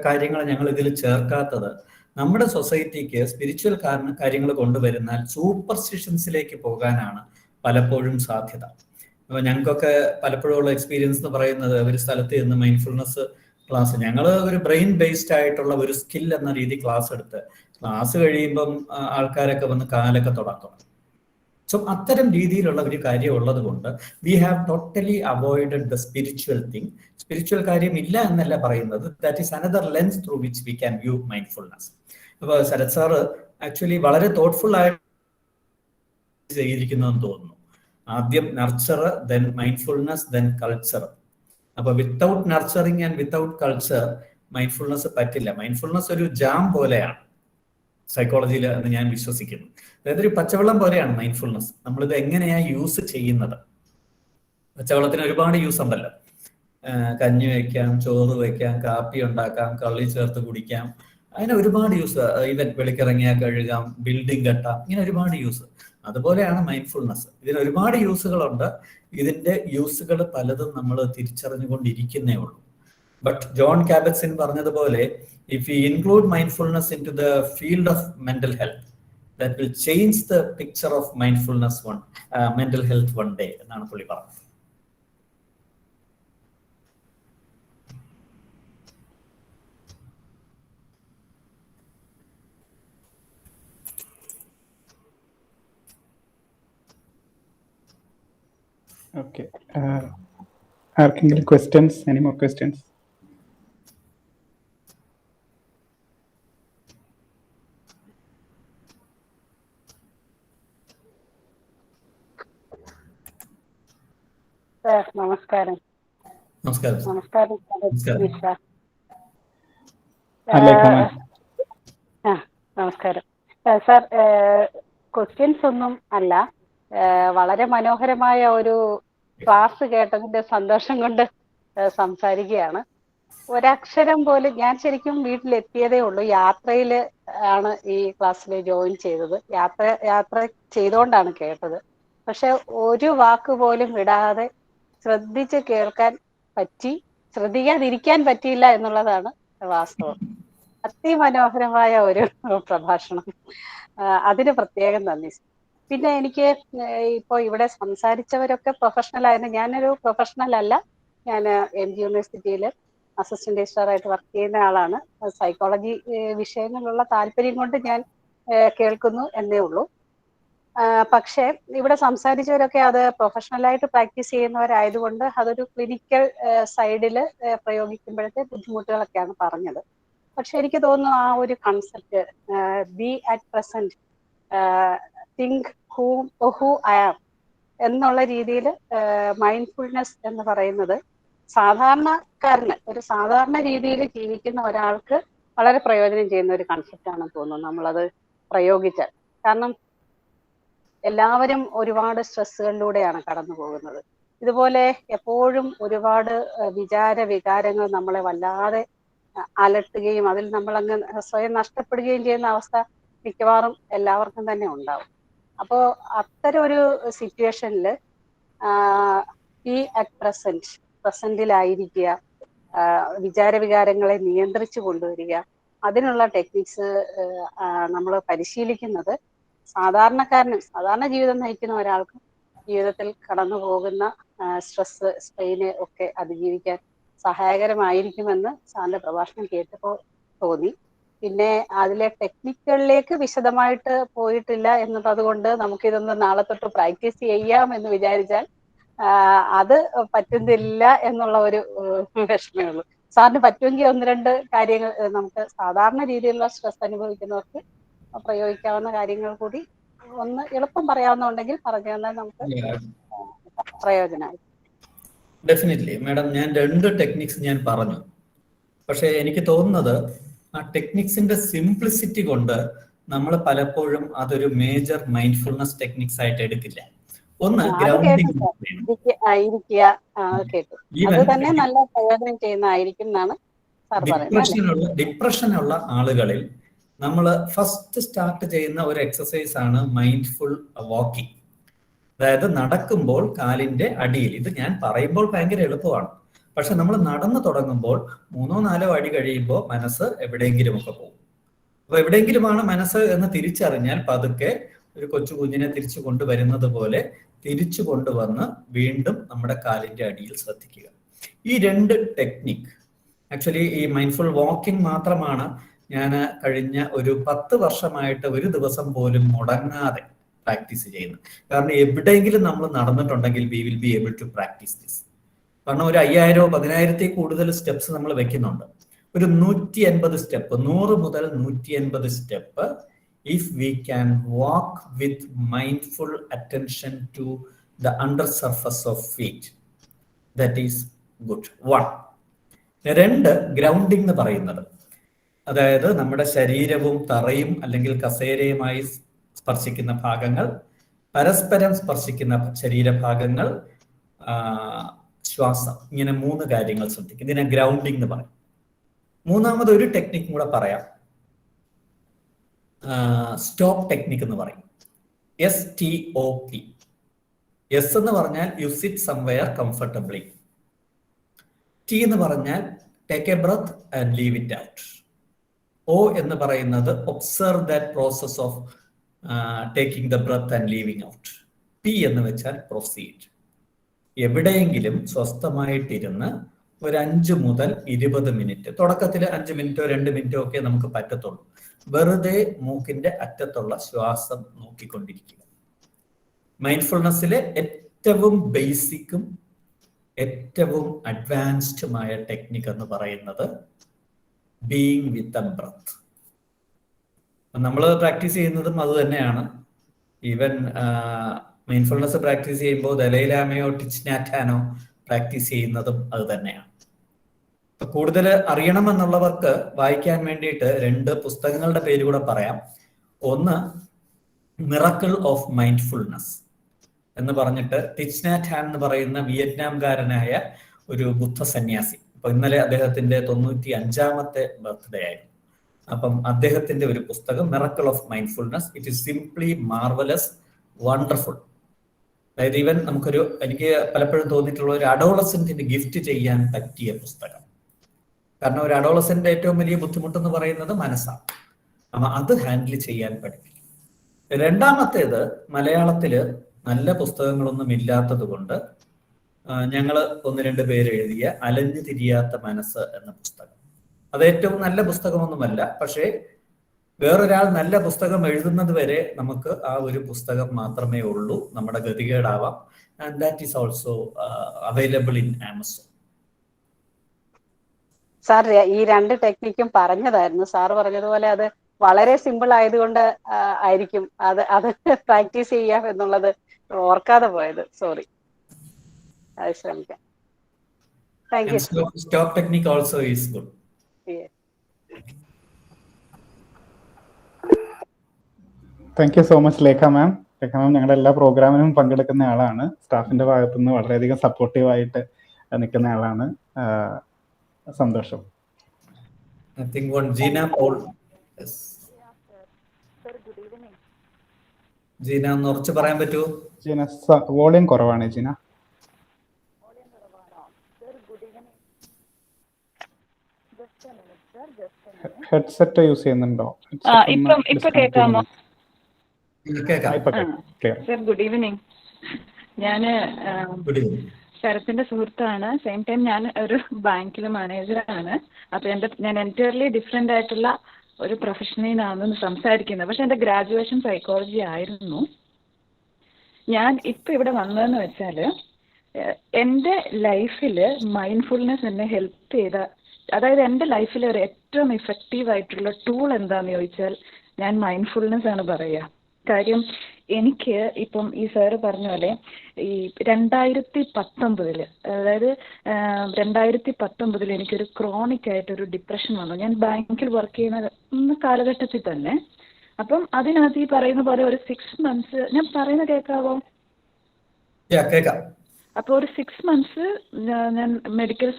കാര്യങ്ങൾ ഞങ്ങൾ ഇതിൽ ചേർക്കാത്തത് നമ്മുടെ സൊസൈറ്റിക്ക് സ്പിരിച്വൽ കാര്യങ്ങൾ കൊണ്ടുവരുന്നാൽ സൂപ്പർസ്റ്റിഷൻസിലേക്ക് പോകാനാണ് പലപ്പോഴും സാധ്യത. അപ്പൊ ഞങ്ങൾക്കൊക്കെ പലപ്പോഴും ഉള്ള എക്സ്പീരിയൻസ് എന്ന് പറയുന്നത് ഒരു സ്ഥലത്ത് നിന്ന് മൈൻഡ്ഫുൾനെസ് ക്ലാസ്, ഞങ്ങൾ ഒരു ബ്രെയിൻ ബേസ്ഡ് ആയിട്ടുള്ള ഒരു സ്കിൽ എന്ന രീതി ക്ലാസ് എടുത്ത് ക്ലാസ് കഴിയുമ്പം ആൾക്കാരൊക്കെ വന്ന് കാലൊക്കെ തൊടാൻ തുടങ്ങും. സോ അത്തരം രീതിയിലുള്ള ഒരു കാര്യം ഉള്ളത് കൊണ്ട് we have totally avoided the spiritual thing. Spiritual കാര്യം ഇല്ല എന്നല്ല പറയുന്നത്, that is another lens through which we can view mindfulness. അപ്പോൾ ശരത് സാറ് ആക്ച്വലി വളരെ തോട്ട്ഫുൾ ആയിട്ട് ചെയ്തിരിക്കുന്നതെന്ന് തോന്നുന്നു. ആദ്യം nurture, then mindfulness, then culture. അപ്പൊ without nurturing and without culture mindfulness പറ്റില്ല. മൈൻഡ്ഫുൾനെസ് ഒരു ജാം പോലെയാണ് സൈക്കോളജിയിൽ എന്ന് ഞാൻ വിശ്വസിക്കുന്നു. അതായത് ഒരു പച്ചവെള്ളം പോലെയാണ് മൈൻഡ്ഫുൾനെസ്. നമ്മളിത് എങ്ങനെയാണ് യൂസ് ചെയ്യുന്നത്. പച്ചവെള്ളത്തിന് ഒരുപാട് യൂസ് ഉണ്ടല്ലോ. കഞ്ഞി വയ്ക്കാം, ചോറ് വയ്ക്കാം, കാപ്പി ഉണ്ടാക്കാം, കള്ളി ചേർത്ത് കുടിക്കാം, അതിന് ഒരുപാട് യൂസ്. ഈവൻ വെളിക്കിറങ്ങിയാൽ കഴുകാം, ബിൽഡിംഗ് കെട്ടാം, ഇങ്ങനെ ഒരുപാട് യൂസ്. അതുപോലെയാണ് മൈൻഡ്ഫുൾനെസ്. ഇതിന് ഒരുപാട് യൂസുകളുണ്ട്. ഇതിന്റെ യൂസുകൾ പലതും നമ്മൾ തിരിച്ചറിഞ്ഞുകൊണ്ടിരിക്കുന്നേ ഉള്ളൂ. ബട്ട് ജോൺ കാബറ്റ്സിൻ പറഞ്ഞതുപോലെ, if we include mindfulness into the field of mental health, that will change the picture of mindfulness mental health one day എന്നാണ് പുള്ളി പറഞ്ഞത്. ഓക്കെ, ആർക്കെങ്കിലും ക്വസ്റ്റ്യൻസ്? Any more questions? നമസ്കാരം. നമസ്കാരം. നമസ്കാരം. നമസ്കാരം സാർ. ക്വസ്റ്റ്യൻസ് ഒന്നും അല്ല, വളരെ മനോഹരമായ ഒരു ക്ലാസ് കേട്ടതിന്റെ സന്തോഷം കൊണ്ട് സംസാരിക്കുകയാണ്. ഒരക്ഷരം പോലും ഞാൻ ശരിക്കും വീട്ടിലെത്തിയതേ ഉള്ളൂ. യാത്രയിൽ ആണ് ഈ ക്ലാസ്സിൽ ജോയിൻ ചെയ്തത്. യാത്ര ചെയ്തുകൊണ്ടാണ് കേട്ടത്. പക്ഷെ ഒരു വാക്ക് പോലും വിടാതെ ശ്രദ്ധിച്ച് കേൾക്കാൻ പറ്റി, ശ്രദ്ധിക്കാതിരിക്കാൻ പറ്റിയില്ല എന്നുള്ളതാണ് വാസ്തവം. അതിമനോഹരമായ ഒരു പ്രഭാഷണം. അതിന് പ്രത്യേകം നന്ദി. പിന്നെ എനിക്ക് ഇപ്പോൾ ഇവിടെ സംസാരിച്ചവരൊക്കെ പ്രൊഫഷണൽ ആയിരുന്നു. ഞാനൊരു പ്രൊഫഷണൽ അല്ല. ഞാൻ MG യൂണിവേഴ്സിറ്റിയിൽ അസിസ്റ്റന്റ് രജിസ്ട്രാറായിട്ട് വർക്ക് ചെയ്യുന്ന ആളാണ്. സൈക്കോളജി വിഷയങ്ങളിലുള്ള താല്പര്യം കൊണ്ട് ഞാൻ കേൾക്കുന്നു എന്നേ ഉള്ളൂ. പക്ഷേ ഇവിടെ സംസാരിച്ചവരൊക്കെ അത് പ്രൊഫഷണലായിട്ട് പ്രാക്ടീസ് ചെയ്യുന്നവരായതുകൊണ്ട് അതൊരു ക്ലിനിക്കൽ സൈഡിൽ പ്രയോഗിക്കുമ്പോഴത്തെ ബുദ്ധിമുട്ടുകളൊക്കെയാണ് പറഞ്ഞത്. പക്ഷെ എനിക്ക് തോന്നുന്നു ആ ഒരു concept, be at present, think who I am എന്നുള്ള രീതിയിൽ മൈൻഡ്ഫുൾനെസ് എന്ന് പറയുന്നത് സാധാരണക്കാരന്, ഒരു സാധാരണ രീതിയിൽ ജീവിക്കുന്ന ഒരാൾക്ക് വളരെ പ്രയോജനം ചെയ്യുന്ന ഒരു കൺസെപ്റ്റ് ആണെന്ന് തോന്നുന്നു നമ്മളത് പ്രയോഗിച്ചാൽ. കാരണം എല്ലാവരും ഒരുപാട് സ്ട്രെസ്സുകളിലൂടെയാണ് കടന്നു പോകുന്നത്. ഇതുപോലെ എപ്പോഴും ഒരുപാട് വികാരങ്ങൾ നമ്മളെ വല്ലാതെ അലട്ടുകയും അതിൽ നമ്മളങ്ങ് സ്വയം നഷ്ടപ്പെടുകയും ചെയ്യുന്ന അവസ്ഥ മിക്കവാറും എല്ലാവർക്കും തന്നെ ഉണ്ടാവും. അപ്പോൾ അത്തരം ഒരു സിറ്റുവേഷനിൽ ഈ അറ്റ് പ്രസന്റിലായിരിക്കുക, വികാരങ്ങളെ നിയന്ത്രിച്ചു കൊണ്ടുവരിക, അതിനുള്ള ടെക്നിക്സ് നമ്മൾ പരിശീലിക്കുന്നത് സാധാരണ ജീവിതം നയിക്കുന്ന ഒരാൾക്ക് ജീവിതത്തിൽ കടന്നു പോകുന്ന സ്ട്രെസ്, സ്ട്രെയിന് ഒക്കെ അതിജീവിക്കാൻ സഹായകരമായിരിക്കുമെന്ന് സാറിന്റെ പ്രഭാഷണം കേട്ടപ്പോൾ തോന്നി. പിന്നെ അതിലെ ടെക്നിക്കുകളിലേക്ക് വിശദമായിട്ട് പോയിട്ടില്ല എന്നുള്ളത് കൊണ്ട് നമുക്കിതൊന്ന് നാളെ തൊട്ട് പ്രാക്ടീസ് ചെയ്യാം എന്ന് വിചാരിച്ചാൽ അത് പറ്റുന്നില്ല എന്നുള്ള ഒരു വിഷമേ ഉള്ളൂ. സാറിന് പറ്റുമെങ്കിൽ ഒന്ന് രണ്ട് കാര്യങ്ങൾ നമുക്ക് സാധാരണ രീതിയിലുള്ള സ്ട്രെസ് അനുഭവിക്കുന്നവർക്ക് പ്രയോഗിക്കാവുന്ന കാര്യങ്ങൾ കൂടി ഒന്ന് എളുപ്പം പറയാവുന്നുണ്ടെങ്കിൽ പറഞ്ഞു തന്നാൽ നമുക്ക് പ്രയോജനമായി. ഡെഫിനറ്റ്ലി മാഡം, ഞാൻ 2 ടെക്നിക്സ് ഞാൻ പറഞ്ഞു. പക്ഷെ എനിക്ക് തോന്നുന്നത് ആ ടെക്നിക്സിന്റെ സിംപ്ലിസിറ്റി കൊണ്ട് നമ്മൾ പലപ്പോഴും അതൊരു മേജർ മൈൻഡ്ഫുൾനെസ് ടെക്നിക്സ് ആയിട്ട് എടുക്കില്ല. ഒന്ന് ഗ്രൗണ്ടിങ്, ഡിപ്രഷനുള്ള ആളുകളിൽ നമ്മൾ ഫസ്റ്റ് സ്റ്റാർട്ട് ചെയ്യുന്ന ഒരു എക്സസൈസ് ആണ് മൈൻഡ്ഫുൾ വാക്കിംഗ്. അതായത് നടക്കുമ്പോൾ കാലിന്റെ അടിയിൽ, ഇത് ഞാൻ പറയുമ്പോൾ ഭയങ്കര എളുപ്പമാണ്, പക്ഷെ നമ്മൾ നടന്നു തുടങ്ങുമ്പോൾ 3-4 അടി കഴിയുമ്പോൾ മനസ്സ് എവിടെയെങ്കിലുമൊക്കെ പോകും. അപ്പൊ എവിടെയെങ്കിലുമാണ് മനസ്സ് എന്ന് തിരിച്ചറിഞ്ഞാൽ പതുക്കെ ഒരു കൊച്ചു കുഞ്ഞിനെ തിരിച്ചു കൊണ്ടുവരുന്നത് പോലെ തിരിച്ചു കൊണ്ടുവന്ന് വീണ്ടും നമ്മുടെ കാലിന്റെ അടിയിൽ ശ്രദ്ധിക്കുക. ഈ 2 ടെക്നിക്ക് ആക്ച്വലി ഈ മൈൻഡ്ഫുൾ വാക്കിംഗ് മാത്രമാണ് ഞാൻ കഴിഞ്ഞ ഒരു 10 വർഷമായിട്ട് ഒരു ദിവസം പോലും മുടങ്ങാതെ പ്രാക്ടീസ് ചെയ്യുന്നത്. കാരണം എവിടെയെങ്കിലും നമ്മൾ നടന്നിട്ടുണ്ടെങ്കിൽ we will be able to practise this. കാരണം ഒരു 5000-10,000 കൂടുതൽ സ്റ്റെപ്സ് നമ്മൾ വെക്കുന്നുണ്ട്. ഒരു 180 സ്റ്റെപ്പ്, 100 മുതൽ 180 step if we can walk with mindful attention to the under surface of feet, that is good. 1. 2 grounding എന്ന് പറയുന്നത്, അതായത് നമ്മുടെ ശരീരവും തറയും അല്ലെങ്കിൽ കസേരയുമായി സ്പർശിക്കുന്ന ഭാഗങ്ങൾ, പരസ്പരം സ്പർശിക്കുന്ന ശരീരഭാഗങ്ങൾ, ശ്വാസം, ഇങ്ങനെ 3 കാര്യങ്ങൾ ശ്രദ്ധിക്കും. ഇതിനെ ഗ്രൗണ്ടിംഗ് എന്ന് പറയും. 3ാമത് ഒരു ടെക്നിക്കും കൂടെ പറയാം, സ്റ്റോപ്പ് ടെക്നിക് എന്ന് പറയും. STOP. എസ് എന്ന് പറഞ്ഞാൽ you sit somewhere comfortably. T എന്ന് പറഞ്ഞാൽ take a breath and leave it out. O എന്ന് പറയുന്നത് observe that process of taking the breath and leaving out. P എന്ന് വെച്ചാൽ പ്രൊസീഡ്. എവിടെയെങ്കിലും സ്വസ്ഥമായിട്ടിരുന്ന് ഒരു 5 മുതൽ 20 മിനിറ്റ്, തുടക്കത്തിൽ 5 മിനിറ്റോ 2 മിനിറ്റോ ഒക്കെ നമുക്ക് പറ്റത്തുള്ളൂ, വെറുതെ മൂക്കിന്റെ അറ്റത്തുള്ള ശ്വാസം നോക്കിക്കൊണ്ടിരിക്കുക. മൈൻഡ്ഫുൾനെസ്സിലെ ഏറ്റവും ബേസിക്കും ഏറ്റവും അഡ്വാൻസ്ഡുമായ ടെക്നിക് എന്ന് പറയുന്നത് ബീയിങ് വിത്ത് ദ ബ്രത്ത്. നമ്മൾ പ്രാക്ടീസ് ചെയ്യുന്നതും അത് തന്നെയാണ്. ഈവൻ മൈൻഡ്ഫുൾനെസ് പ്രാക്ടീസ് ചെയ്യുമ്പോൾ ദലൈലാമയോ ടിച്ച് നാറ്റാനോ പ്രാക്ടീസ് ചെയ്യുന്നതും അത് തന്നെയാണ്. കൂടുതൽ അറിയണമെന്നുള്ളവർക്ക് വായിക്കാൻ വേണ്ടിയിട്ട് 2 പുസ്തകങ്ങളുടെ പേര് കൂടെ പറയാം. ഒന്ന് മിറക്കിൾ ഓഫ് മൈൻഡ്ഫുൾനെസ് എന്ന് പറഞ്ഞിട്ട് ടിച്ച് നാറ്റ് ഹാൻ എന്ന് പറയുന്ന വിയറ്റ്നാംകാരനായ ഒരു ബുദ്ധ സന്യാസി. അപ്പൊ ഇന്നലെ അദ്ദേഹത്തിന്റെ 95ാമത്തെ ബർത്ത്ഡേ ആയിരുന്നു. അപ്പം അദ്ദേഹത്തിന്റെ ഒരു പുസ്തകം miracle of mindfulness. It is simply marvellous, wonderful. അതായത് ഈവൻ എനിക്ക് പലപ്പോഴും തോന്നിയിട്ടുള്ള ഒരു അഡോളസെന്റിന് ഗിഫ്റ്റ് ചെയ്യാൻ പറ്റിയ പുസ്തകം. കാരണം ഒരു അഡോളസെന്റ് ഏറ്റവും വലിയ ബുദ്ധിമുട്ടെന്ന് പറയുന്നത് മനസ്സാണ്. അപ്പൊ അത് ഹാൻഡിൽ ചെയ്യാൻ പഠിപ്പിക്കും. 2ാമത്തേത് മലയാളത്തില് നല്ല പുസ്തകങ്ങളൊന്നും ഇല്ലാത്തത് കൊണ്ട് ഞങ്ങൾ 1-2 പേര് എഴുതിയ അലഞ്ഞു തിരിയാത്ത മനസ്സ് എന്ന പുസ്തകം. അത് ഏറ്റവും നല്ല പുസ്തകമൊന്നുമല്ല, പക്ഷേ വേറൊരാൾ നല്ല പുസ്തകം എഴുതുന്നത് വരെ നമുക്ക് ആ ഒരു പുസ്തകം മാത്രമേ ഉള്ളൂ. നമ്മുടെ ഗതികേടാവാം. And that is also available in Amazon. Sir ഈ 2 ടെക്നിക്കും പറഞ്ഞതായിരുന്നു. സാർ പറഞ്ഞതുപോലെ അത് വളരെ സിമ്പിൾ ആയതുകൊണ്ട് ആയിരിക്കും അത് പ്രാക്ടീസ് ചെയ്യാം എന്നുള്ളത് ഓർക്കാതെ പോയത്. സോറി, അത് ശ്രമിക്കാം. Thank you. Stop technique also is good. Thank you so much Lekha ma'am. Lekha ma'am ഞങ്ങളുടെ എല്ലാ പ്രോഗ്രാമിനും പങ്കെടുക്കുന്ന ആളാണ്. സ്റ്റാഫിന്റെ ഭാഗത്തുനിന്ന് വളരെയധികം സപ്പോർട്ടീവായിട്ട് നിൽക്കുന്ന ആളാണ്. സന്തോഷം. I think one Gina Paul. Yes. Sir, good evening. Jeena ഒന്ന് ഉറച്ചു പറയാൻ പറ്റുമോ? ജീന വോളിയം കുറവാണ്. ജീന ഹെഡ്സെറ്റ് യൂസ് ചെയ്യുന്നുണ്ടോ? ഇപ്പൊ കേൾക്കാമോ? Sir good evening. ഞാന് ശരത്തിന്റെ സുഹൃത്താണ്. സെയിം ടൈം ഞാൻ ഒരു ബാങ്കിൽ മാനേജറാണ്. അപ്പൊ ഞാൻ എൻറ്റയർലി ഡിഫറെന്റ് ആയിട്ടുള്ള ഒരു പ്രൊഫഷനിൽ നിന്നാണ് സംസാരിക്കുന്നത്. പക്ഷെ എൻ്റെ ഗ്രാജുവേഷൻ സൈക്കോളജി ആയിരുന്നു. ഞാൻ ഇപ്പൊ ഇവിടെ വന്നതെന്ന് വെച്ചാല് എൻ്റെ ലൈഫിൽ മൈൻഡ്ഫുൾനെസ് എന്നെ ഹെൽപ്പ് ചെയ്ത, അതായത് എൻ്റെ ലൈഫിൽ ഒരു ഏറ്റവും ഇഫക്റ്റീവ് ആയിട്ടുള്ള ടൂൾ എന്താന്ന് ചോദിച്ചാൽ ഞാൻ മൈൻഡ്ഫുൾനെസ് ആണ് പറയുക. കാര്യം എനിക്ക് ഇപ്പം ഈ സാറ് പറഞ്ഞ പോലെ ഈ 2019 അതായത് 2019 എനിക്കൊരു ക്രോണിക് ആയിട്ടൊരു ഡിപ്രഷൻ വന്നു. ഞാൻ ബാങ്കിൽ വർക്ക് ചെയ്യുന്ന കാലഘട്ടത്തിൽ തന്നെ. അപ്പം അതിനകത്ത് ഈ പറയുന്ന പോലെ ഒരു 6 months, ഞാൻ പറയുന്ന കേൾക്കാവോ? അപ്പോൾ ഒരു 6 months ഞാൻ മെഡിക്കൽ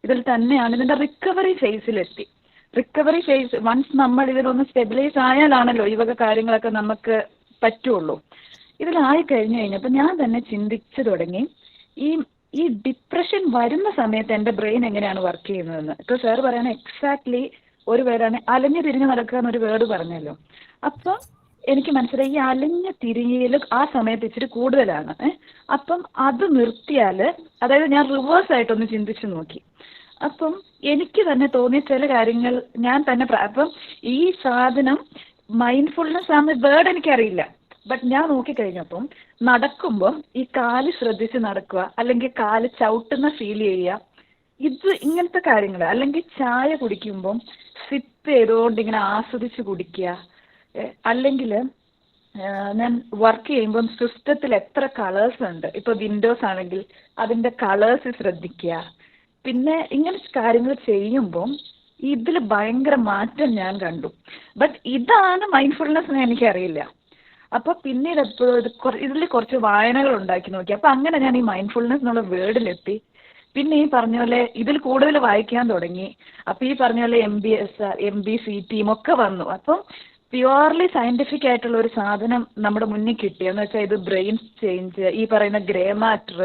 ഇതിൽ തന്നെയാണ്. ഇതിൻ്റെ റിക്കവറി ഫേസിലെത്തി. റിക്കവറി ഫേസ് വൺസ് നമ്മൾ ഇതിലൊന്ന് സ്റ്റെബിലൈസ് ആയാലാണല്ലോ ഈ വക കാര്യങ്ങളൊക്കെ നമുക്ക് പറ്റുള്ളൂ. ഇതിലായി കഴിഞ്ഞു കഴിഞ്ഞപ്പോൾ ഞാൻ തന്നെ ചിന്തിച്ചു തുടങ്ങി, ഈ ഈ ഡിപ്രഷൻ വരുന്ന സമയത്ത് എൻ്റെ ബ്രെയിൻ എങ്ങനെയാണ് വർക്ക് ചെയ്യുന്നതെന്ന്. ഇപ്പോൾ സാർ പറയണ എക്സാക്ട്ലി ഒരു വേർഡാണ് അലഞ്ഞു തിരിഞ്ഞ് നടക്കുക എന്നൊരു വേർഡ് പറഞ്ഞല്ലോ. അപ്പം എനിക്ക് മനസ്സിലായി ഈ അലഞ്ഞ തിരിയൽ ആ സമയത്ത് ഇച്ചിരി കൂടുതലാണ്. അപ്പം അത് നിർത്തിയാൽ, അതായത് ഞാൻ റിവേഴ്സ് ആയിട്ടൊന്ന് ചിന്തിച്ച് നോക്കി. അപ്പം എനിക്ക് തന്നെ തോന്നിയ ചില കാര്യങ്ങൾ ഞാൻ തന്നെ അപ്പം ഈ സാധനം മൈൻഡ്ഫുൾനെസ് ആണെന്ന വേർഡ് എനിക്കറിയില്ല. ബട്ട് ഞാൻ നോക്കിക്കഴിഞ്ഞപ്പം നടക്കുമ്പം ഈ കാല് ശ്രദ്ധിച്ച് നടക്കുക, അല്ലെങ്കിൽ കാല് ചവിട്ടുന്ന ഫീൽ ചെയ്യുക, ഇത് ഇങ്ങനത്തെ കാര്യങ്ങൾ. അല്ലെങ്കിൽ ചായ കുടിക്കുമ്പം സിപ്പ് ചെയ്തുകൊണ്ട് ഇങ്ങനെ ആസ്വദിച്ച് കുടിക്കുക. അല്ലെങ്കിൽ ഞാൻ വർക്ക് ചെയ്യുമ്പം സിസ്റ്റത്തിൽ എത്ര കളേഴ്സ് ഉണ്ട്, ഇപ്പോൾ വിൻഡോസ് ആണെങ്കിൽ അതിൻ്റെ കളേഴ്സ് ശ്രദ്ധിക്കുക. പിന്നെ ഇങ്ങനെ കാര്യങ്ങൾ ചെയ്യുമ്പം ഇതിൽ ഭയങ്കര മാറ്റം ഞാൻ കണ്ടു. ബട്ട് ഇതാണ് മൈൻഡ്ഫുൾനെസ് എന്ന് എനിക്കറിയില്ല. അപ്പോൾ പിന്നീട് എപ്പോഴും ഇതിൽ കുറച്ച് വായനകൾ ഉണ്ടാക്കി നോക്കി. അപ്പോൾ അങ്ങനെ ഞാൻ ഈ മൈൻഡ്ഫുൾനെസ് എന്നുള്ള വേർഡിലെത്തി. പിന്നെ ഈ പറഞ്ഞ പോലെ ഇതിൽ കൂടുതൽ വായിക്കാൻ തുടങ്ങി. അപ്പോൾ ഈ പറഞ്ഞ പോലെ MBC ടീം ഒക്കെ വന്നു. അപ്പം പ്യുവർലി സയൻറ്റിഫിക് ആയിട്ടുള്ള ഒരു സാധനം നമ്മുടെ മുന്നിൽ കിട്ടി. എന്ന് വെച്ചാൽ ഇത് ബ്രെയിൻ ചേഞ്ച്, ഈ പറയുന്ന ഗ്രേ മാറ്റർ.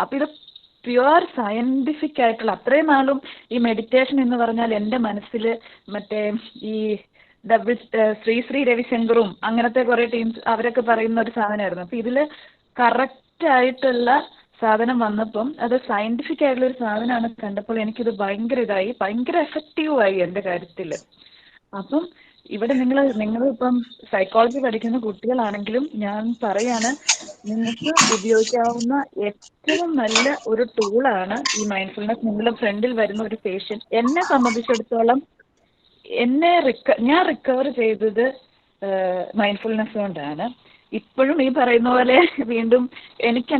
അപ്പോൾ ഇത് പ്യുവർ സയൻറ്റിഫിക് ആയിട്ടുള്ള, അത്രയും നാളും ഈ മെഡിറ്റേഷൻ എന്ന് പറഞ്ഞാൽ എൻ്റെ മനസ്സിൽ മറ്റേ ഈ ശ്രീ രവിശങ്കറും അങ്ങനത്തെ കുറേ ടീംസ് അവരൊക്കെ പറയുന്ന ഒരു സാധനമായിരുന്നു. അപ്പോൾ ഇതിൽ കറക്റ്റായിട്ടുള്ള സാധനം വന്നപ്പം അത് സയൻറ്റിഫിക് ആയിട്ടുള്ള ഒരു സാധനമാണ് കണ്ടപ്പോൾ എനിക്കിത് ഭയങ്കര ഇതായി, ഭയങ്കര എഫക്റ്റീവായി എൻ്റെ കാര്യത്തിൽ. അപ്പം ഇവിടെ നിങ്ങളിപ്പം സൈക്കോളജി പഠിക്കുന്ന കുട്ടികളാണെങ്കിലും ഞാൻ പറയാണ്, നിങ്ങൾക്ക് ഉപയോഗിക്കാവുന്ന ഏറ്റവും നല്ല ഒരു ടൂളാണ് ഈ മൈൻഡ്ഫുൾനെസ്. നിങ്ങളുടെ ഫ്രണ്ടിൽ വരുന്ന ഒരു പേഷ്യൻ്റ്, എന്നെ സംബന്ധിച്ചിടത്തോളം ഞാൻ റിക്കവർ ചെയ്തത് മൈൻഡ്ഫുൾനെസ് കൊണ്ടാണ്. ഇപ്പോഴും ഈ പറയുന്ന പോലെ വീണ്ടും എനിക്ക്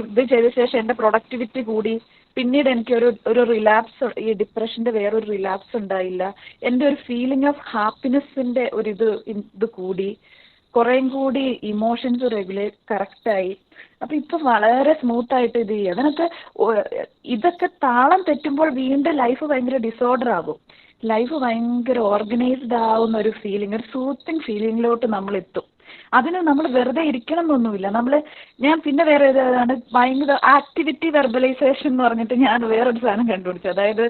ഇത് ചെയ്ത ശേഷം എൻ്റെ പ്രൊഡക്ടിവിറ്റി കൂടി. പിന്നീട് എനിക്ക് ഒരു റിലാപ്സ്, ഈ ഡിപ്രഷൻ്റെ വേറൊരു റിലാപ്സ് ഉണ്ടായില്ല. എൻ്റെ ഒരു ഫീലിംഗ് ഓഫ് ഹാപ്പിനെസ്സിൻ്റെ ഇത് കൂടി. കുറേയും കൂടി ഇമോഷൻസ് കറക്റ്റായി. അപ്പം ഇപ്പം വളരെ സ്മൂത്തായിട്ട് ഇത് ചെയ്യുക. ഇതൊക്കെ താളം തെറ്റുമ്പോൾ വീണ്ടും ലൈഫ് ഭയങ്കര ഡിസോർഡർ ആകും. ലൈഫ് ഭയങ്കര ഓർഗനൈസ്ഡ് ആവുന്ന ഒരു ഫീലിംഗ്, ഒരു സൂത്തിങ് ഫീലിങ്ങിലോട്ട് നമ്മൾ എത്തും. അതിന് നമ്മൾ വെറുതെ ഇരിക്കണം എന്നൊന്നുമില്ല. ഞാൻ പിന്നെ വേറെ ഏതാണ് ഭയങ്കര ആക്ടിവിറ്റി വെർബലൈസേഷൻ എന്ന് പറഞ്ഞിട്ട് ഞാൻ വേറൊരു സാധനം കണ്ടുപിടിച്ചു. അതായത്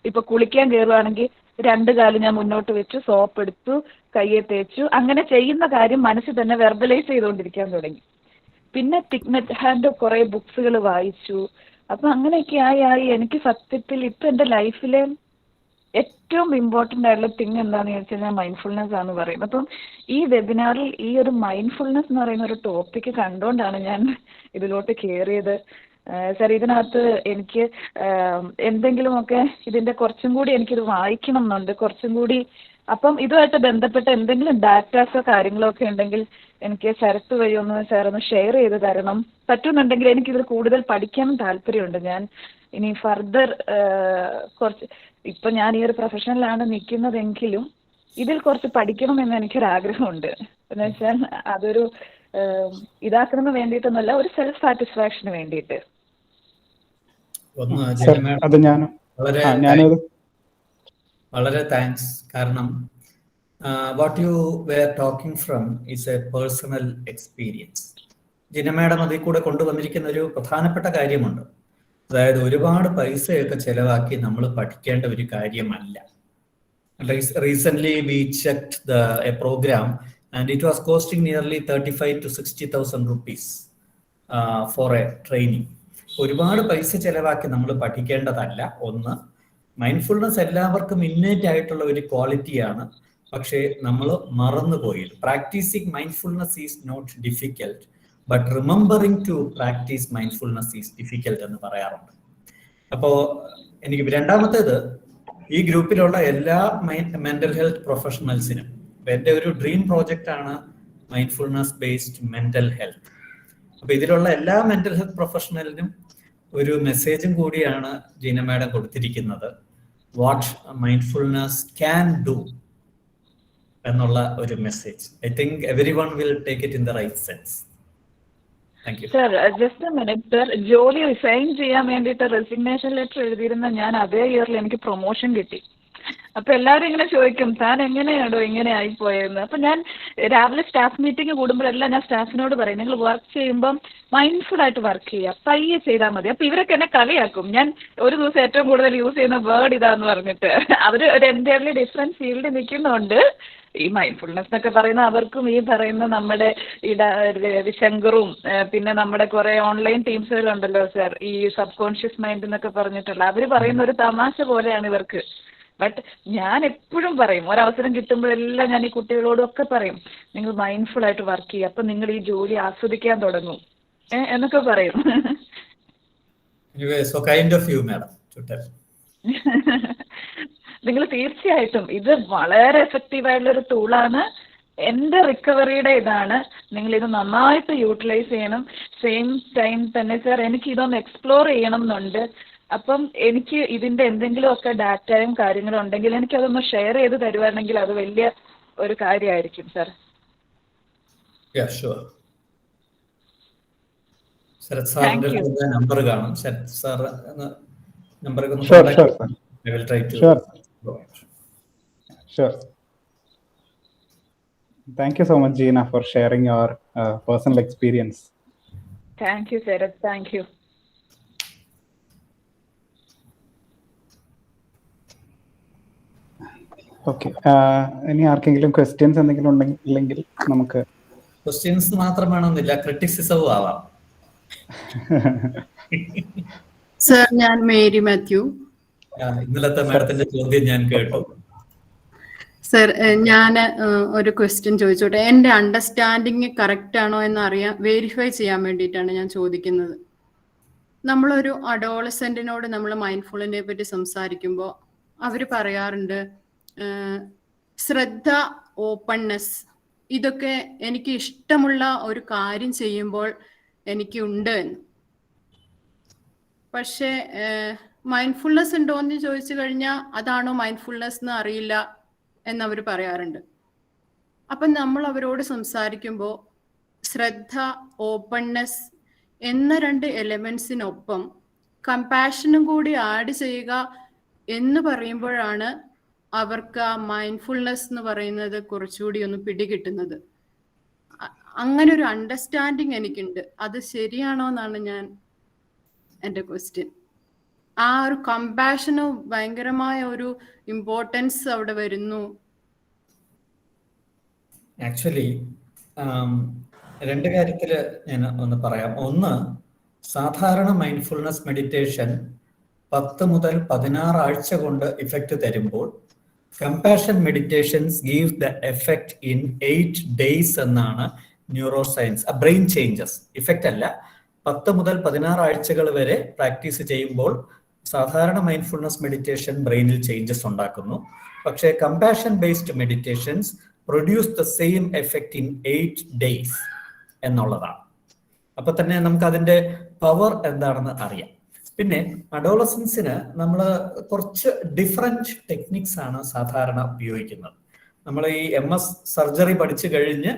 ഇപ്പോൾ കുളിക്കാൻ കയറുകയാണെങ്കിൽ 2 കാല് ഞാൻ മുന്നോട്ട് വെച്ചു, സോപ്പ് എടുത്തു, കയ്യെ തേച്ചു, അങ്ങനെ ചെയ്യുന്ന കാര്യം മനസ്സിൽ തന്നെ വെർബലൈസ് ചെയ്തുകൊണ്ടിരിക്കാൻ തുടങ്ങി. പിന്നെ തിക്നെറ്റ് ഹാൻഡ് കുറേ ബുക്സുകൾ വായിച്ചു. അപ്പം അങ്ങനെയൊക്കെ ആയി എനിക്ക് സത്യത്തിൽ ഇപ്പം എൻ്റെ ലൈഫിലെ ഏറ്റവും ഇമ്പോർട്ടൻ്റ് ആയിട്ടുള്ള തിങ് എന്താണെന്ന് ചോദിച്ചാൽ ഞാൻ മൈൻഡ്ഫുൾനെസ് ആണെന്ന് പറയും. അപ്പം ഈ വെബിനാറിൽ ഈ ഒരു മൈൻഡ്ഫുൾനെസ് എന്ന് പറയുന്ന ഒരു ടോപ്പിക്ക് കണ്ടുകൊണ്ടാണ് ഞാൻ ഇതിലോട്ട് കയറിയത്. സാർ, ഇതിനകത്ത് എനിക്ക് എന്തെങ്കിലുമൊക്കെ ഇതിൻ്റെ കുറച്ചും കൂടി എനിക്കിത് വായിക്കണം എന്നുണ്ട്, കുറച്ചും കൂടി. അപ്പം ഇതുമായിട്ട് ബന്ധപ്പെട്ട എന്തെങ്കിലും ഡാറ്റാസോ കാര്യങ്ങളോ ഒക്കെ ഉണ്ടെങ്കിൽ എനിക്ക് ശരത്ത് വഴി സാറൊന്ന് ഷെയർ ചെയ്ത് തരണം. പറ്റുന്നുണ്ടെങ്കിൽ എനിക്കിതിൽ കൂടുതൽ പഠിക്കാനും താല്പര്യമുണ്ട്. ഞാൻ ഇനി ഫർദർ ഇപ്പം ഞാൻ ഈ ഒരു പ്രൊഫഷനിലാണ് നിൽക്കുന്നതെങ്കിലും ഇതിൽ കുറച്ച് പഠിക്കണമെന്ന് എനിക്കൊരാഗ്രഹമുണ്ട്. എന്ന് വെച്ചാൽ അതൊരു ഇതാക്കുന്ന വേണ്ടിയിട്ടൊന്നുമല്ല, ഒരു സെൽഫ് സാറ്റിസ്ഫാക്ഷന് വേണ്ടിയിട്ട്. വളരെ താങ്ക്സ്. കാരണം what you were talking from is a personal experience. Jina madam അതിൽ കൂടെ കൊണ്ടുവന്നിരിക്കുന്ന ഒരു പ്രധാനപ്പെട്ട കാര്യമുണ്ട്. അതായത് ഒരുപാട് പൈസയൊക്കെ ചെലവാക്കി നമ്മൾ പഠിക്കേണ്ട ഒരു കാര്യമല്ല. Recent we checked a program and it was costing nearly 35,000 to 60,000 rupees for a training. ഒരുപാട് പൈസ ചെലവാക്കി നമ്മൾ പഠിക്കേണ്ടതല്ല. ഒന്ന്, മൈൻഡ്ഫുൾനെസ് എല്ലാവർക്കും ഇന്നേറ്റ് ആയിട്ടുള്ള ഒരു ക്വാളിറ്റിയാണ്. പക്ഷേ നമ്മൾ മറന്നുപോയി. Practising mindfulness is not difficult, but remembering to practise mindfulness is difficult എന്ന് പറയാറുണ്ട്. അപ്പോൾ എനിക്ക് രണ്ടാമത്തേത്, ഈ ഗ്രൂപ്പിലുള്ള എല്ലാ മെന്റൽ ഹെൽത്ത് പ്രൊഫഷണൽസിനും എൻ്റെ ഒരു ഡ്രീം പ്രോജക്റ്റ് ആണ് മൈൻഡ്ഫുൾനെസ് ബേസ്ഡ് മെന്റൽ ഹെൽത്ത്. അപ്പോൾ ഇതിലുള്ള എല്ലാ മെന്റൽ ഹെൽത്ത് പ്രൊഫഷണലിനും ഒരു മെസ്സേജും കൂടിയാണ് ജീന മാഡം കൊടുത്തിരിക്കുന്നത്. വാട്ട് മൈൻഡ്ഫുൾനെസ് ക്യാൻ ഡു എന്നുള്ള ഒരു message. I think everyone will take it in the right sense. Sir, just a minute sir. ജോലി റിസൈൻ ചെയ്യാൻ വേണ്ടിയിട്ട് റെസിഗ്നേഷൻ ലെറ്റർ എഴുതിയിരുന്ന ഞാൻ അതേ ഇയറിൽ എനിക്ക് പ്രൊമോഷൻ കിട്ടി. അപ്പൊ എല്ലാവരും ഇങ്ങനെ ചോദിക്കും താൻ എങ്ങനെയാണോ ഇങ്ങനെ ആയിപ്പോയെന്ന്. അപ്പൊ ഞാൻ രാവിലെ സ്റ്റാഫ് മീറ്റിംഗ് കൂടുമ്പോഴെല്ലാം ഞാൻ സ്റ്റാഫിനോട് പറയും, നിങ്ങൾ വർക്ക് ചെയ്യുമ്പം മൈൻഡ്ഫുൾ ആയിട്ട് വർക്ക് ചെയ്യുക, പയ്യെ ചെയ്താൽ മതി. അപ്പൊ ഇവരൊക്കെ എന്നെ കളിയാക്കും. ഞാൻ ഒരു ദിവസം ഏറ്റവും കൂടുതൽ യൂസ് ചെയ്യുന്ന വേർഡ് ഇതാന്ന് പറഞ്ഞിട്ട്. അവർ ഒരു എൻ്റയർലി ഡിഫറെന്റ് ഫീൽഡിൽ നിൽക്കുന്നുണ്ട്. ഈ മൈൻഡ്ഫുൾനെസ് എന്നൊക്കെ പറയുന്ന അവർക്കും ഈ പറയുന്ന നമ്മുടെ രവിശങ്കറും പിന്നെ നമ്മുടെ കുറെ ഓൺലൈൻ ടീംസുകളുണ്ടല്ലോ സർ, ഈ സബ് കോൺഷ്യസ് മൈൻഡ് എന്നൊക്കെ പറഞ്ഞിട്ടുള്ള, അവർ പറയുന്ന ഒരു തമാശ പോലെയാണ് ഇവർക്ക്. ബട്ട് ഞാൻ എപ്പോഴും പറയും, ഒരവസരം കിട്ടുമ്പോഴെല്ലാം ഞാൻ ഈ കുട്ടികളോടൊക്കെ പറയും, നിങ്ങൾ മൈൻഡ്ഫുൾ ആയിട്ട് വർക്ക് ചെയ്യുക, അപ്പം നിങ്ങൾ ഈ ജോലി ആസ്വദിക്കാൻ തുടങ്ങും എന്നൊക്കെ പറയും. Anyway, so kind of you, madam, to tell. നിങ്ങൾ തീർച്ചയായിട്ടും ഇത് വളരെ എഫക്റ്റീവായിട്ടുള്ളൊരു ടൂളാണ്. എൻ്റെ റിക്കവറിയുടെ ഇതാണ്. നിങ്ങളിത് നന്നായിട്ട് യൂട്ടിലൈസ് ചെയ്യണം. സെയിം ടൈം തന്നെ സാർ എനിക്ക് ഇതൊന്ന് എക്സ്പ്ലോർ ചെയ്യണം എന്നുണ്ട്. അപ്പം എനിക്ക് ഇതിൻ്റെ എന്തെങ്കിലുമൊക്കെ ഡാറ്റയും കാര്യങ്ങളും ഉണ്ടെങ്കിൽ എനിക്കതൊന്ന് ഷെയർ ചെയ്ത് തരുവാണെങ്കിൽ അത് വലിയ ഒരു കാര്യമായിരിക്കും സാർ. Yeah, sure. ശരത് സാറിന്റെ നമ്പർ കാണും. Sharath sir number I will try to. Sure. Thank you so much, Gina, for sharing your personal experience. Thank you, Sarath. Thank you. Okay. ഇനി ആർക്കെങ്കിലും ക്വസ്റ്റ്യൻസ് എന്തെങ്കിലും ഉണ്ടെങ്കിൽ നമുക്ക് ക്വസ്റ്റ്യൻസ് മാത്രം വേണമെന്നില്ല, ക്രിറ്റിസിസവും ആവാം. സർ, ഞാൻ മേരി മാത്യു. ഇന്നലത്തെ മാഡത്തിന്റെ ചോദ്യം ഞാൻ കേട്ടു. സർ, ഞാൻ ഒരു ക്വസ്റ്റ്യൻ ചോദിച്ചോട്ടെ. എൻ്റെ അണ്ടർസ്റ്റാൻഡിങ് കറക്റ്റ് ആണോ എന്ന് വെരിഫൈ ചെയ്യാൻ വേണ്ടിയിട്ടാണ് ഞാൻ ചോദിക്കുന്നത്. നമ്മളൊരു അഡോളസെന്റിനോട് നമ്മൾ മൈൻഡ്ഫുള്ളിനെ പറ്റി സംസാരിക്കുമ്പോൾ അവർ പറയാറുണ്ട് ശ്രദ്ധ, ഓപ്പൺനെസ്, ഇതൊക്കെ എനിക്ക് ഇഷ്ടമുള്ള ഒരു കാര്യം ചെയ്യുമ്പോൾ എനിക്കുണ്ട് എന്ന്. പക്ഷേ മൈൻഡ്ഫുൾനെസ് ഉണ്ടോ എന്ന് ചോദിച്ചു കഴിഞ്ഞാൽ അതാണോ മൈൻഡ്ഫുൾനെസ് എന്ന് അറിയില്ല എന്നവർ പറയാറുണ്ട്. അപ്പം നമ്മൾ അവരോട് സംസാരിക്കുമ്പോൾ ശ്രദ്ധ, ഓപ്പൺനെസ് എന്ന 2 എലമെന്റ്സിനൊപ്പം കമ്പാഷനും കൂടി ആഡ് ചെയ്യുക എന്ന് പറയുമ്പോഴാണ് അവർക്ക് ആ മൈൻഡ്ഫുൾനെസ് എന്ന് പറയുന്നത് കുറച്ചുകൂടി ഒന്ന് പിടികിട്ടുന്നത്. അങ്ങനെ ഒരു അണ്ടർസ്റ്റാൻഡിങ് എനിക്കുണ്ട്. അത് ശരിയാണോ എന്നാണ് എൻ്റെ ക്വസ്റ്റ്യൻ. ആ ഒരു കമ്പാഷന് ഭയങ്കരമായ ഒരു ഇമ്പോർട്ടൻസ് അവിടെ വരുന്നു. ആക്ച്വലി 2 കാര്യത്തിൽ ഞാൻ ഒന്ന് പറയാം. ഒന്ന്, സാധാരണ മൈൻഡ്ഫുൾനെസ് മെഡിറ്റേഷൻ 10 മുതൽ 16 ആഴ്ച കൊണ്ട് ഇഫക്റ്റ് തരുമ്പോൾ compassion meditations give the effect in 8 days എന്നാണ് neuro science. Brain changes effect അല്ല, 10 മുതൽ 16 ആഴ്ചകൾ വരെ പ്രാക്ടീസ് ചെയ്യുമ്പോൾ സാധാരണ മൈൻഡ്ഫുൾനെസ് മെഡിറ്റേഷൻ ബ്രെയിനിൽ ചേഞ്ചസ് ഉണ്ടാക്കുന്നു. പക്ഷേ compassion based meditations produce the same effect in 8 days എന്നുള്ളതാണ്. അപ്പൊ തന്നെ നമുക്ക് അതിന്റെ പവർ എന്താണെന്ന് അറിയാം. പിന്നെ അഡോളസൻസിന് നമ്മൾ കുറച്ച് ഡിഫറെന്റ് ടെക്നിക്സ് ആണ് സാധാരണ ഉപയോഗിക്കുന്നത്. നമ്മൾ ഈ MS സർജറി പഠിച്ചു കഴിഞ്ഞ്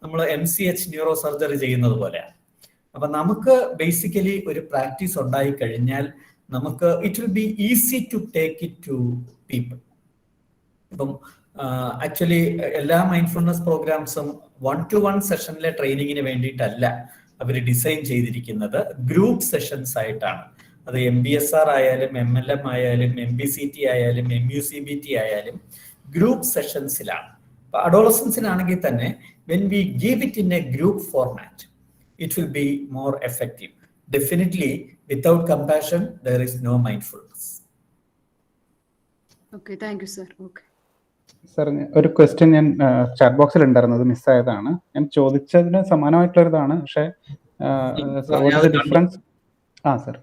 നമ്മൾ MCH ന്യൂറോ സർജറി ചെയ്യുന്നത് പോലെയാണ്. അപ്പൊ നമുക്ക് ബേസിക്കലി ഒരു പ്രാക്ടീസ് ഉണ്ടായി കഴിഞ്ഞാൽ നമുക്ക് it will be easy to take it to people. ഇപ്പം ആക്ച്വലി എല്ലാ മൈൻഡ്ഫുൾനെസ് പ്രോഗ്രാംസും 1-to-1 സെഷനിലെ ട്രെയിനിങ്ങിന് വേണ്ടിയിട്ടല്ല അവർ ഡിസൈൻ ചെയ്തിരിക്കുന്നത്, ഗ്രൂപ്പ് സെഷൻസ് ആയിട്ടാണ്. അത് MBSR ആയാലും MLM ആയാലും MBCT ആയാലും MUCBT ആയാലും ഗ്രൂപ്പ് സെഷൻസിലാണ്. അപ്പൊ അഡോളസൻസിനാണെങ്കിൽ തന്നെ when we give it in a group format, it will be more effective. Definitely, without compassion, there is no mindfulness. Okay, thank you, sir. Okay. Sir, ഒരു question ഞാൻ chat ബോക്സിൽ ഉണ്ടായിരുന്നത് മിസ്സായതാണ്. ഞാൻ ചോദിച്ചതിന് സമാനമായിട്ടുള്ളതാണ്. പക്ഷേ difference sir,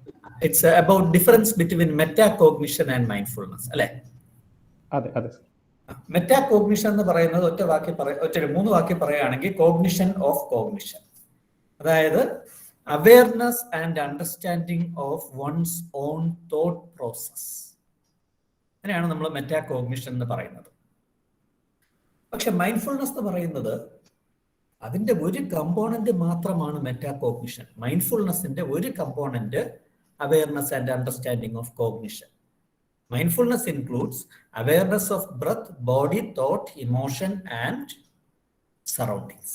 it's about difference between metacognition and mindfulness, അല്ലേ? അതെ അതെ. മെറ്റാകോഗ്നിഷൻ എന്ന് പറയുന്നത് ഒറ്റ 3 വാക്യം പറയുകയാണെങ്കിൽ കോഗ്നിഷൻ ഓഫ് കോഗ്നിഷൻ, അതായത് awareness and understanding of one's own thought process. അങ്ങനെയാണ് നമ്മൾ മെറ്റാകോഗ്നിഷൻ എന്ന് പറയുന്നത്. പക്ഷെ മൈൻഡ്ഫുൾനെസ് എന്ന് പറയുന്നത് അതിന്റെ ഒരു കമ്പോണന്റ് മാത്രമാണ് മെറ്റാകോഗ്നിഷൻ. മൈൻഡ്ഫുൾനെസിന്റെ ഒരു component awareness and understanding of cognition. Mindfulness includes awareness of breath, body, thought, emotion and surroundings.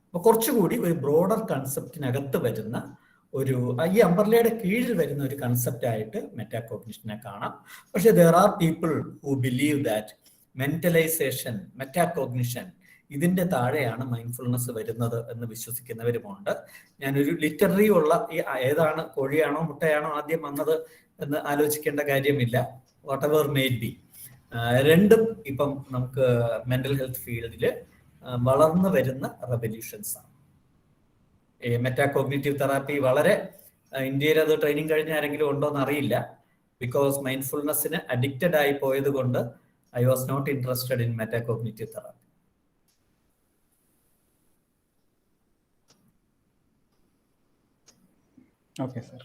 അപ്പോൾ കുറച്ചുകൂടി ഒരു ബ്രോഡർ കൺസെപ്റ്റിനകത്ത് വരുന്ന ഒരു ഈ അംബർലയുടെ കീഴിൽ വരുന്ന ഒരു കൺസെപ്റ്റ് ആയിട്ട് മെറ്റാകോഗ്നിഷനെ കാണാം. പക്ഷേ there are people who believe that mentalisation, metacognition ഇതിന്റെ താഴെയാണ് മൈൻഡ്ഫുൾനെസ് വരുന്നത് എന്ന് വിശ്വസിക്കുന്നവരുമുണ്ട്. ഞാനൊരു ലിറ്റററി ഉള്ള ഏതാണ് കോഴിയാണോ മുട്ടയാണോ ആദ്യം വന്നത് എന്ന് ആലോചിക്കേണ്ട കാര്യമില്ല. വാട്ട് എവർ മേറ്റ് ബി, രണ്ടും ഇപ്പം നമുക്ക് മെന്റൽ ഹെൽത്ത് ഫീൽഡിൽ വളർന്നു വരുന്ന റെവല്യൂഷൻസ് ആണ്. ഈ മെറ്റാകോഗ്നിറ്റീവ് തെറാപ്പി വളരെ ഇന്ത്യയിൽ അത് ട്രെയിനിങ് കഴിഞ്ഞ ആരെങ്കിലും ഉണ്ടോ എന്ന് അറിയില്ല. ബിക്കോസ് മൈൻഡ്ഫുൾനെസ്സിന് അഡിക്റ്റഡ് ആയി പോയത് കൊണ്ട് I was not interested in metacognitive therapy. Okay sir.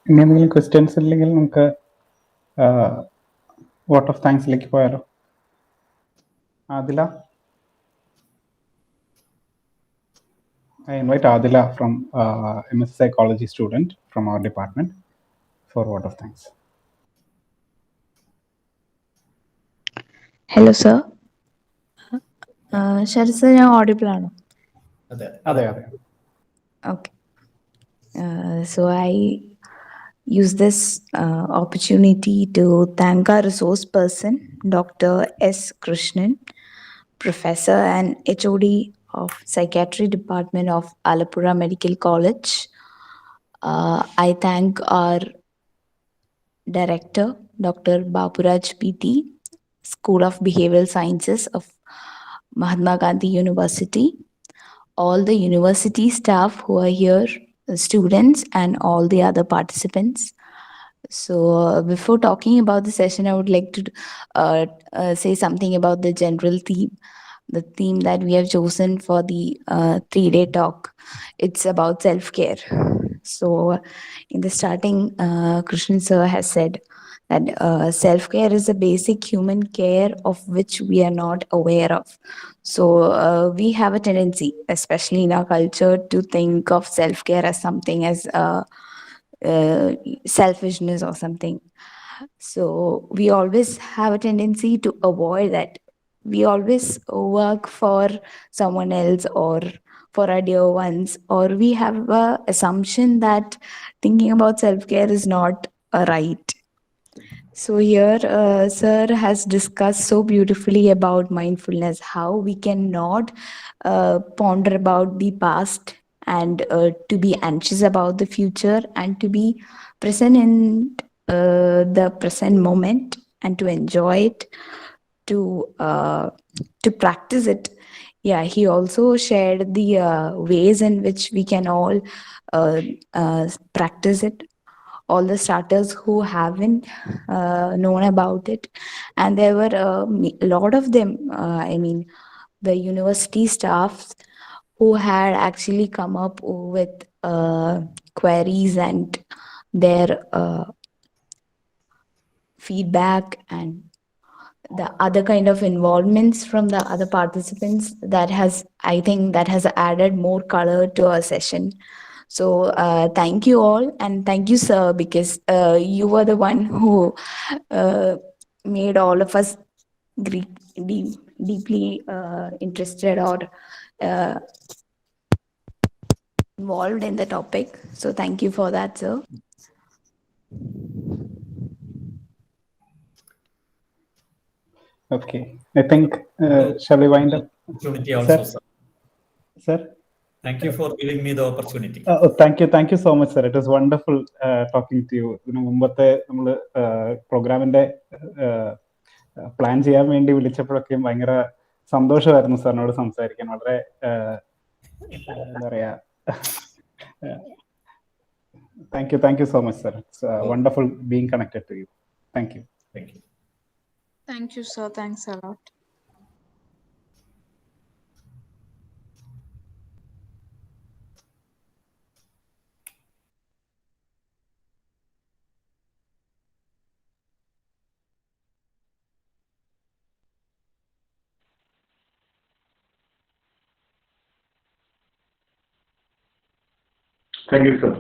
ഇനി എന്തെങ്കിലും ക്വസ്റ്റ്യൻസ് ഇല്ലെങ്കിൽ നമുക്ക് വോട്ട് ഓഫ് താങ്ക്സിലേക്ക് പോയാലോ? Adila, I invite Adila from MS Psychology student from our department for vote of thanks. Hello sir, ശരി സർ, ഞാൻ ഓഡിബിൾ ആണോ? അതെ അതെ അതെ. Okay, so I use this opportunity to thank our resource person, Dr. S. Krishnan, Professor and HOD of Psychiatry Department of Alappuzha Medical College. I thank our Director, Dr. Bapuraj PT, School of Behavioral Sciences of Mahatma Gandhi University, all the university staff who are here, students and all the other participants. So before talking about the session, I would like to say something about the general theme. The theme that we have chosen for the 3-day talk, it's about self-care. So in the starting, Krishnan sir has said that self-care is a basic human care of which we are not aware of. So we have a tendency, especially in our culture, to think of self-care as something as selfishness or something. So we always have a tendency to avoid that. We always work for someone else or for our dear ones, or we have a assumption that thinking about self-care is not right. So here, sir has discussed so beautifully about mindfulness, how we cannot ponder about the past and to be anxious about the future, and to be present in the present moment and to enjoy it, to practice it. Yeah, he also shared the ways in which we can all practice it. All the starters who haven't known about it, and there were a lot of them, I mean the university staffs who had actually come up with queries and their feedback and the other kind of involvements from the other participants. That has, I think, that has added more color to our session. So thank you all, and thank you sir, because you were the one who made all of us deeply interested or involved in the topic. So thank you for that, sir. Okay, I think shall we wind up? Opportunity also, sir. Sir? Thank you for giving me the opportunity. Thank you so much, sir. It was wonderful talking to you. മുമ്പത്തെ നമ്മൾ പ്രോഗ്രാമിന്റെ plan ചെയ്യാൻ വേണ്ടി വിളിച്ചപ്പോഴൊക്കെ ഭയങ്കര സന്തോഷമായിരുന്നു സാറിനോട് സംസാരിക്കാൻ. വളരെ എന്താ പറയാ, thank you so much sir. It's wonderful being connected to you. Thank you. Thank you, sir. Thanks a lot. Thank you, sir.